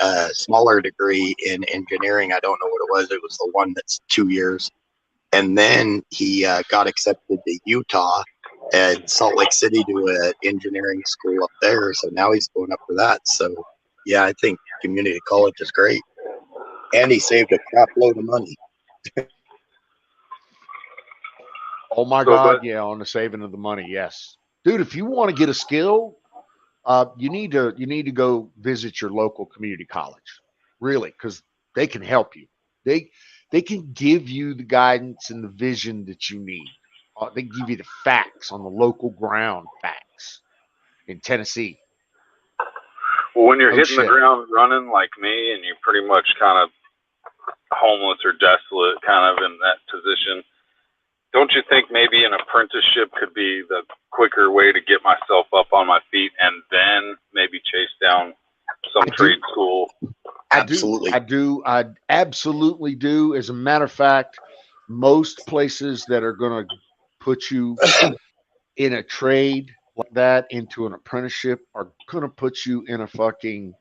a smaller degree in engineering. I don't know what it was. It was the one that's 2 years. And then he got accepted to Utah and Salt Lake City to an engineering school up there. So now he's going up for that. So yeah, I think community college is great. And he saved a crap load of money. oh my God, yeah, on the saving of the money, yes, dude. If you want to get a skill, you need to go visit your local community college, really, because they can help you. They can give you the guidance and the vision that you need. They give you the facts on the local ground facts in Tennessee. Well, when you're Oh, hitting the shit. ground running like me, and you're pretty much kind of homeless or desolate, kind of in that position, don't you think maybe an apprenticeship could be the quicker way to get myself up on my feet and then maybe chase down some trade school? Absolutely. I absolutely do. As a matter of fact, most places that are going to put you in a trade like that into an apprenticeship are going to put you in a fucking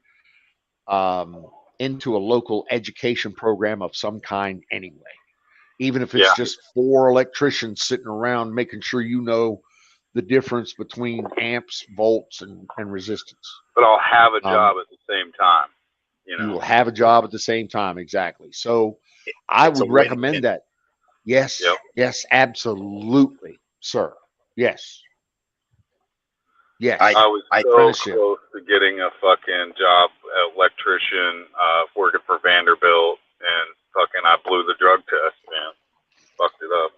into a local education program of some kind anyway. Even if it's just 4 electricians sitting around making sure you know the difference between amps, volts, and resistance. But I'll have a job at the same time. You will have a job at the same time, exactly. So I would recommend that. Yes, yes, absolutely, sir. Yes. Yes. I- I was so apprenticeship. close to getting a fucking job, electrician, working for Vanderbilt, and fucking I blew the drug test, man. Fucked it up.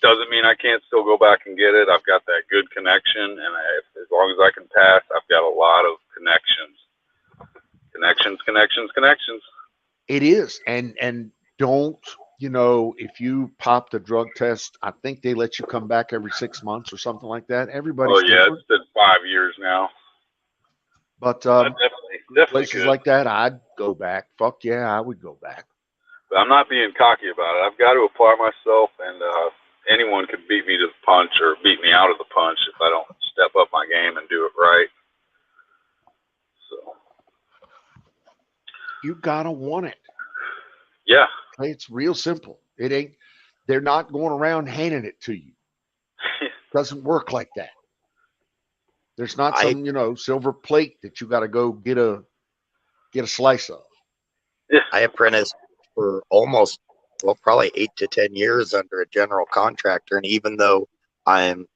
Doesn't mean I can't still go back and get it. I've got that good connection, and as long as I can pass, I've got a lot of connections. Connections. It is. And don't, if you pop the drug test, I think they let you come back every 6 months or something like that. Everybody's Oh yeah, different. it's been 5 years now. But Definitely places good. like that, I'd go back. Fuck yeah, I would go back. But I'm not being cocky about it. I've got to apply myself, and anyone could beat me to the punch or beat me out of the punch if I don't step up my game and do it right. So You gotta want it. yeah. It's real simple. It ain't. They're not going around handing it to you. Doesn't work like that. There's not some, silver plate that you got to go get a slice of. I apprenticed for probably 8 to 10 years under a general contractor. And even though I'm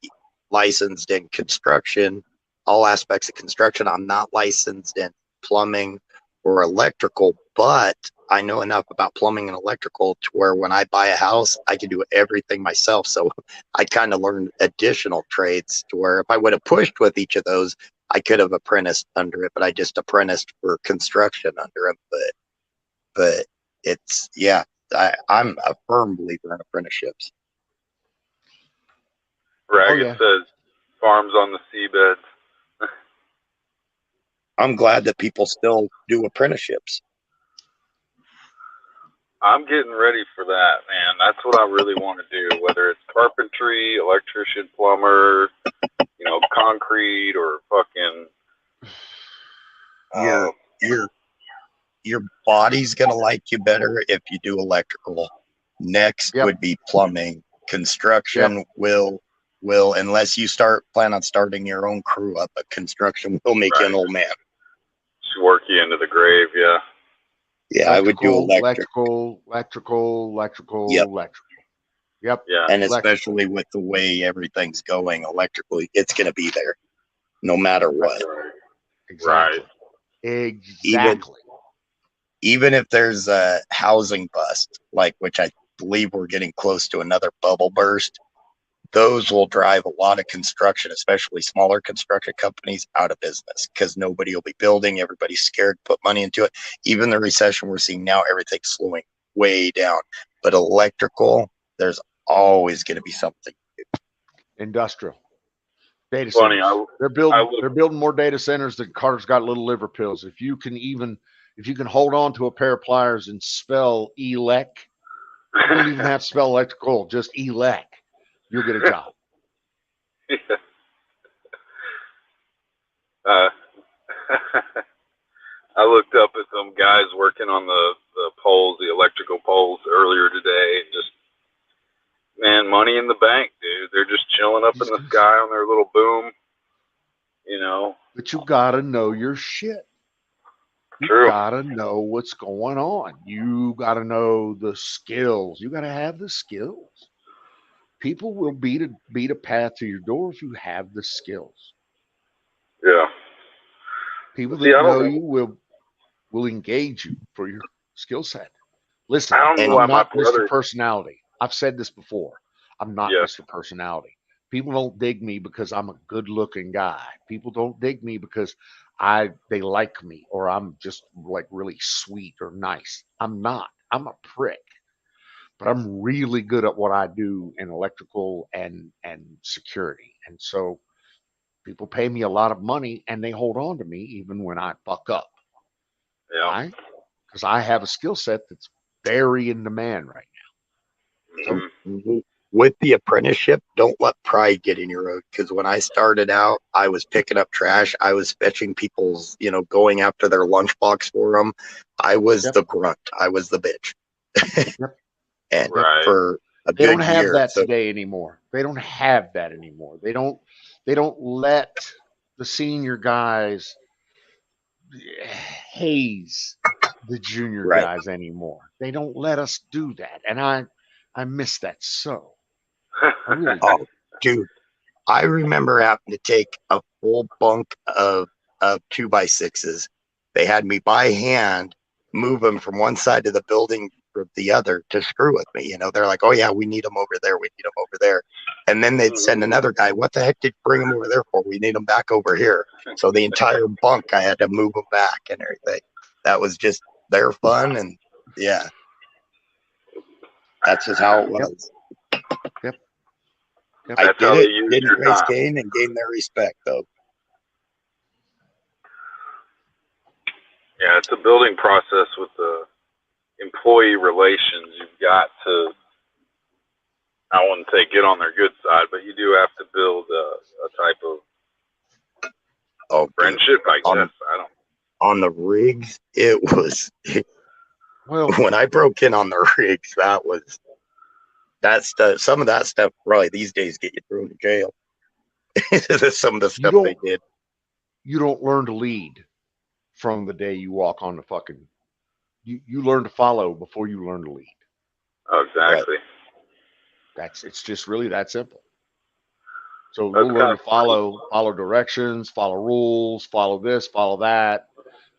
licensed in construction, all aspects of construction, I'm not licensed in plumbing or electrical, but I know enough about plumbing and electrical to where when I buy a house, I can do everything myself. So I kind of learned additional trades to where if I would have pushed with each of those, I could have apprenticed under it, but I just apprenticed for construction under it. But it's, yeah, I'm a firm believer in apprenticeships. Ragged says farms on the seabeds. I'm glad that people still do apprenticeships. I'm getting ready for that, man. That's what I really want to do, whether it's carpentry, electrician, plumber, concrete, or fucking. Your body's gonna like you better if you do electrical. Next would be plumbing. Construction will unless you plan on starting your own crew up, but construction will make you an old man. Just work you into the grave, yeah. Yeah, I would do electrical. Yep. Yeah. And especially with the way everything's going electrically, it's going to be there no matter what. Exactly. Right. Exactly. Even if there's a housing bust, which I believe we're getting close to another bubble burst, those will drive a lot of construction, especially smaller construction companies, out of business because nobody will be building. Everybody's scared to put money into it. Even the recession we're seeing now, everything's slowing way down. But electrical, there's always going to be something. Industrial. Data centers. Funny, they're building more data centers than Carter's got little liver pills. If you can hold on to a pair of pliers and spell elec, you don't even have to spell electrical, just elec. You'll get a job. Yeah. I looked up at some guys working on the poles, the electrical poles earlier today. Just, man, money in the bank, dude. They're just chilling up in the sky on their little boom, But you gotta know your shit. You gotta know what's going on. You gotta know the skills. You gotta have the skills. People will beat a path to your door if you have the skills. Yeah. People that know you will engage you for your skill set. Listen, I'm not Mr. Personality. I've said this before. I'm not Mr. Personality. People don't dig me because I'm a good-looking guy. People don't dig me because they like me or I'm just really sweet or nice. I'm not. I'm a prick. But I'm really good at what I do in electrical and security. And so people pay me a lot of money and they hold on to me even when I fuck up. Yeah. Why? Because I have a skill set that's very in demand right now. So with the apprenticeship, don't let pride get in your road. Because when I started out, I was picking up trash. I was fetching people's, going after their lunchbox for them. I was the grunt. I was the bitch. And for a they don't good have year, that today anymore. They don't have that anymore. They don't let the senior guys haze the junior guys anymore. They don't let us do that. And I miss that so. I really do. Dude, I remember having to take a full bunk of 2x6s. They had me by hand move them from one side of the building to the other to screw with me. They're like, "Oh yeah, we need them over there. We need them over there." And then they'd send another guy. "What the heck did you bring them over there for? We need them back over here." So the entire bunk, I had to move them back and everything. That was just their fun, and yeah, that's just how it was. Yep. I That's how they use didn't your raise time. Cain and gain their respect though. Yeah, it's a building process with the employee relations. You've got to, I wouldn't say get on their good side, but you do have to build a type of friendship, I guess. I don't. On the rigs, it was. Well, When I broke in on the rigs, that stuff. Some of that stuff probably these days get you thrown to jail. Some of the stuff they did. You don't learn to lead from the day you walk on the fucking. You learn to follow before you learn to lead. Oh, exactly. Right. It's just really that simple. So we'll learn to follow directions, follow rules, follow this, follow that,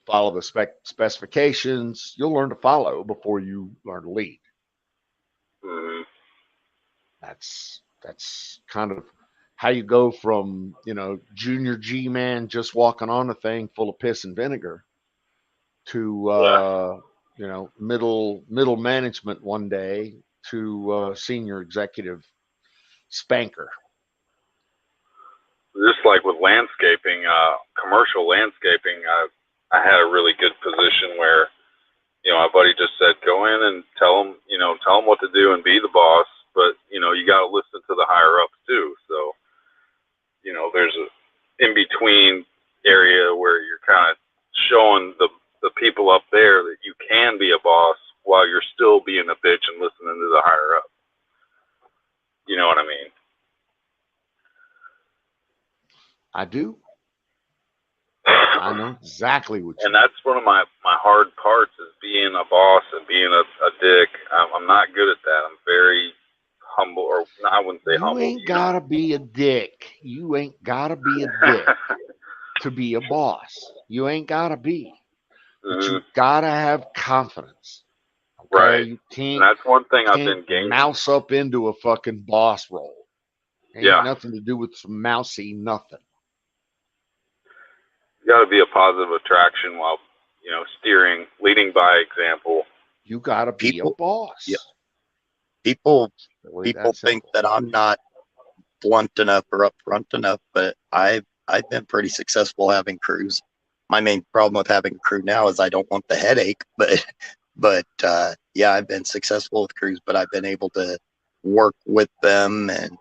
follow the specifications. You'll learn to follow before you learn to lead. Mm-hmm. That's kind of how you go from junior G man just walking on a thing full of piss and vinegar to middle management one day to senior executive spanker. Just like with landscaping, commercial landscaping, I had a really good position where, my buddy just said, go in and tell them what to do and be the boss, but, you got to listen to the higher ups too. So, there's a in-between area where you're kind of showing the people up there that you can be a boss while you're still being a bitch and listening to the higher up. You know what I mean? I do. I know exactly what you And that's one of my hard parts is being a boss and being a dick. I'm not good at that. I'm very humble, or I wouldn't say humble. You ain't gotta be a dick. You ain't gotta be a dick to be a boss. You ain't gotta be. But you gotta have confidence. Okay? Right. You can't. And that's one thing I've been gaining. Mouse up into a fucking boss role. Ain't Yeah. nothing to do with some mousy nothing. You got to be a positive attraction while steering, leading by example. You got to be a boss. Yeah. People Really think that I'm not blunt enough or upfront enough, but I've been pretty successful having crews. My main problem with having a crew now is I don't want the headache, but yeah, I've been successful with crews, but I've been able to work with them and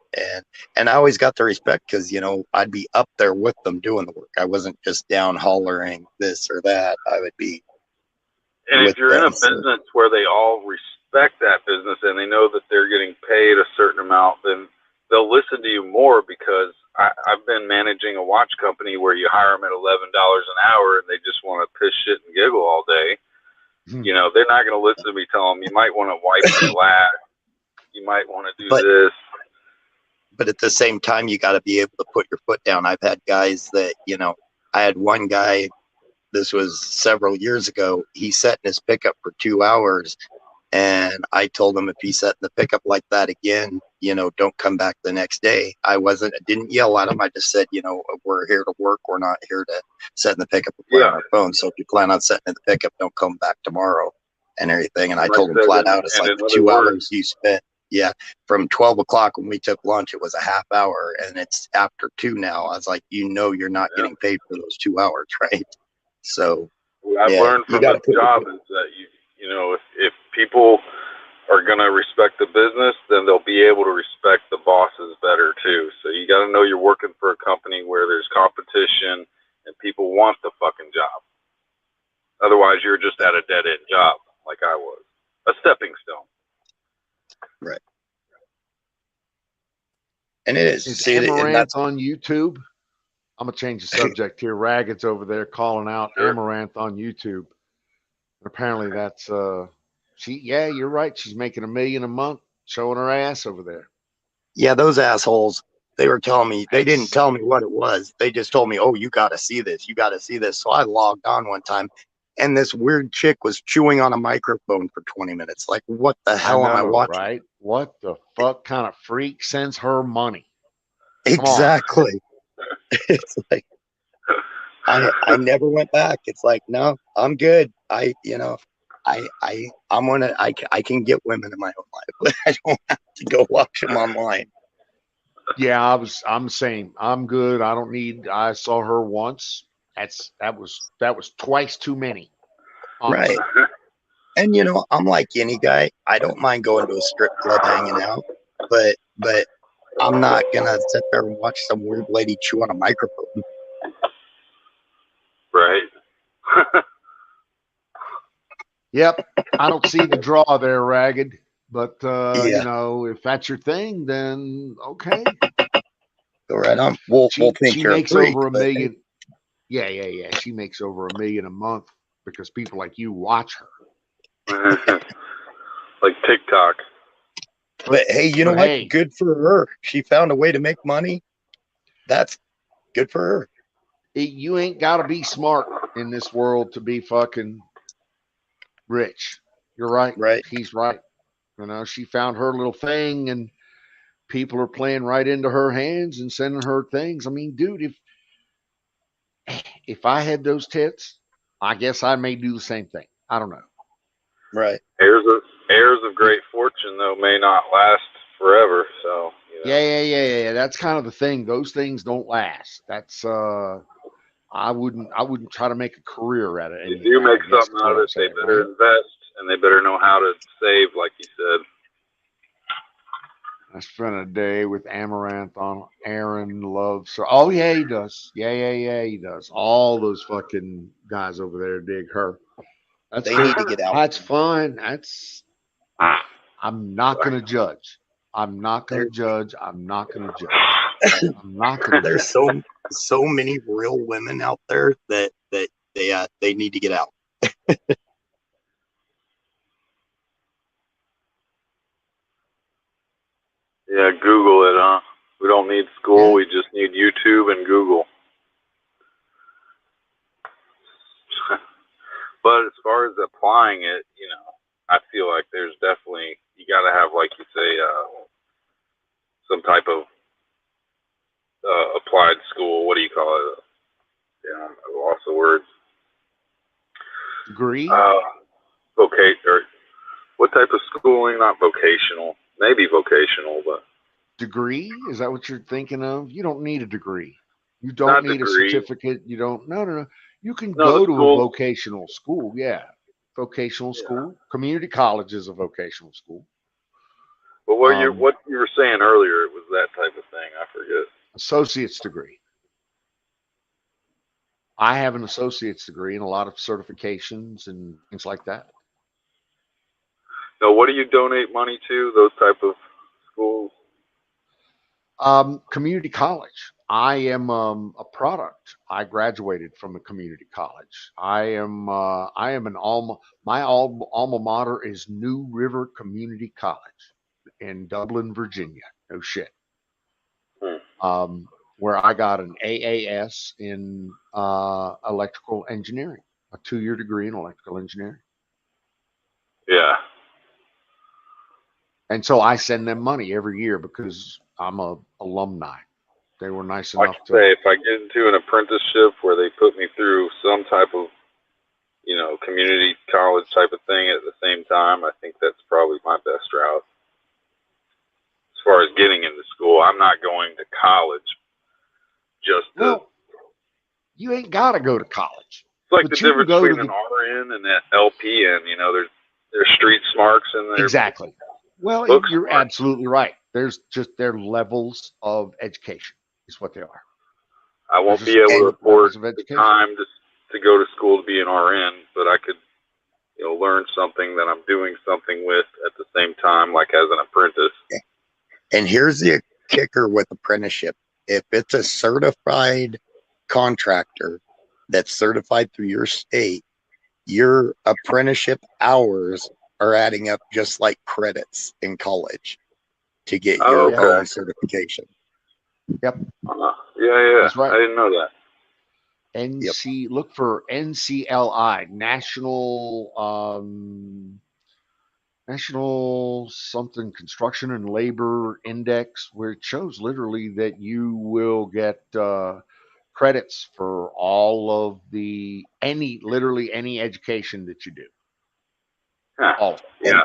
I always got the respect because I'd be up there with them doing the work. I wasn't just down hollering this or that. I would be. And if you're in a business where they all respect that business and they know that they're getting paid a certain amount, then they'll listen to you more because I've been managing a watch company where you hire them at $11 an hour and they just want to piss, shit, and giggle all day. They're not going to listen to me tell them you might want to wipe the glass. You might want to do this. But at the same time, you got to be able to put your foot down. I've had guys that, I had one guy, this was several years ago, he sat in his pickup for 2 hours. And I told him if he sat in the pickup like that again, don't come back the next day. I didn't yell at him. I just said, we're here to work. We're not here to sit in the pickup and play on our phone. So if you plan on sitting in the pickup, don't come back tomorrow and everything. And I told him flat out, it's like the 2 hours you spent. Yeah, from 12 o'clock when we took lunch, it was a half hour, and it's after 2 now. I was like, you're not getting paid for those 2 hours, right? So what I've learned from this job is that if people are going to respect the business, then they'll be able to respect the bosses better too. So you got to know you're working for a company where there's competition and people want the fucking job. Otherwise, you're just at a dead end job, like I was, a stepping stone. Right. And it is. Is Amaranth on YouTube? I'm gonna change the subject here. Ragged's over there calling out Amaranth on YouTube. Apparently that's yeah, you're right. She's making $1 million a month showing her ass over there. Yeah, those assholes. they were telling me, they didn't tell me what it was. They just told me, oh, you got to see this. You got to see this. So I logged on one time and this weird chick was chewing on a microphone for 20 minutes. Like, what the hell am I watching? Right? What the fuck kind of freak sends her money? Exactly. It's like, I never went back. It's like, no, I'm good. I'm gonna, I can get women in my own life, but I don't have to go watch them online. Yeah, I'm saying I'm good. I don't need. I saw her once. That was twice too many. Honestly. Right. And I'm like any guy. I don't mind going to a strip club hanging out, but I'm not gonna sit there and watch some weird lady chew on a microphone. Right. Yep. I don't see the draw there, Ragged. But Yeah. if that's your thing, then okay. Go right on. We'll think She you're makes a freak, over $1 but million. Yeah. She makes over $1 million a month because people like you watch her. Like TikTok. But hey, you know what? Hey. Good for her. She found a way to make money. That's good for her. You ain't got to be smart in this world to be fucking rich. You're right. Right. He's right. She found her little thing and people are playing right into her hands and sending her things. I mean, dude, if I had those tits, I guess I may do the same thing. I don't know. Right. Heirs of great fortune though may not last forever. So Yeah. That's kind of the thing. Those things don't last. That's I wouldn't try to make a career out of it. If you make something out of it, they better invest and they better know how to save, like you said. I spent a day with Amaranth on Aaron loves her. Oh yeah, he does. Yeah, he does. All those fucking guys over there dig her. That's They cool. need to get out. That's fine. I'm not gonna judge. I'm not gonna judge. I'm not gonna judge. I'm not gonna. There's so many real women out there that they need to get out. Yeah, Google it, huh? We don't need school. We just need YouTube and Google. But as far as applying it, I feel like there's definitely, you got to have, like you say, some type of applied school. What do you call it? Yeah, I lost the words. Degree? Or what type of schooling? Not vocational. Maybe vocational, but. Degree? Is that what you're thinking of? You don't need a degree. You don't need a certificate. You don't. No. You can go to a vocational school. Yeah. Vocational school. Community college is a vocational school. But what you were saying earlier, it was that type of thing. I forget. Associate's degree. I have an associate's degree and a lot of certifications and things like that. Now, what do you donate money to? Those type of schools? Community college. I am a product. I graduated from a community college. I am an my alma mater is New River Community College in Dublin, Virginia. No shit. Where I got an AAS in electrical engineering, a 2-year degree in electrical engineering. Yeah. And so I send them money every year because I'm a alumni. They were nice enough to say if I get into an apprenticeship where they put me through some type of, community college type of thing at the same time, I think that's probably my best route. As far as getting into school, I'm not going to college just to. Well, you ain't got to go to college. It's like the difference between an RN and an LPN. There's street smarts and there's exactly. Well, you're absolutely right. There's just their levels of education is what they are. I won't be able to afford the time to go to school to be an RN, but I could, learn something that I'm doing something with at the same time, like as an apprentice. And here's the kicker with apprenticeship. If it's a certified contractor that's certified through your state, your apprenticeship hours are adding up just like credits in college to get your own certification. Yep. Yeah. That's right. I didn't know that. Look for NCLI, National something Construction and Labor Index, where it shows literally that you will get credits for all of literally any education that you do. Huh. All of it. Yeah.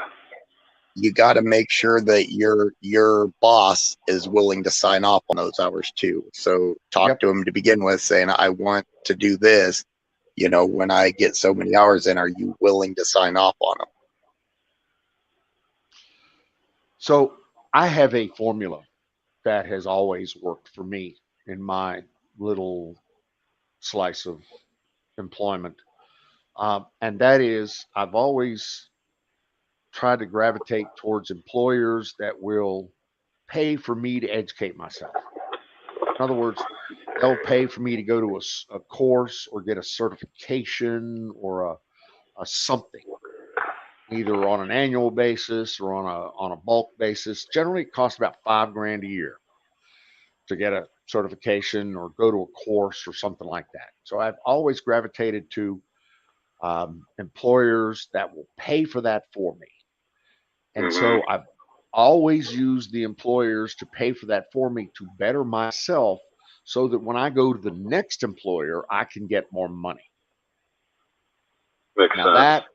You got to make sure that your boss is willing to sign off on those hours too. So talk to him to begin with, saying, I want to do this. When I get so many hours in, are you willing to sign off on them? So I have a formula that has always worked for me in my little slice of employment. And that is, I've always tried to gravitate towards employers that will pay for me to educate myself. In other words, they'll pay for me to go to a course or get a certification or a something, either on an annual basis or on a bulk basis. Generally, it costs about $5,000 a year to get a certification or go to a course or something like that. So I've always gravitated to employers that will pay for that for me. And so I've always used the employers to pay for that for me to better myself so that when I go to the next employer, I can get more money. Makes Now sense.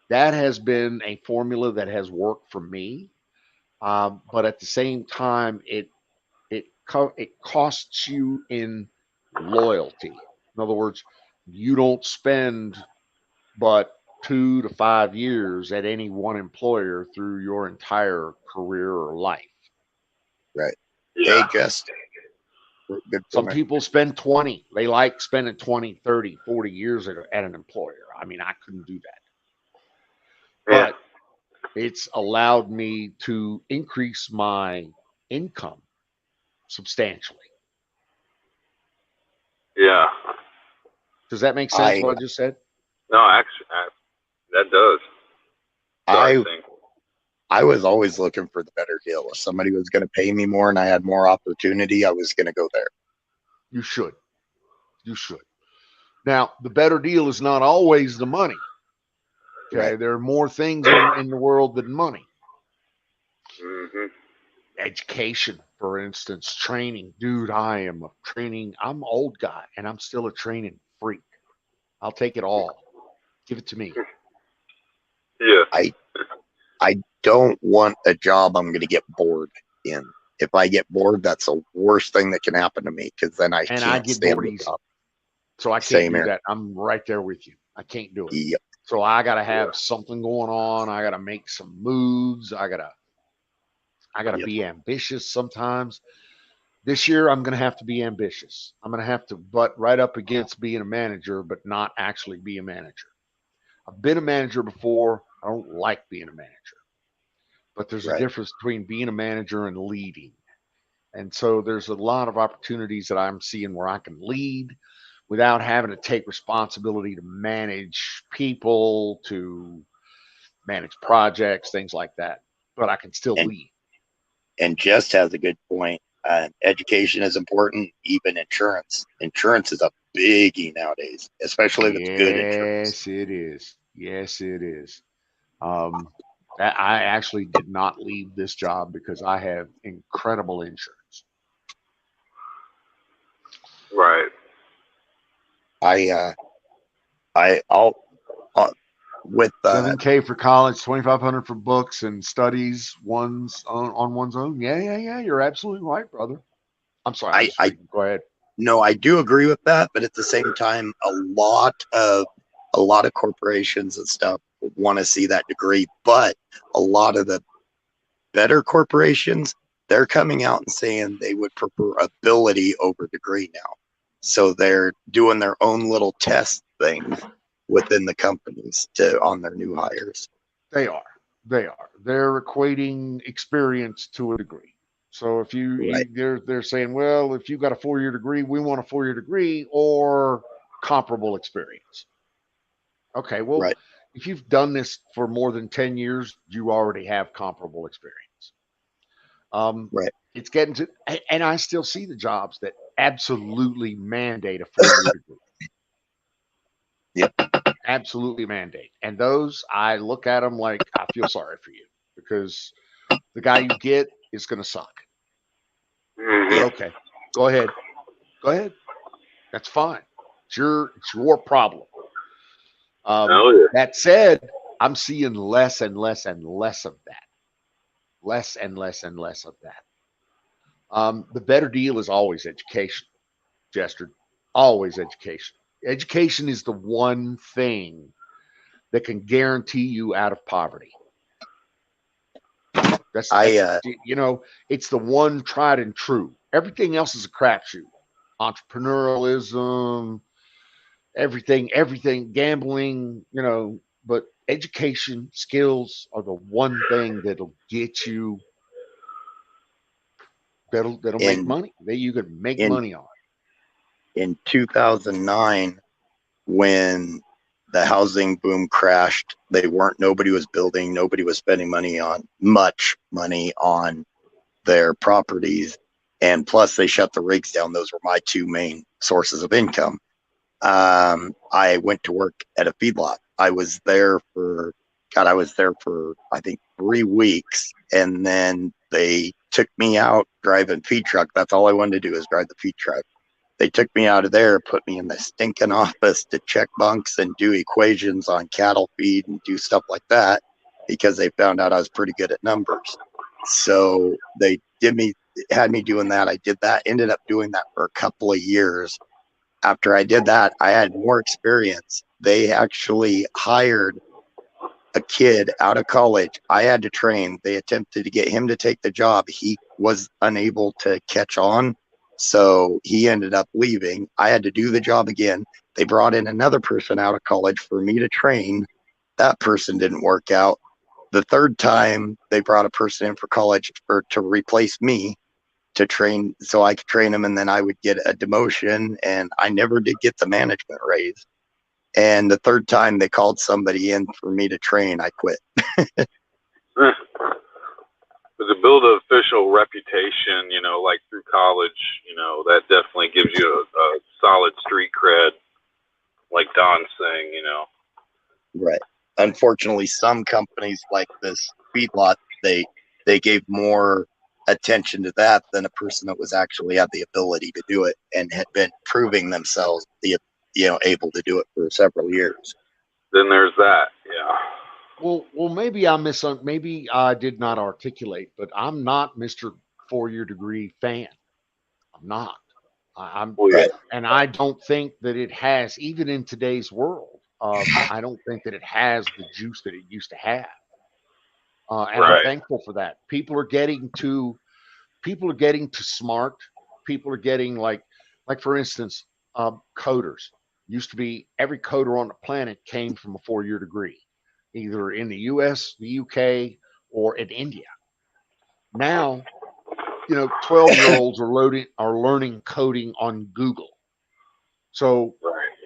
that has been a formula that has worked for me. But at the same time, it costs you in loyalty. In other words, you don't spend but 2 to 5 years at any one employer through your entire career or life. Right. Yeah. Hey, just good. Some people spend 20. They like spending 20, 30, 40 years at an employer. I mean, I couldn't do that. Yeah. But it's allowed me to increase my income substantially. Yeah. Does that make sense what I just said? No, actually, that does. I was always looking for the better deal. If somebody was going to pay me more and I had more opportunity, I was going to go there. You should. Now, the better deal is not always the money. Okay, Right. there are more things in the world than money. Mm-hmm. Education, for instance, training. Dude, I'm an old guy and I'm still a training freak. I'll take it all. Give it to me. Yeah. I don't want a job I'm going to get bored in. If I get bored, that's the worst thing that can happen to me, because then I can't get stay on bored the easy. job. So I can't Same do here. that. I'm right there with you. I can't do it. Yep. So I gotta have something going on. I gotta make some moves. I gotta be ambitious sometimes. This year I'm gonna have to be ambitious. I'm gonna have to butt right up against being a manager, but not actually be a manager. I've been a manager before. I don't like being a manager. But there's a difference between being a manager and leading. And so there's a lot of opportunities that I'm seeing where I can lead without having to take responsibility to manage people, to manage projects, things like that. But I can still lead. And Just has a good point. Education is important, even insurance. Insurance is a biggie nowadays, especially if it's good insurance. Yes, it is. I actually did not leave this job because I have incredible insurance. Right. I'll with $7,000 for college, $2,500 for books and studies. One's on one's own. Yeah. You're absolutely right, brother. I'm sorry. Go ahead. No, I do agree with that, but at the same time, a lot of corporations and stuff want to see that degree, but a lot of the better corporations, they're coming out and saying they would prefer ability over degree now. So they're doing their own little test things within the companies on their new hires. They are. They're equating experience to a degree. So if they're saying, well, if you've got a 4-year degree, we want a 4-year degree or comparable experience. Okay, well, if you've done this for more than 10 years, you already have comparable experience. Right. It's getting to, and I still see the jobs that absolutely mandate a 4-year degree. Yep. Absolutely mandate. And those, I look at them like I feel sorry for you because the guy you get is going to suck. But okay, go ahead. Go ahead. That's fine. It's your problem. That said, I'm seeing less and less and less of that. Less and less and less of that. The better deal is always education, Jester. Always education. Education is the one thing that can guarantee you out of poverty. That's it's the one tried and true. Everything else is a crapshoot. Entrepreneurialism, everything, gambling, but education, skills are the one thing that'll get you, that'll make money, that you can make money on. In 2009, when the housing boom crashed, nobody was building, nobody was spending much money on their properties. And plus they shut the rigs down. Those were my two main sources of income. I went to work at a feedlot. I was there for, I think 3 weeks. And then they took me out driving feed truck. That's all I wanted to do is drive the feed truck. They took me out of there, put me in the stinking office to check bunks and do equations on cattle feed and do stuff like that because they found out I was pretty good at numbers. So they had me doing that. I did that, ended up doing that for a couple of years. After I did that, I had more experience. They actually hired a kid out of college. I had to train. They attempted to get him to take the job. He was unable to catch on. So he ended up leaving. I had to do the job again. They brought in another person out of college for me to train. That person didn't work out. The third time they brought a person in for college to replace me to train so I could train him, and then I would get a demotion, and I never did get the management raise. And the third time they called somebody in for me to train, I quit. But to build an official reputation, like through college, that definitely gives you a solid street cred, like Don's saying, Right. Unfortunately, some companies like this feedlot, they gave more attention to that than a person that was actually had the ability to do it and had been proving themselves able to do it for several years. Then there's that. Yeah. Well, maybe I did not articulate, but I'm not Mr. 4-year degree fan. I'm not. And I don't think that it has, even in today's world, I don't think that it has the juice that it used to have. And I'm thankful for that. People are getting too smart. People are getting like for instance, coders. Used to be every coder on the planet came from a 4-year degree, either in the US, the UK, or in India. Now, 12-year-olds are learning coding on Google. So,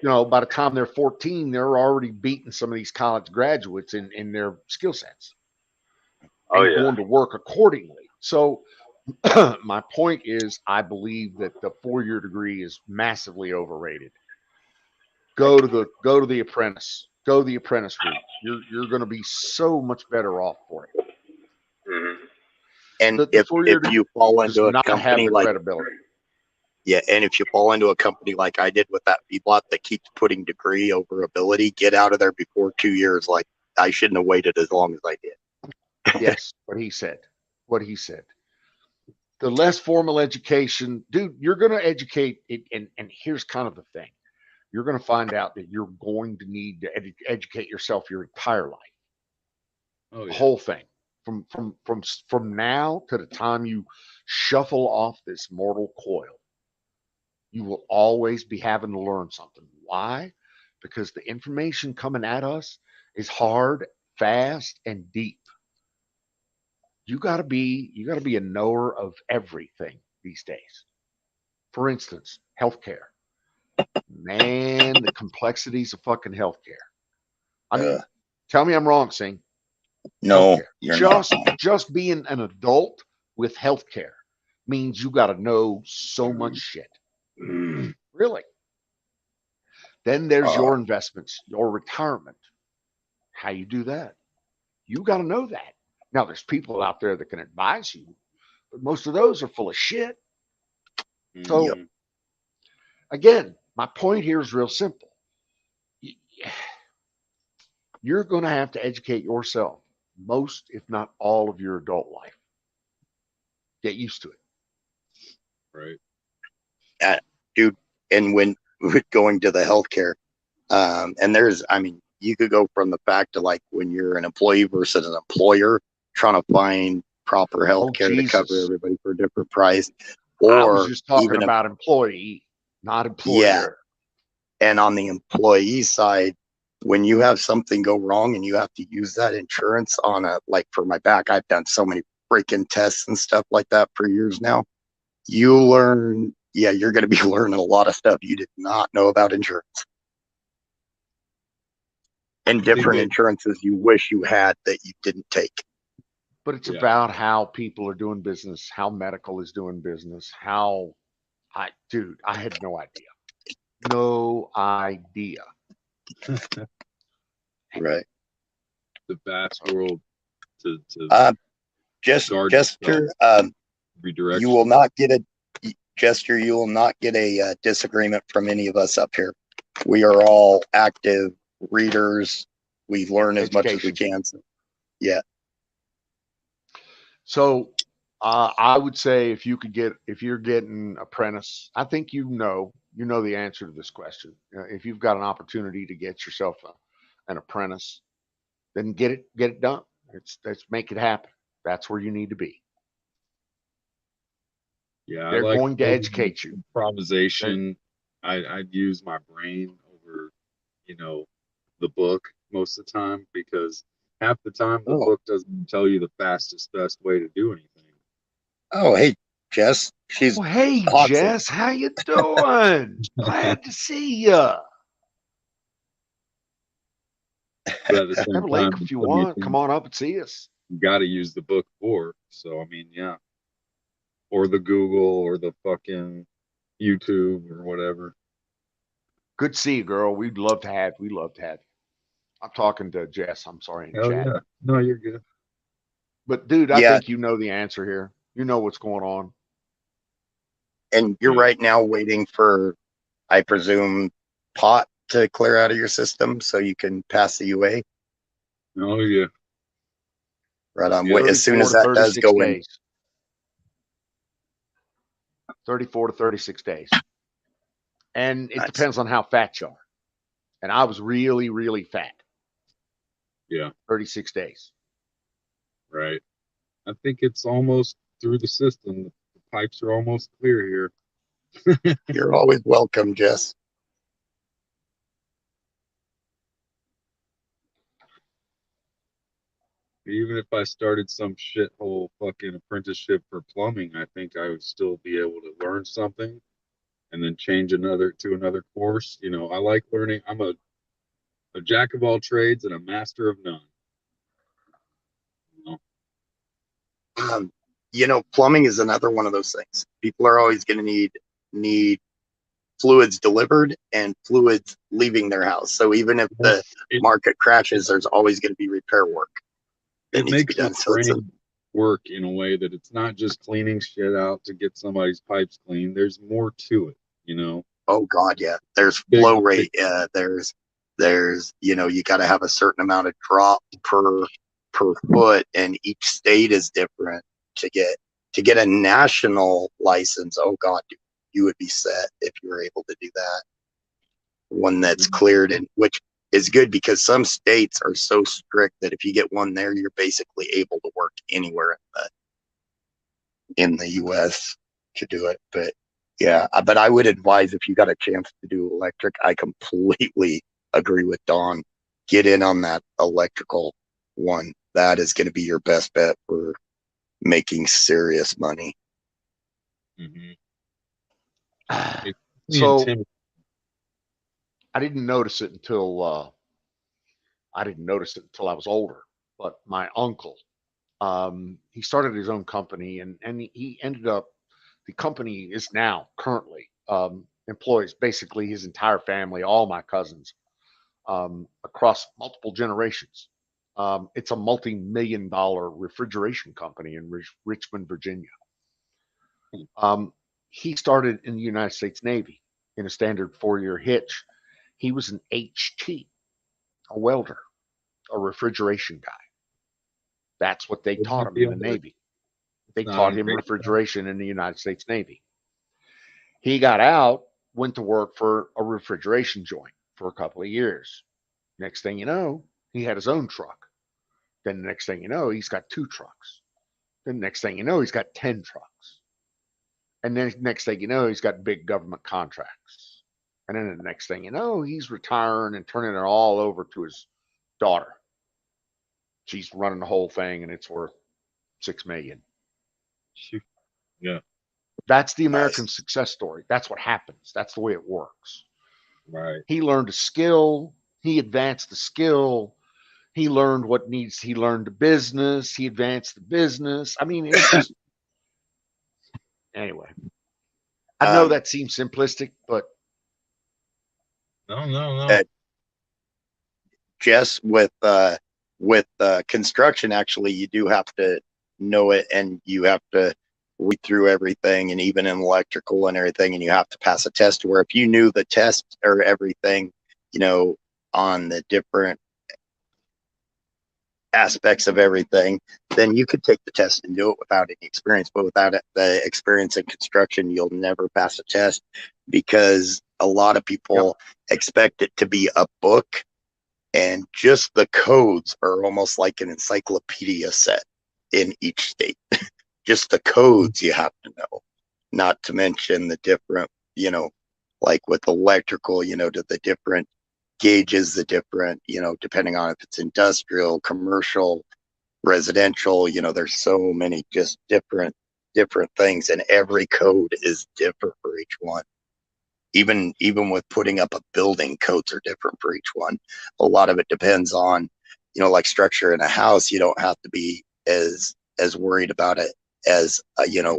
by the time they're 14, they're already beating some of these college graduates in their skill sets. And going to work accordingly. So my point is, I believe that the 4-year degree is massively overrated. Go to the apprentice. Go the apprentice route. You're going to be so much better off for it. Mm-hmm. And if you fall into a company like credibility. Yeah, and if you fall into a company like I did with that feedlot that keeps putting degree over ability, get out of there before 2 years. Like I shouldn't have waited as long as I did. Yes, what he said. The less formal education, dude, you're going to educate it. And here's kind of the thing. You're going to find out that you're going to need to educate yourself your entire life. Oh, yeah. The whole thing. From now to the time you shuffle off this mortal coil, you will always be having to learn something. Why? Because the information coming at us is hard, fast, and deep. You gotta be a knower of everything these days. For instance, healthcare. Man, the complexities of fucking healthcare. I mean, tell me I'm wrong, Sing. No, you're not. Just being an adult with healthcare means you got to know so much shit. Really. Then there's your investments, your retirement. How you do that? You got to know that. Now, there's people out there that can advise you, but most of those are full of shit. So, again, my point here is real simple. You're going to have to educate yourself most, if not all, of your adult life. Get used to it. Right. Dude, and when we're going to the healthcare, and there's, I mean, you could go from the fact to like when you're an employee versus an employer trying to find proper health care to cover everybody for a different price. Or I was just talking even about employee, not employer. Yeah. And on the employee side, when you have something go wrong and you have to use that insurance on a, like for my back, I've done so many freaking tests and stuff like that for years now. You learn, you're going to be learning a lot of stuff you did not know about insurance. And different insurances you wish you had that you didn't take. But it's about how people are doing business, how medical is doing business, how I had no idea. No idea. Right. The vast world to Jester, redirection. you will not get a disagreement from any of us up here. We are all active readers. We learn as much as we can. So, yeah. So I would say if you're getting apprentice, I think you know the answer to this question. If you've got an opportunity to get yourself an apprentice, then get it done. Let's make it happen. That's where you need to be. Yeah, they're going to educate you. Improvisation. I'd use my brain over, the book most of the time, because half the time the book doesn't tell you the fastest, best way to do anything. Oh, hey, Jess. Hey, awesome. Jess, how you doing? Glad to see you. But at the same time, if you want, come on up and see us. You got to use the book for. So, I mean, yeah. Or the Google or the fucking YouTube or whatever. Good to see you, girl. We'd love to have you. I'm talking to Jess. I'm sorry. Hell yeah. No, you're good. But, dude, I think you know the answer here. You know what's going on. And you're right now waiting for, I presume, pot to clear out of your system so you can pass the UA. Oh, yeah. Right on. As soon as that does go in. 34 to 36 days. And it depends on how fat you are. And I was really, really fat. Yeah. 36 days. Right. I think it's almost through the system. The pipes are almost clear here. You're always welcome, Jess. Even if I started some shithole fucking apprenticeship for plumbing, I think I would still be able to learn something and then change another course. I like learning. I'm a jack of all trades and a master of none. Plumbing is another one of those things. People are always going to need fluids delivered and fluids leaving their house. So even if the market crashes, there's always going to be repair work. It makes your brain work in a way that it's not just cleaning shit out to get somebody's pipes clean. There's more to it, Oh God, yeah. There's flow rate. There's you got to have a certain amount of drop per foot, and each state is different. To get a national license, oh God, you would be set if you were able to do that. One that's cleared, and which is good because some states are so strict that if you get one there, you're basically able to work anywhere in the US to do it. But yeah, but I would advise, if you got a chance to do electric, I completely agree with Don. Get in on that electrical one. That is going to be your best bet for making serious money. Mm-hmm. So I didn't notice it until I was older. But my uncle He started his own company, and he ended up. The company is now currently employs basically his entire family, all my cousins, across multiple generations. It's a multi-million-dollar refrigeration company in Richmond, Virginia. He started in the United States Navy in a standard 4-year hitch. He was an HT, a welder, a refrigeration guy. That's what they taught him in the Navy. They taught him refrigeration in the United States Navy. He got out, went to work for a refrigeration joint for a couple of years. Next thing you know, he had his own truck. Then the next thing you know, he's got 2 trucks. Then the next thing you know, he's got 10 trucks. And then next thing you know, he's got big government contracts. And then the next thing you know, he's retiring and turning it all over to his daughter. She's running the whole thing, and it's worth $6 million. Yeah. That's the American success story. That's what happens. That's the way it works. Right. He learned a skill. He advanced the skill. He learned what needs. He learned the business. He advanced the business. I mean, it's just anyway. I know that seems simplistic, but no. Jess, with construction, actually, you do have to know it, and you have to read through everything, and even in electrical and everything, and you have to pass a test. Where if you knew the test or everything, on the different aspects of everything, then you could take the test and do it without any experience. But without the experience in construction, you'll never pass a test, because a lot of people expect it to be a book, and just the codes are almost like an encyclopedia set in each state. Just the codes you have to know, not to mention the different, like with electrical, to the different gauges, the different, depending on if it's industrial, commercial, residential, there's so many just different things, and every code is different for each one. Even with putting up a building, codes are different for each one. A lot of it depends on, like structure in a house. You don't have to be as worried about it as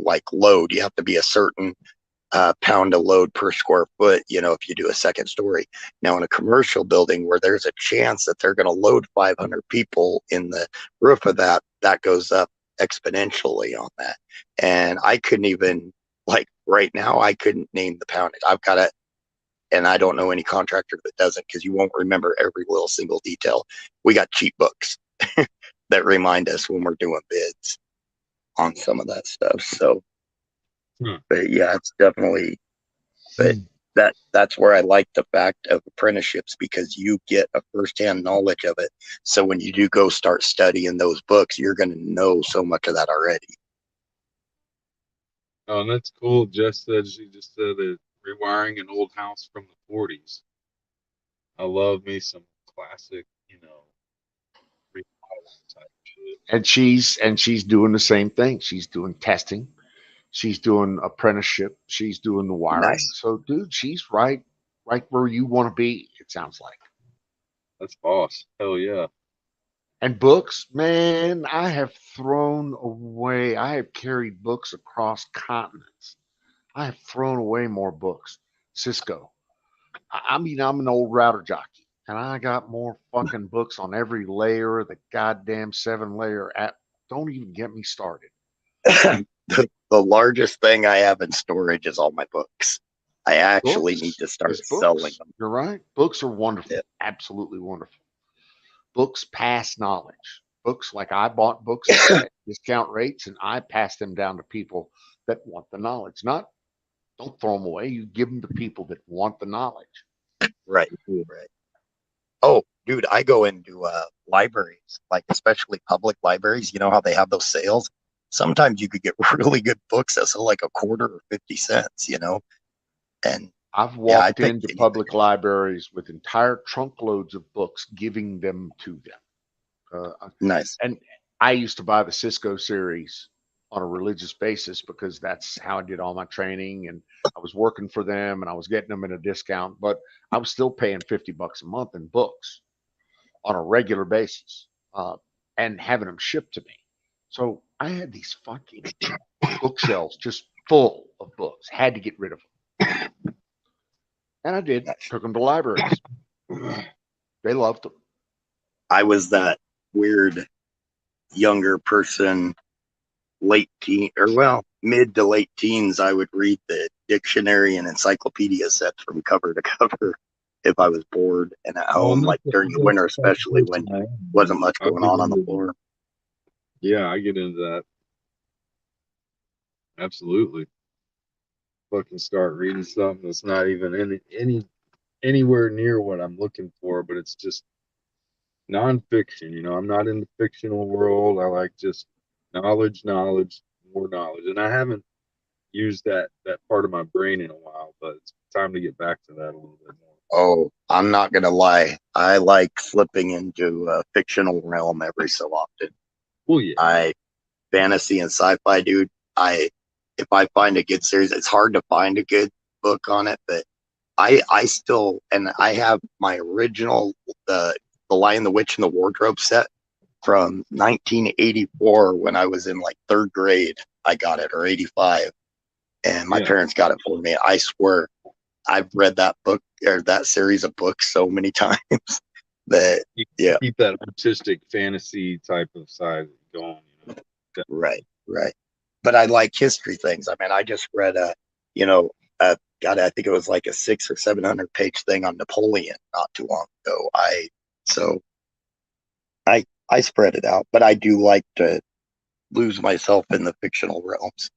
like load. You have to be a certain pound of load per square foot, if you do a second story. Now in a commercial building where there's a chance that they're going to load 500 people in the roof of that goes up exponentially on that. And I couldn't even, like right now, I couldn't name the poundage. I've got it, and I don't know any contractor that doesn't, because you won't remember every little single detail. We got cheat books that remind us when we're doing bids on some of that stuff. So, but yeah, it's definitely, but that's where I like the fact of apprenticeships, because you get a firsthand knowledge of it. So when you do go start studying those books, you're going to know so much of that already. Oh, and that's cool. She just said that rewiring an old house from the 40s. I love me some classic, remodeling type shit. And she's doing the same thing. She's doing testing. She's doing apprenticeship. She's doing the wiring. Nice. So, dude, she's right where you want to be, it sounds like. That's boss. Hell yeah. And books, man, I have carried books across continents. I have thrown away more books. Cisco. I mean, I'm an old router jockey, and I got more fucking books on every layer of the goddamn 7-layer app. Don't even get me started. The largest thing I have in storage is all my books. I actually need to start selling them. You're right. Books are wonderful. Yeah. Absolutely wonderful. Books pass knowledge. Books, like I bought books at discount rates, and I pass them down to people that want the knowledge. Don't throw them away. You give them to people that want the knowledge. Right. Oh, dude, I go into libraries, like especially public libraries. You know how they have those sales? Sometimes you could get really good books that sell like a quarter or 50 cents, And I've walked into public libraries with entire trunk loads of books, giving them to them. Nice. And I used to buy the Cisco series on a religious basis, because that's how I did all my training, and I was working for them, and I was getting them at a discount, but I was still paying $50 a month in books on a regular basis, and having them shipped to me. So I had these fucking bookshelves just full of books. Had to get rid of them. And I did. Took them to libraries. They loved them. I was that weird younger person, late teen, or well, mid to late teens. I would read the dictionary and encyclopedia sets from cover to cover if I was bored and at home, like during the winter, especially when wasn't much going on the floor. Yeah, I get into that. Absolutely. Fucking start reading something that's not even anywhere near what I'm looking for, but it's just nonfiction. You know, I'm not in the fictional world. I like just knowledge, more knowledge. And I haven't used that part of my brain in a while, but it's time to get back to that a little bit more. Oh, I'm not gonna lie. I like slipping into a fictional realm every so often. Well, yeah. Fantasy and sci-fi, dude. If I find a good series, it's hard to find a good book on it, but I still, and I have my original the Lion, the Witch, and the Wardrobe set from 1984 when I was in like third grade. I got it, or 85, and my parents got it for me. I swear, I've read that book or that series of books so many times that keep that artistic fantasy type of side going. You know? Right. But I like history things. I mean, I just read God, I think it was like a 600 or 700 page thing on Napoleon not too long ago. I spread it out, but I do like to lose myself in the fictional realms.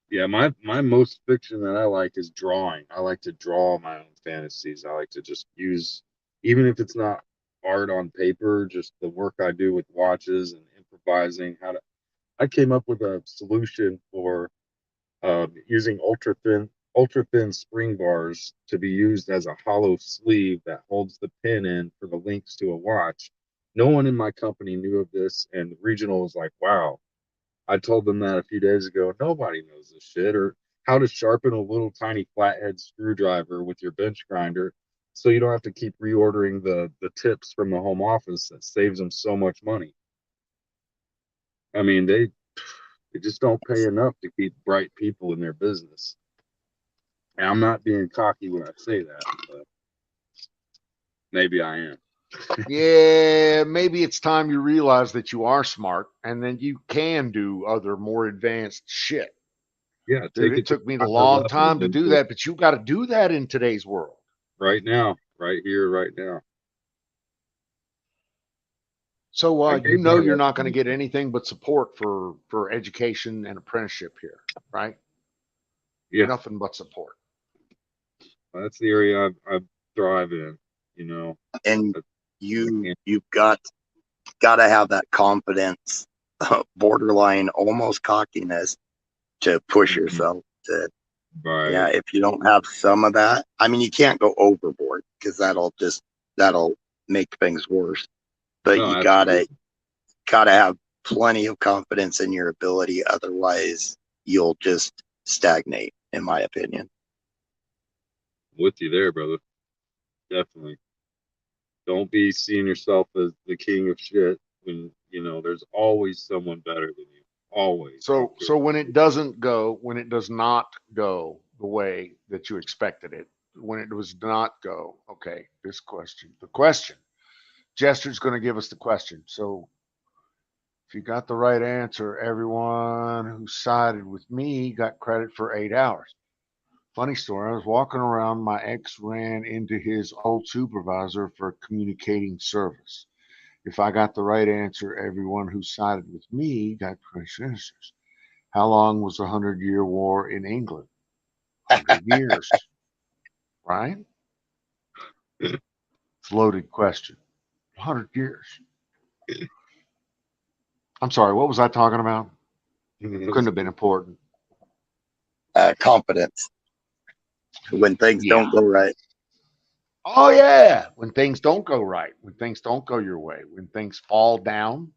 Yeah, my most fiction that I like is drawing. I like to draw my own fantasies. I like to just use, even if it's not art on paper, just the work I do with watches and improvising. I came up with a solution for using ultra thin spring bars to be used as a hollow sleeve that holds the pin in for the links to a watch. No one in my company knew of this, and the regional was like, "Wow." I told them that a few days ago. Nobody knows this shit, or how to sharpen a little tiny flathead screwdriver with your bench grinder, so you don't have to keep reordering the tips from the home office. That saves them so much money. I mean, they just don't pay enough to keep bright people in their business. And I'm not being cocky when I say that, but maybe I am. Yeah, maybe it's time you realize that you are smart and then you can do other more advanced shit. Yeah, Dude, it took me a long time to do that, but you got to do that in today's world. Right now, right here, right now. So you're not going to get anything but support for education and apprenticeship here, right? Yeah, nothing but support. That's the area I thrive in, you know. And you've got to have that confidence, borderline almost cockiness, to push yourself. Right. Yeah, if you don't have some of that, I mean, you can't go overboard because that'll make things worse. But you gotta have plenty of confidence in your ability. Otherwise, you'll just stagnate, in my opinion. With you there, brother. Definitely. Don't be seeing yourself as the king of shit when, you know, there's always someone better than you. Always. So when it does not go the way that you expected it, when it does not go, okay, the question, Jester's going to give us the question. So if you got the right answer, everyone who sided with me got credit for 8 hours. Funny story, I was walking around, my ex ran into his old supervisor for communicating service. If I got the right answer, everyone who sided with me got credit for answers. How long was the 100-Year War in England? 100 years, right? It's a loaded question. 100 years. I'm sorry, what was I talking about? Couldn't have been important. Confidence. When things don't go right. Oh, yeah. When things don't go right, when things don't go your way, when things fall down,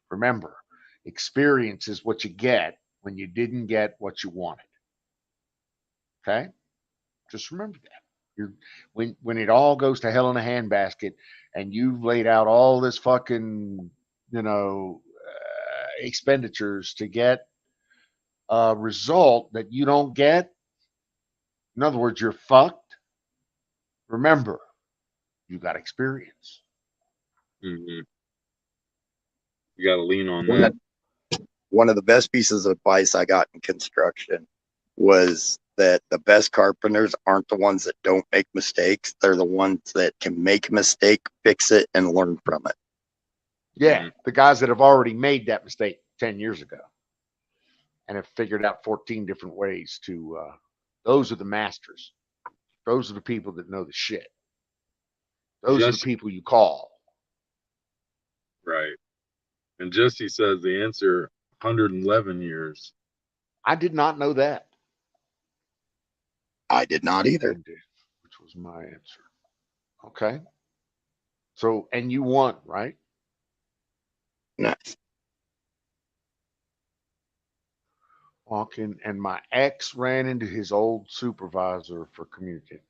remember, experience is what you get when you didn't get what you wanted. Okay? Just remember that. You're when it all goes to hell in a handbasket, and you've laid out all this fucking expenditures to get a result that you don't get. In other words, you're fucked. Remember, you got experience. Hmm. You got to lean on One that. of, one of the best pieces of advice I got in construction was that the best carpenters aren't the ones that don't make mistakes. They're the ones that can make a mistake, fix it, and learn from it. Yeah, the guys that have already made that mistake 10 years ago and have figured out 14 different ways to, those are the masters. Those are the people that know the shit. Those are the Jesse, people you call. right. And Jesse says the answer 111 years. I did not know that. I did not either. Which was my answer. Okay. So, and you won, right? Nice. Walking, and my ex ran into his old supervisor for communicating.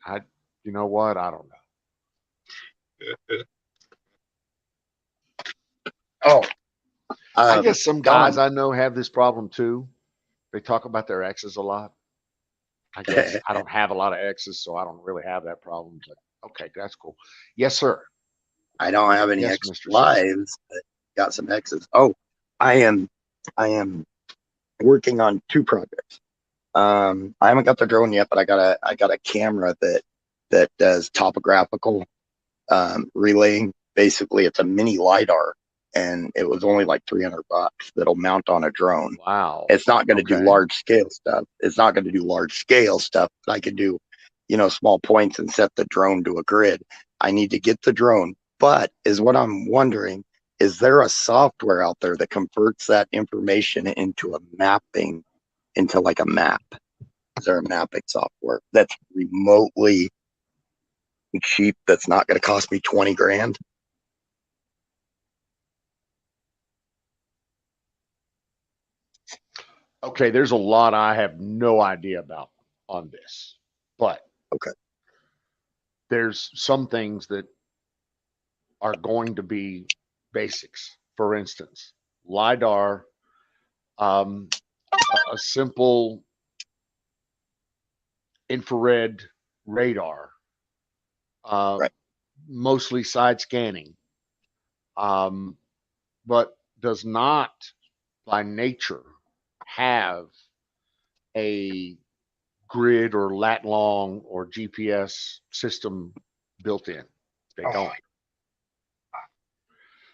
You know what? I don't know. Oh, I guess some guys Tom. I know have this problem too. They talk about their exes a lot. I guess I don't have a lot of exes, so I don't really have that problem. But okay, that's cool. Yes, sir. I don't have any Yes, ex Mr. lives, but got some exes. Oh, I am working on 2 projects. I haven't got the drone yet, but I got a camera that does topographical relaying. Basically, it's a mini LiDAR, and it was only like $300 that'll mount on a drone. Wow. It's not going to do Okay. large scale stuff. It's not going to do large scale stuff, but I can do, small points and set the drone to a grid. I need to get the drone, but is what I'm wondering, is there a software out there that converts that information into a mapping, into like a map? Is there a mapping software that's remotely cheap, that's not going to cost me 20 grand? Okay, there's a lot I have no idea about on this, but Okay. there's some things that are going to be basics. For instance, LiDAR, a simple infrared radar, Right. mostly side scanning, but does not by nature have a grid or lat long or GPS system built in. They don't.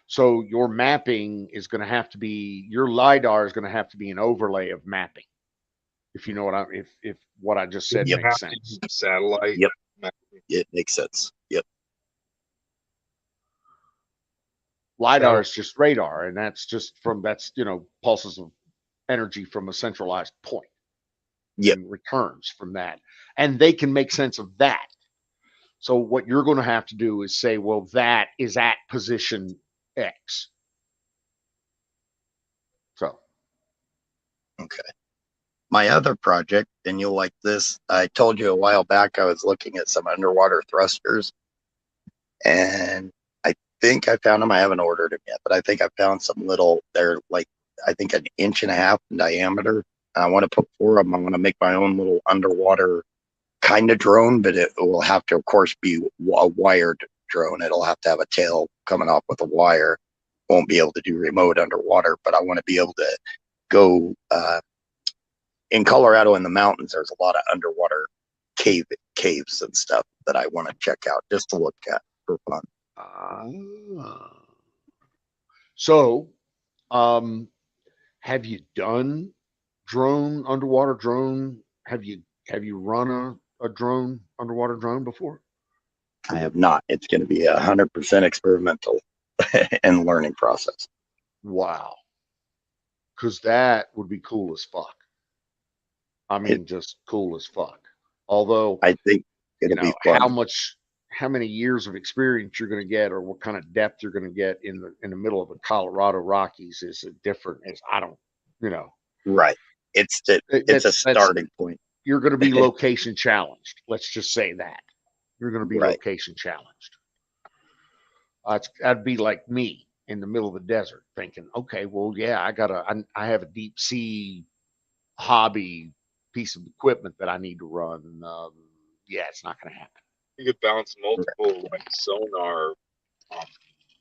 So your mapping is going to have to be, your LiDAR is going to have to be an overlay of mapping. If you know what if what I just said Yep. makes sense. Satellite. Yep. It makes sense. Yep. LiDAR is just radar, and that's pulses of energy from a centralized point. Yep. And returns from that. And they can make sense of that. So what you're going to have to do is say, well, that is at position X. So. Okay. My other project, and you'll like this, I told you a while back I was looking at some underwater thrusters, and I think I found them. I haven't ordered them yet, but I think I found some little, they're like, I think 1.5 inches in diameter. I want to put 4 of them. I want to make my own little underwater kind of drone, but it will have to, of course, be a wired drone. It'll have to have a tail coming off with a wire. Won't be able to do remote underwater, but I want to be able to go in Colorado in the mountains. There's a lot of underwater caves and stuff that I want to check out just to look at for fun. So, have you done underwater drone? Have you run a drone, underwater drone before? I have not. It's going to be 100% experimental and learning process. Wow. Because that would be cool as fuck. I mean, just cool as fuck. Although I think it'll be fun. how many years of experience you're going to get, or what kind of depth you're going to get in the middle of the Colorado Rockies is different. I don't, Right. It's a starting point. You're going to be location challenged. Let's just say that. You're going to be Right. location challenged. That'd be like me in the middle of the desert thinking, okay, well, yeah, I have a deep sea hobby piece of equipment that I need to run. Yeah, it's not going to happen. You could bounce multiple like sonar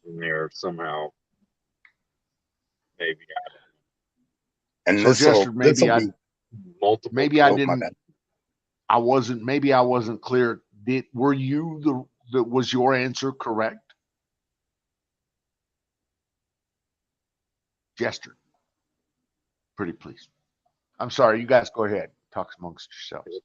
in there somehow. Maybe And So, Jester, this will be multiple. maybe I my didn't. bad. Maybe I wasn't clear. Were you was your answer correct? Jester, pretty please. I'm sorry. You guys go ahead. Talk amongst yourselves.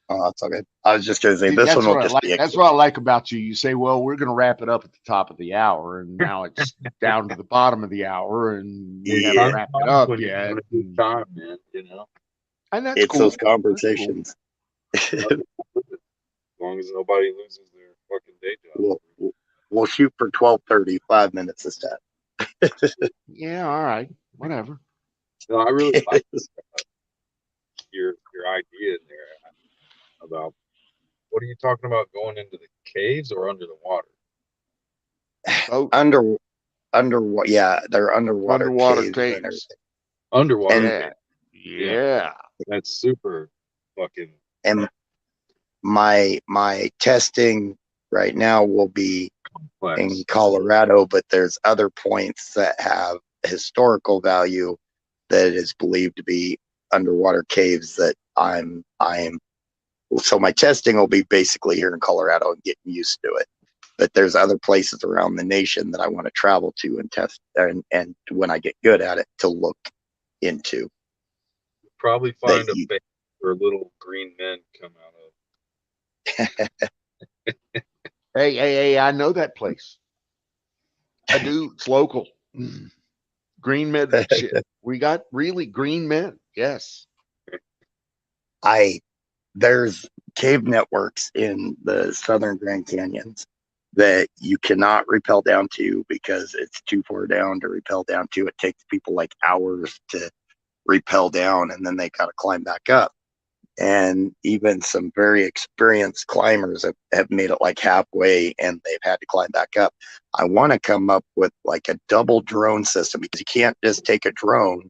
Oh, that's okay. I was just going to say this That's one will what I just like. be. That's what I like about you. You say, "Well, we're going to wrap it up at the top of the hour," and now it's down to the bottom of the hour, and we Yeah. haven't wrapped it up When you yet. have a good time, man, you know. And that's It's cool. those That's cool. conversations. As long as nobody loses their fucking day job. We'll shoot for 12:30, 5 minutes this time. Yeah, all right, whatever. No, I really like your idea in there about what are you talking about, going into the caves or under the water? Both. Underwater, yeah, they're underwater caves. And everything. Underwater. Yeah. That's super fucking. And my testing right now will be complex in Colorado, but there's other points that have historical value that is believed to be underwater caves that so my testing will be basically here in Colorado and getting used to it. But there's other places around the nation that I want to travel to and test, and when I get good at it, to look into. Probably find a base where little green men come out of. Hey, I know that place. I do. It's local. Green men. Shit. We got really green men. Yes. There's cave networks in the southern Grand Canyons that you cannot rappel down to because it's too far down to rappel down to. It takes people like hours to rappel down, and then they got to climb back up. And even some very experienced climbers have made it like halfway and they've had to climb back up. I want to come up with like a double drone system, because you can't just take a drone,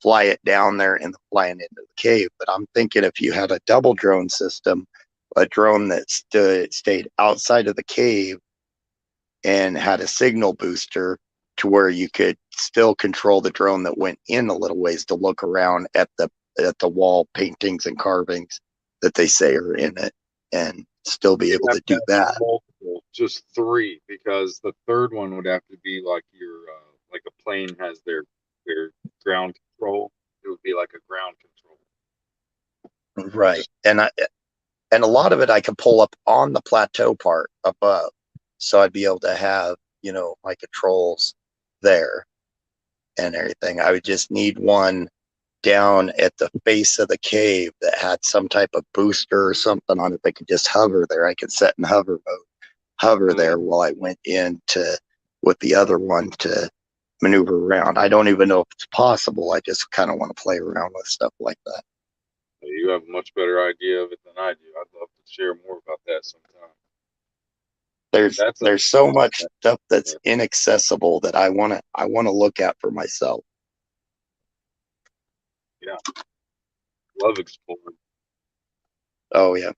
fly it down there and fly it into the cave. But I'm thinking if you had a double drone system, a drone that stayed outside of the cave and had a signal booster to where you could still control the drone that went in a little ways to look around at the wall paintings and carvings that they say are in it, and still be able to do that. Multiple, just 3, because the third one would have to be like your like a plane has their ground control. It would be like a ground control. Right. And a lot of it I could pull up on the plateau part above, so I'd be able to have, my controls there and everything. I would just need one down at the base of the cave that had some type of booster or something on it that could just hover there. I could set in hover mode, hover there while I went with the other one to maneuver around. I don't even know if it's possible. I just kind of want to play around with stuff like that. You have a much better idea of it than I do. I'd love to share more about that sometime. There's so much stuff that's inaccessible that I want to look at for myself. Yeah. Love exploring. Oh yeah.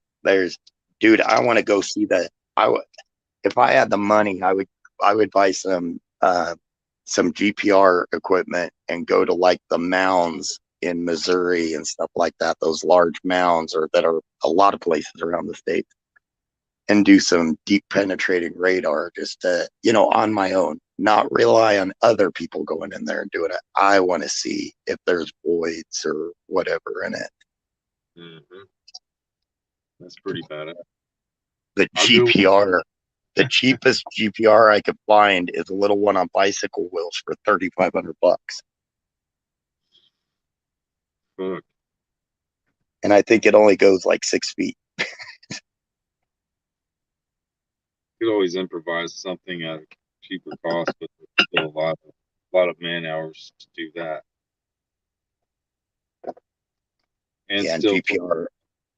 Dude, I want to go see that. If I had the money, I would buy some GPR equipment and go to like the mounds in Missouri and stuff like that, those large mounds that are a lot of places around the state, and do some deep penetrating radar just to, on my own, not rely on other people going in there and doing it. I want to see if there's voids or whatever in it. Mm-hmm. That's pretty badass. The cheapest GPR I could find is a little one on bicycle wheels for $3,500. Fuck. And I think it only goes like 6 feet. You could always improvise something at a cheaper cost, but there's still a lot of man hours to do that. And Yeah, still GPR,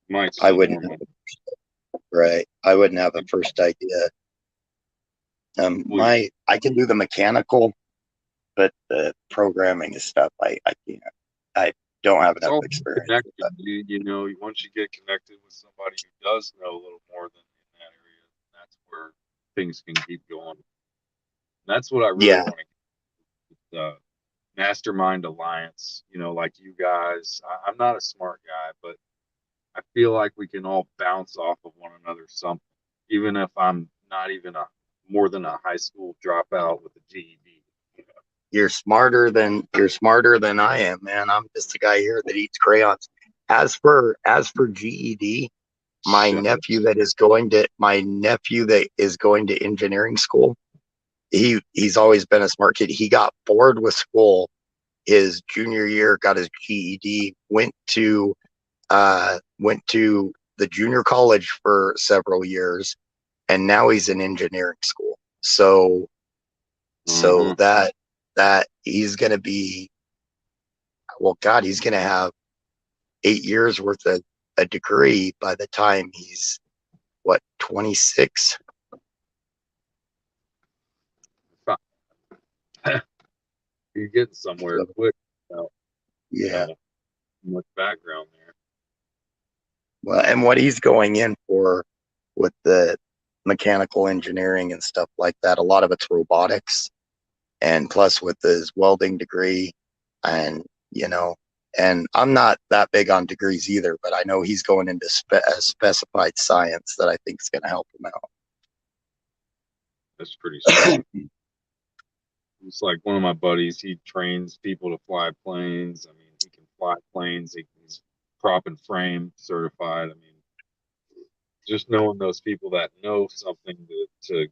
might I wouldn't. Right. I wouldn't have a first idea. Well, I can do the mechanical, but the programming and stuff, I can't. I don't have it's enough all experience with connection. that. You know, once you get connected with somebody who does know a little more than in that area, that's where things can keep going. That's what I really Yeah. want to get. The mastermind alliance, you know, like you guys. I'm not a smart guy, but I feel like we can all bounce off of one another something, even if I'm not even a more than a high school dropout with a GED. You know? You're smarter than I am, man. I'm just a guy here that eats crayons. As for GED, Shut up. my nephew that is going to engineering school, he's always been a smart kid. He got bored with school his junior year, got his GED, went to the junior college for several years, and now he's in engineering school. So Mhm. that he's gonna be, well, God, he's gonna have 8 years worth of a degree by the time he's what, 26. You're getting somewhere So, quick. Without, you yeah. know, much background there. Well, and what he's going in for with the mechanical engineering and stuff like that, a lot of it's robotics, and plus with his welding degree, and you know, and I'm not that big on degrees either, but I know he's going into a specified science that I think is going to help him out. That's pretty sweet. It's like one of my buddies. He trains people to fly planes. I mean, he can fly planes. He's prop and frame certified. I mean, just knowing those people that know something to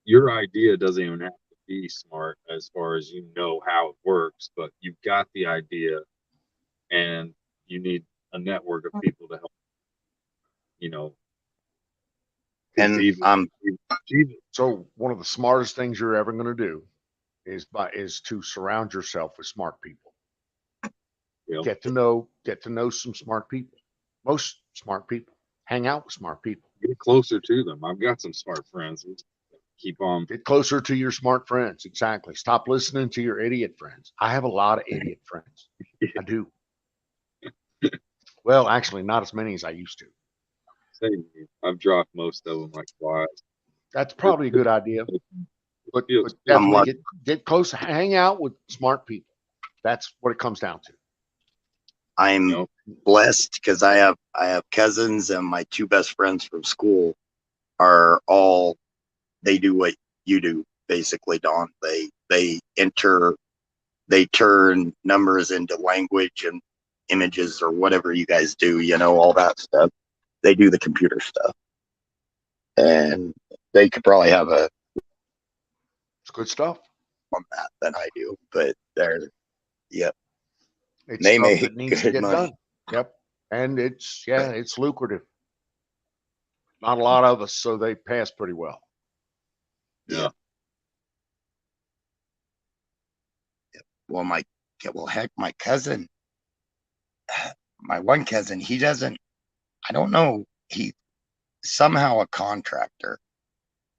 your idea doesn't even have to be smart as far as you know how it works, but you've got the idea and you need a network of people to help, you know, And conceive it. So one of the smartest things you're ever going to do is to surround yourself with smart people. You know, Get to know some smart people. Most smart people. Hang out with smart people. get closer to them. I've got some smart friends. Keep on. Get closer to your smart friends. Exactly. Stop listening to your idiot friends. I have a lot of idiot friends. I do. Well, actually, not as many as I used to. Same here. I've dropped most of them like flies. That's probably a good idea. But Feels good. definitely lucky. get close. Hang out with smart people. That's what it comes down to. I'm You know, blessed because I have cousins, and my two best friends from school are all, they do what you do basically, Don. They turn numbers into language and images or whatever you guys do, all that stuff. They do the computer stuff, and they could probably have a It's good stuff. on that than I do, but yep, It's they stuff make that needs to good get money. done. Yep. And it's lucrative. Not a lot of us, so they pass pretty well. yeah. Well, heck, my cousin, my one cousin, he doesn't, I don't know, he somehow a contractor,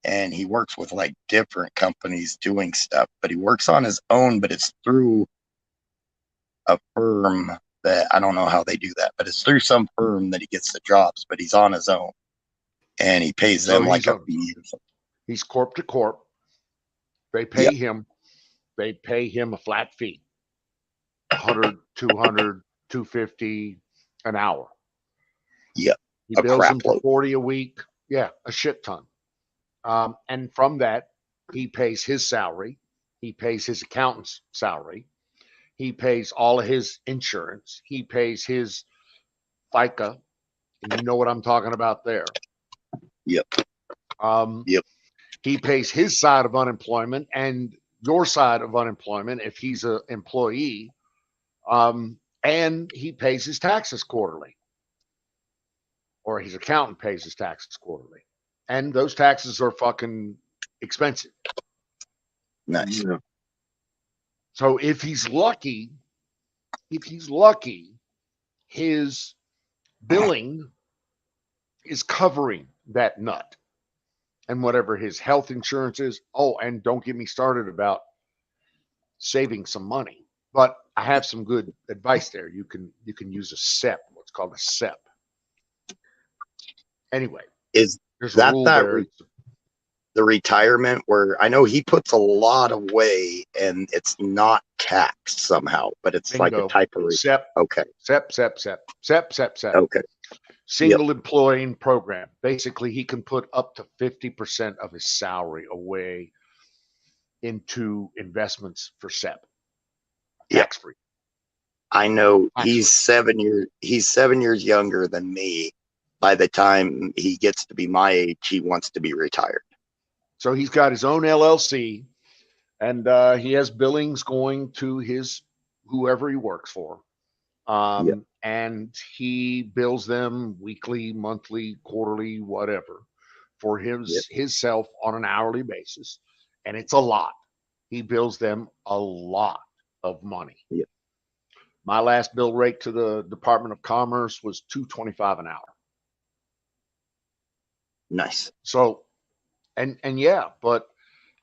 and he works with like different companies doing stuff, but he works on his own, but it's through a firm that I don't know how they do that, but it's through some firm that he gets the jobs, but he's on his own, and he pays So them like a fee or something. he's corp to corp. They pay Yep. him. They pay him a flat fee. 100, 200, 250 an hour. Yep. He A bills crap them for load. 40 a week. Yeah, a shit ton. And from that, he pays his salary. He pays his accountant's salary. He pays all of his insurance. He pays his FICA. And you know what I'm talking about there. Yep. Um, Yep. He pays his side of unemployment and your side of unemployment if he's an employee. And he pays his taxes quarterly, or his accountant pays his taxes quarterly. And those taxes are fucking expensive. Nice. Yeah. So if he's lucky, his billing is covering that nut and whatever his health insurance is. Oh, and don't get me started about saving some money. But I have some good advice there. You can use a SEP, what's called a SEP. Anyway, Is there's a that rule that there. the retirement where I know he puts a lot away and it's not taxed somehow, but it's like a Bingo. type of SEP, okay. SEP, SEP, SEP, SEP, SEP, SEP. Okay. Single employee program. Basically, he can put up to 50% of his salary away into investments for SEP, Yep. tax free. I know Actually. he's 7 years younger than me. By the time he gets to be my age, he wants to be retired. So he's got his own LLC, and he has billings going to his whoever he works for. And he bills them weekly, monthly, quarterly, whatever, for himself on an hourly basis, and it's a lot. He bills them a lot of money. Yep. My last bill rate to the Department of Commerce was $2.25 an hour. Nice. So, and yeah, but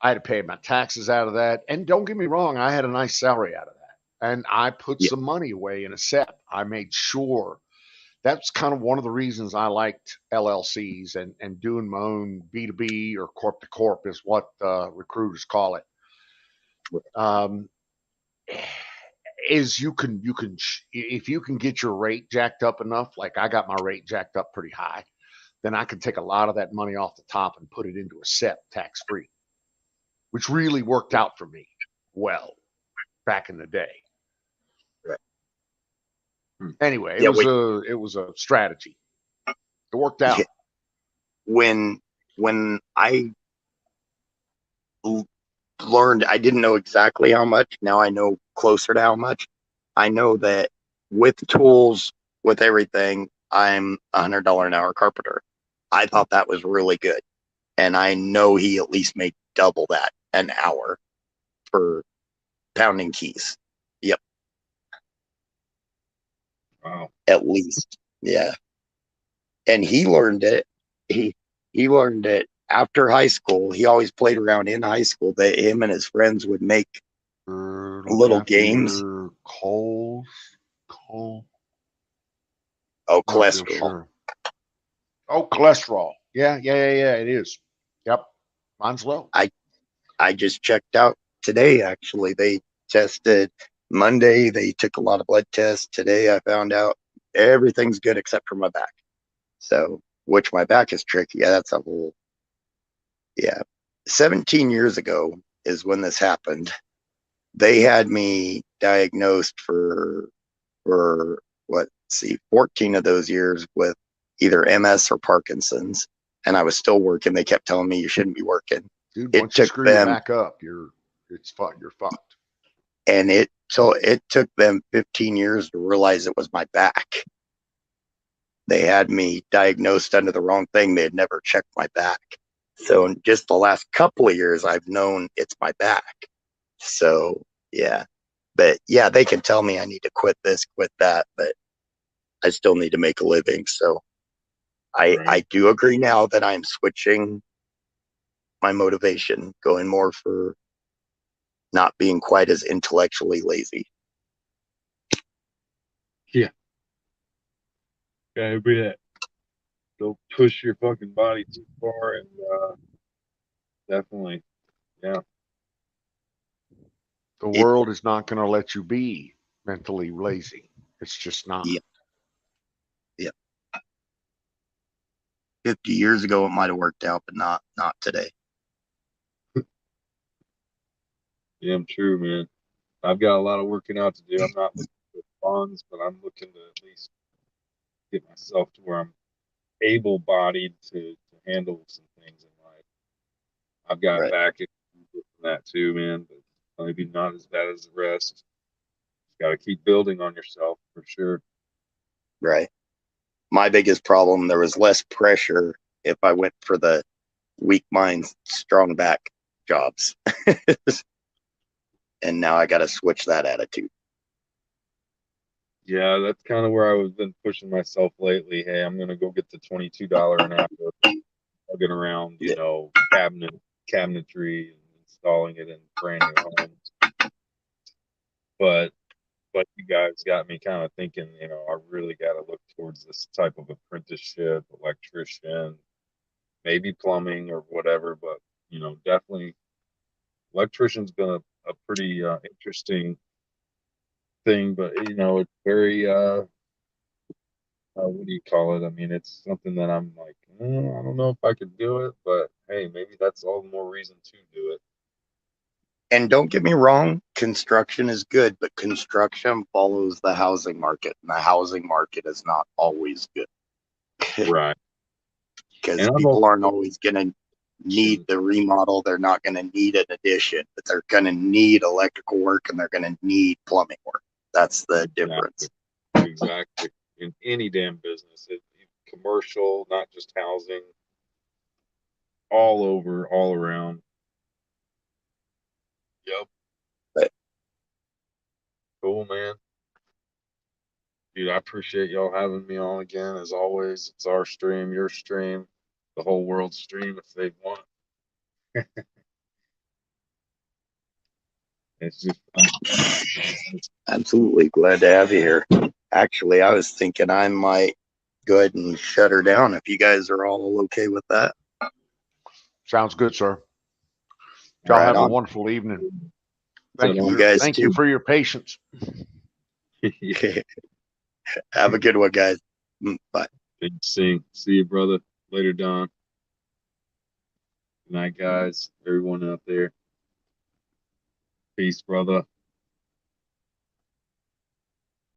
I had to pay my taxes out of that. And don't get me wrong, I had a nice salary out of that. And I put some money away in a SEP. I made sure. That's kind of one of the reasons I liked LLCs and doing my own B2B or corp to corp is what recruiters call it. Is you can if you can get your rate jacked up enough, like I got my rate jacked up pretty high, then I can take a lot of that money off the top and put it into a SEP tax free, which really worked out for me well back in the day. Anyway, it was a strategy. It worked out. When I learned, I didn't know exactly how much. Now I know closer to how much. I know that with tools, with everything, I'm $100 an hour carpenter. I thought that was really good, and I know he at least made double that an hour for pounding keys. Yep. Wow. At least, yeah. And he learned it. He learned it after high school. He always played around in high school that him and his friends would make little games. Coal. Oh, Not real cholesterol. sure. Oh, cholesterol. Yeah. It is. Yep. Mine's low. I just checked out today. Actually, they tested Monday. They took a lot of blood tests. Today, I found out everything's good except for my back. So, which my back is tricky. Yeah, that's a whole. Yeah, 17 years ago is when this happened. They had me diagnosed for what? See, 14 of those years with either MS or Parkinson's, and I was still working. They kept telling me you shouldn't be working. Dude, once you screw your back up, you're fucked. And it took them 15 years to realize it was my back. They had me diagnosed under the wrong thing. They had never checked my back. So in just the last couple of years, I've known it's my back. So yeah, but yeah, they can tell me I need to quit this, quit that, but I still need to make a living. So I do agree now that I'm switching my motivation, going more for not being quite as intellectually lazy. Yeah. Gotta be that. Don't push your fucking body too far, and definitely, yeah. The world is not going to let you be mentally lazy. It's just not. Yeah. 50 years ago, it might have worked out, but not today. Yeah, I'm true, man. I've got a lot of working out to do. I'm not looking for funds, but I'm looking to at least get myself to where I'm able-bodied to handle some things in life. I've got back from that too, man, but maybe not as bad as the rest. Got to keep building on yourself for sure. Right. My biggest problem, there was less pressure if I went for the weak minds, strong back jobs. And now I got to switch that attitude. Yeah, that's kind of where I've been pushing myself lately. Hey, I'm gonna go get the $22 an hour, plugging around, Yeah. cabinetry, and installing it in brand new homes. But you guys got me kind of thinking, I really got to look towards this type of apprenticeship, electrician, maybe plumbing or whatever. But definitely electrician's been a pretty interesting thing. But it's very what do you call it? I mean, it's something that I'm like, I don't know if I could do it, but hey, maybe that's all the more reason to do it. And don't get me wrong, construction is good, but construction follows the housing market, and the housing market is not always good Right. because And I'm people also, aren't always going to need the remodel. They're not going to need an addition, but they're going to need electrical work and they're going to need plumbing work. That's the difference. exactly. In any damn business, commercial, not just housing, all over, all around. Yep. But Cool, man. Dude, I appreciate y'all having me on again. As always, it's our stream, your stream, the whole world's stream if they want. It's just fun. absolutely glad to have you here. Actually, I was thinking I might go ahead and shut her down if you guys are all okay with that. Sounds good, sir. Y'all Right have a on. wonderful evening. Thank You guys Thank too. you for your patience. Yeah. Have a good one, guys. Bye. See you, brother. Later, Don. Good night, guys. Everyone out there. Peace, brother.